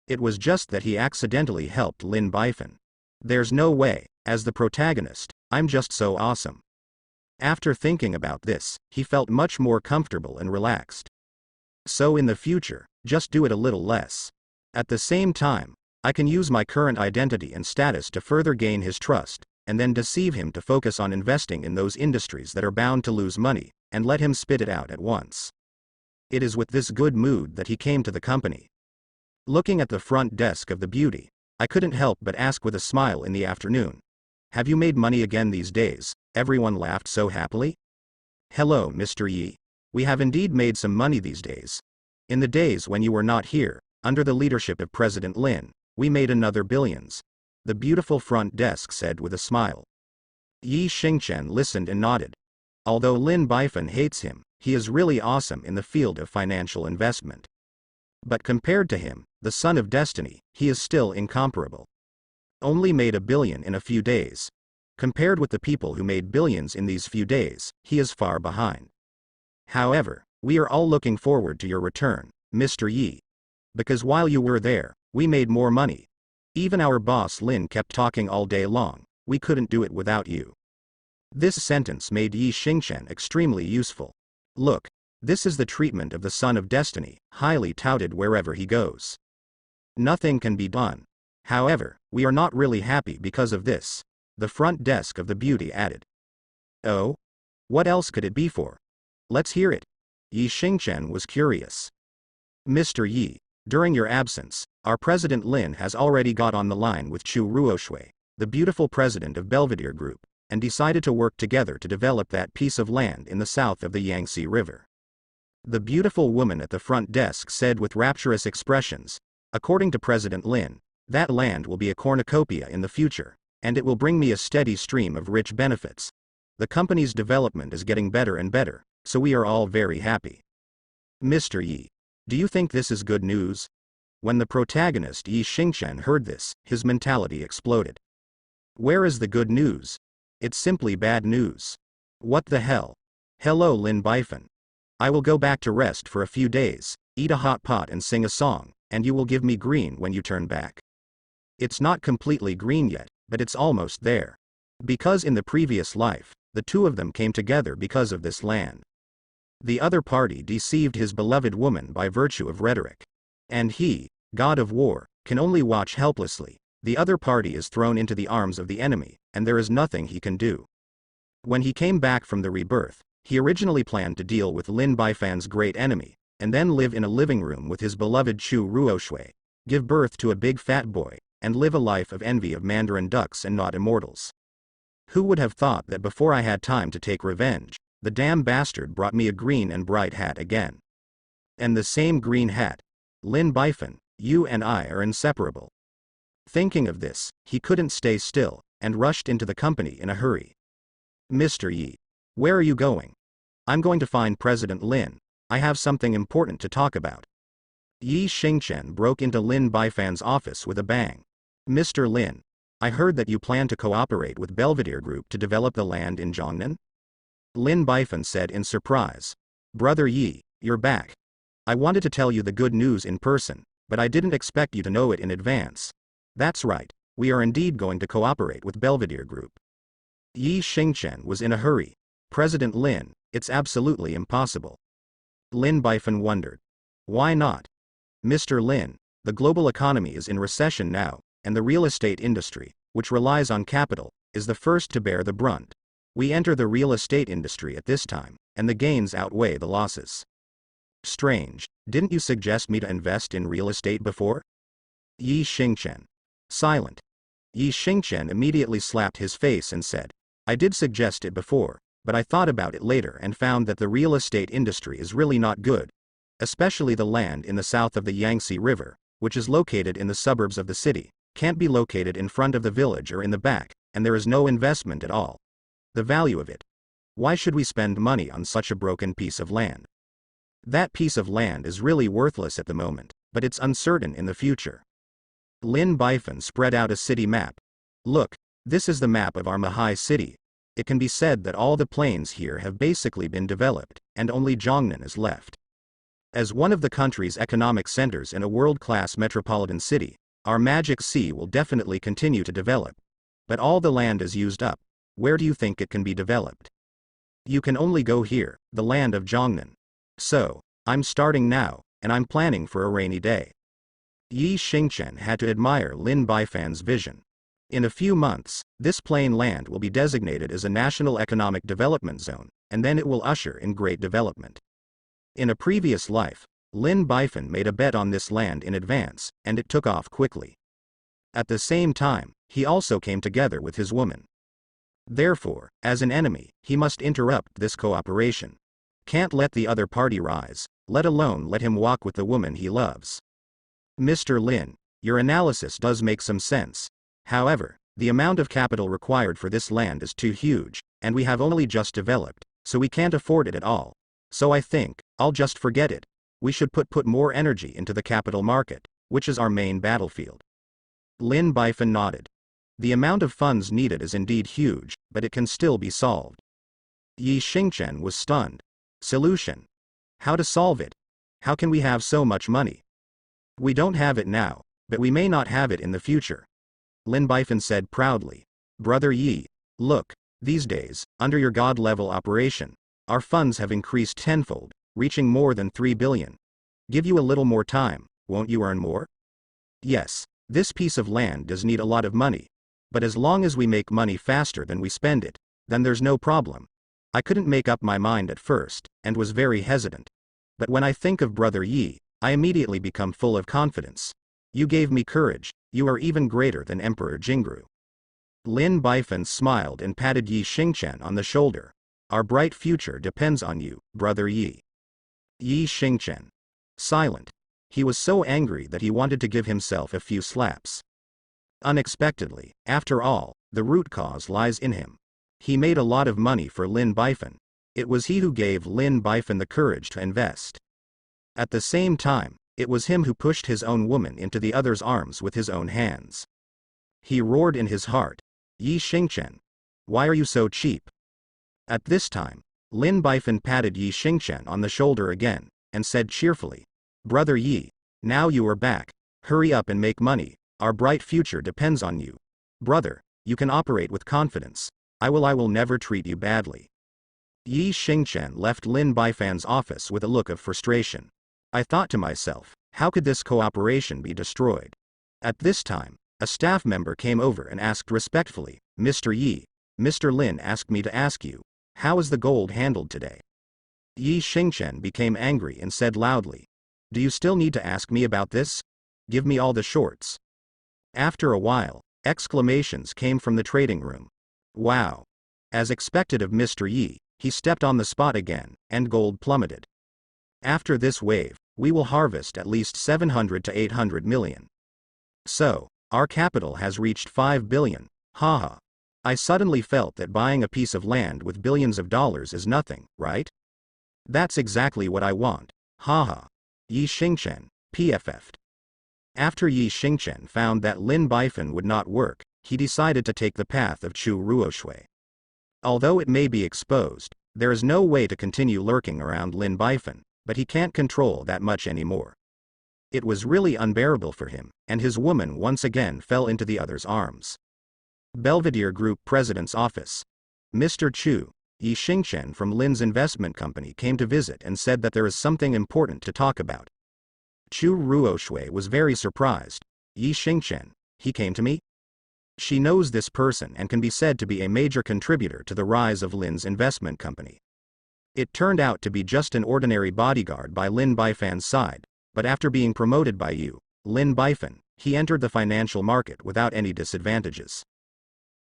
It was just that he accidentally helped Lin Bifan. There's no way, as the protagonist, I'm just so awesome. After thinking about this, he felt much more comfortable and relaxed. So in the future, just do it a little less. At the same time, I can use my current identity and status to further gain his trust, and then deceive him to focus on investing in those industries that are bound to lose money, and let him spit it out at once. It is with this good mood that he came to the company. Looking at the front desk of the beauty, I couldn't help but ask with a smile in the afternoon. Have you made money again these days? Everyone laughed so happily. Hello, Mr. Yi. We have indeed made some money these days. In the days when you were not here, under the leadership of President Lin, we made another billions. The beautiful front desk said with a smile. Yi Xingchen listened and nodded. Although Lin Bifan hates him, he is really awesome in the field of financial investment. But compared to him, the son of destiny, he is still incomparable. Only made $1 billion in a few days. Compared with the people who made billions in these few days, he is far behind. However, we are all looking forward to your return, Mr. Yi. Because while you were there, we made more money. Even our boss Lin kept talking all day long, we couldn't do it without you. This sentence made Yi Xingchen extremely useful. Look, this is the treatment of the son of destiny, highly touted wherever he goes. Nothing can be done. However, we are not really happy because of this, the front desk of the beauty added. Oh? What else could it be for? Let's hear it. Yi Xingchen was curious. Mr. Yi, during your absence, our President Lin has already got on the line with Chu Ruoshui, the beautiful president of Belvedere Group, and decided to work together to develop that piece of land in the south of the Yangtze River. The beautiful woman at the front desk said with rapturous expressions, according to President Lin, that land will be a cornucopia in the future, and it will bring me a steady stream of rich benefits. The company's development is getting better and better, so we are all very happy. Mr. Yi, do you think this is good news? When the protagonist Yi Xingchen heard this, his mentality exploded. Where is the good news? It's simply bad news. What the hell? Hello Lin Bifan. I will go back to rest for a few days, eat a hot pot and sing a song, and you will give me green when you turn back. It's not completely green yet, but it's almost there. Because in the previous life, the two of them came together because of this land. The other party deceived his beloved woman by virtue of rhetoric. And he, god of war, can only watch helplessly. The other party is thrown into the arms of the enemy, and there is nothing he can do. When he came back from the rebirth, he originally planned to deal with Lin Bifan's great enemy, and then live in a living room with his beloved Chu Ruoshui, give birth to a big fat boy, and live a life of envy of Mandarin ducks and not immortals. Who would have thought that before I had time to take revenge, the damn bastard brought me a green and bright hat again. And the same green hat. Lin Bifan, you and I are inseparable. Thinking of this, he couldn't stay still, and rushed into the company in a hurry. Mr. Yi, where are you going? I'm going to find President Lin. I have something important to talk about. Yi Xingchen broke into Lin Bifan's office with a bang. Mr. Lin, I heard that you plan to cooperate with Belvedere Group to develop the land in Jiangnan? Lin Bifan said in surprise. Brother Yi, you're back. I wanted to tell you the good news in person, but I didn't expect you to know it in advance. That's right, we are indeed going to cooperate with Belvedere Group. Yi Xingchen was in a hurry. President Lin, it's absolutely impossible. Lin Bifan wondered. Why not? Mr. Lin, the global economy is in recession now, and the real estate industry, which relies on capital, is the first to bear the brunt. We enter the real estate industry at this time, and the gains outweigh the losses. Strange, didn't you suggest me to invest in real estate before? Yi Xingchen. Silent. Yi Xingchen immediately slapped his face and said, I did suggest it before, but I thought about it later and found that the real estate industry is really not good. Especially the land in the south of the Yangtze River, which is located in the suburbs of the city, can't be located in front of the village or in the back, and there is no investment at all. The value of it. Why should we spend money on such a broken piece of land? That piece of land is really worthless at the moment, but it's uncertain in the future. Lin Bifan spread out a city map. Look, this is the map of our Mahai city. It can be said that all the plains here have basically been developed, and only Jiangnan is left. As one of the country's economic centers in a world-class metropolitan city, our magic sea will definitely continue to develop. But all the land is used up. Where do you think it can be developed? You can only go here, the land of Jiangnan. So, I'm starting now, and I'm planning for a rainy day. Yi Xingchen had to admire Lin Bifan's vision. In a few months, this plain land will be designated as a national economic development zone, and then it will usher in great development. In a previous life, Lin Bifan made a bet on this land in advance, and it took off quickly. At the same time, he also came together with his woman. Therefore, as an enemy, he must interrupt this cooperation. Can't let the other party rise, let alone let him walk with the woman he loves. Mr. Lin, your analysis does make some sense. However, the amount of capital required for this land is too huge, and we have only just developed, so we can't afford it at all. So I think, I'll just forget it. We should put more energy into the capital market, which is our main battlefield. Lin Bifan nodded. The amount of funds needed is indeed huge, but it can still be solved. Yi Xingchen was stunned. Solution. How to solve it? How can we have so much money? We don't have it now, but we may not have it in the future. Lin Bifan said proudly. Brother Yi, look, these days, under your God-level operation, our funds have increased tenfold, reaching more than 3 billion. Give you a little more time, won't you earn more? Yes, this piece of land does need a lot of money, but as long as we make money faster than we spend it, then there's no problem. I couldn't make up my mind at first, and was very hesitant. But when I think of Brother Yi, I immediately become full of confidence. You gave me courage, you are even greater than Emperor Jingru. Lin Bifan smiled and patted Yi Xingchen on the shoulder. Our bright future depends on you, Brother Yi. Yi Xingchen. Silent. He was so angry that he wanted to give himself a few slaps. Unexpectedly, after all, the root cause lies in him. He made a lot of money for Lin Bifan. It was he who gave Lin Bifan the courage to invest. At the same time, it was him who pushed his own woman into the other's arms with his own hands. He roared in his heart, Yi Xingchen, why are you so cheap? At this time, Lin Bifan patted Yi Xingchen on the shoulder again, and said cheerfully, Brother Yi, now you are back, hurry up and make money, our bright future depends on you. Brother, you can operate with confidence, I will never treat you badly. Yi Xingchen left Lin Bifan's office with a look of frustration. I thought to myself, how could this cooperation be destroyed? At this time, a staff member came over and asked respectfully, Mr. Yi, Mr. Lin asked me to ask you, how is the gold handled today? Yi Xingchen became angry and said loudly, do you still need to ask me about this? Give me all the shorts. After a while, exclamations came from the trading room. Wow! As expected of Mr. Yi, he stepped on the spot again, and gold plummeted. After this wave, we will harvest at least 700 to 800 million. So, our capital has reached 5 billion, haha. I suddenly felt that buying a piece of land with billions of dollars is nothing, right? That's exactly what I want, haha. Yi Xingchen, PFF'd. After Yi Xingchen found that Lin Bifan would not work, he decided to take the path of Chu Ruoshui. Although it may be exposed, there is no way to continue lurking around Lin Bifan, but he can't control that much anymore. It was really unbearable for him, and his woman once again fell into the other's arms. Belvedere Group President's Office. Mr. Chu, Yi Xingchen from Lin's investment company came to visit and said that there is something important to talk about. Chu Ruoshui was very surprised. Yi Xingchen, he came to me? She knows this person and can be said to be a major contributor to the rise of Lin's investment company. It turned out to be just an ordinary bodyguard by Lin Bifan's side, but after being promoted by you, Lin Bifan, he entered the financial market without any disadvantages.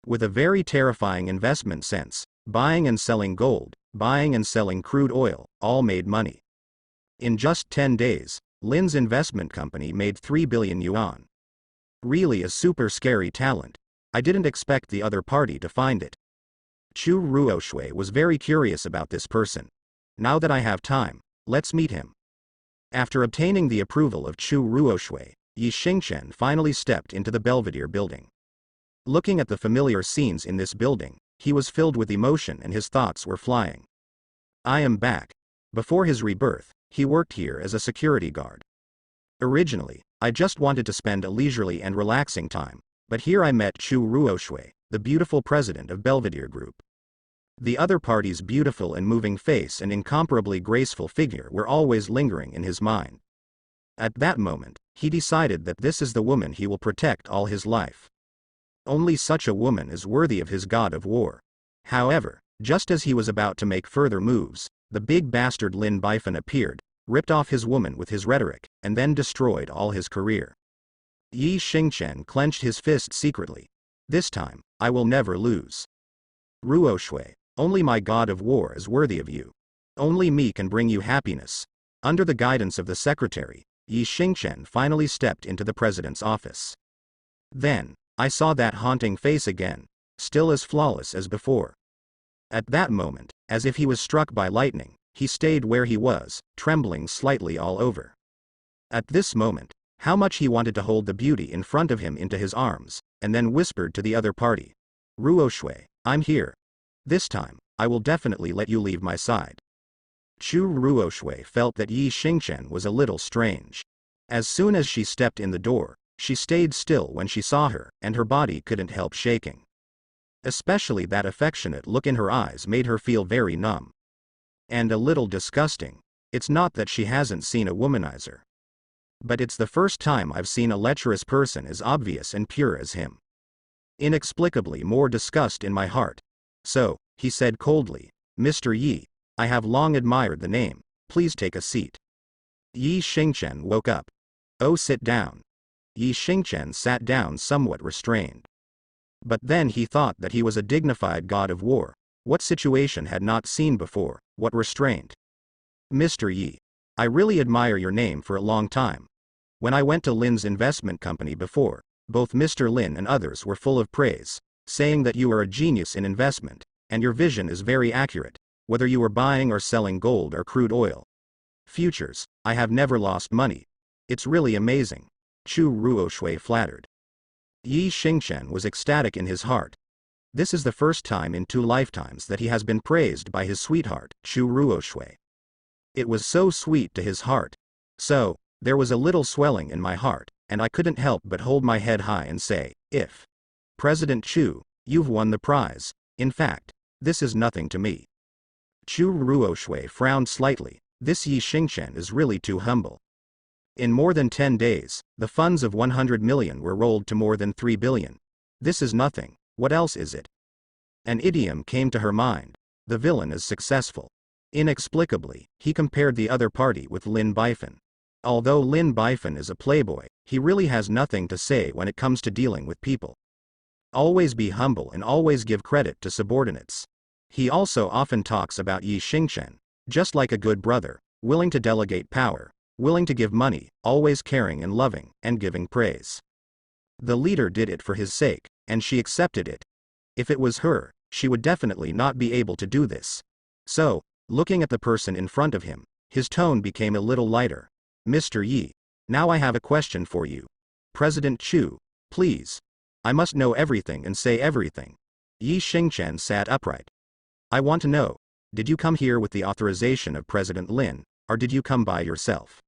With a very terrifying investment sense, buying and selling gold, buying and selling crude oil, all made money. In just 10 days, Lin's investment company made 3 billion yuan. Really a super scary talent. I didn't expect the other party to find it. Chu Ruoshui was very curious about this person. Now that I have time, let's meet him. After obtaining the approval of Chu Ruoshui, Yi Xingchen finally stepped into the Belvedere building. Looking at the familiar scenes in this building, he was filled with emotion and his thoughts were flying. I am back. Before his rebirth, he worked here as a security guard. Originally, I just wanted to spend a leisurely and relaxing time, but here I met Chu Ruoshui, the beautiful president of Belvedere Group. The other party's beautiful and moving face and incomparably graceful figure were always lingering in his mind. At that moment, he decided that this is the woman he will protect all his life. Only such a woman is worthy of his god of war. However, just as he was about to make further moves, the big bastard Lin Bifan appeared, ripped off his woman with his rhetoric, and then destroyed all his career. Yi Xingchen clenched his fist secretly. This time, I will never lose. Ruoshui, only my god of war is worthy of you. Only me can bring you happiness. Under the guidance of the secretary, Yi Xingchen finally stepped into the president's office. Then, I saw that haunting face again, still as flawless as before. At that moment, as if he was struck by lightning, he stayed where he was, trembling slightly all over. At this moment, how much he wanted to hold the beauty in front of him into his arms, and then whispered to the other party, "Ruoshui, I'm here. This time, I will definitely let you leave my side." Chu Ruoshui felt that Yi Xingchen was a little strange. As soon as she stepped in the door, she stayed still when she saw her, and her body couldn't help shaking. Especially that affectionate look in her eyes made her feel very numb. And a little disgusting. It's not that she hasn't seen a womanizer. But it's the first time I've seen a lecherous person as obvious and pure as him. Inexplicably more disgust in my heart. "So," he said coldly, "Mr. Yi, I have long admired the name, please take a seat." Yi Xingchen woke up. "Oh, sit down." Yi Xingchen sat down somewhat restrained. But then he thought that he was a dignified god of war. What situation had not seen before, what restraint? "Mr. Yi, I really admire your name for a long time. When I went to Lin's investment company before, both Mr. Lin and others were full of praise, saying that you are a genius in investment, and your vision is very accurate, whether you were buying or selling gold or crude oil. Futures, I have never lost money. It's really amazing." Chu Ruoshui flattered. Yi Xingchen was ecstatic in his heart. This is the first time in 2 lifetimes that he has been praised by his sweetheart, Chu Ruoshui. It was so sweet to his heart. So, there was a little swelling in my heart, and I couldn't help but hold my head high and say, "If President Chu, you've won the prize. In fact, this is nothing to me." Chu Ruoshui frowned slightly. This Yi Xingchen is really too humble. In more than 10 days, the funds of 100 million were rolled to more than 3 billion. This is nothing, what else is it? An idiom came to her mind. The villain is successful. Inexplicably, he compared the other party with Lin Bifan. Although Lin Bifan is a playboy, he really has nothing to say when it comes to dealing with people. Always be humble and always give credit to subordinates. He also often talks about Yi Xingchen, just like a good brother, willing to delegate power, willing to give money, always caring and loving, and giving praise. The leader did it for his sake, and she accepted it. If it was her, she would definitely not be able to do this. So, looking at the person in front of him, his tone became a little lighter. "Mr. Yi, now I have a question for you. President Chu, please. I must know everything and say everything." Yi Xingchen sat upright. "I want to know, did you come here with the authorization of President Lin, or did you come by yourself?"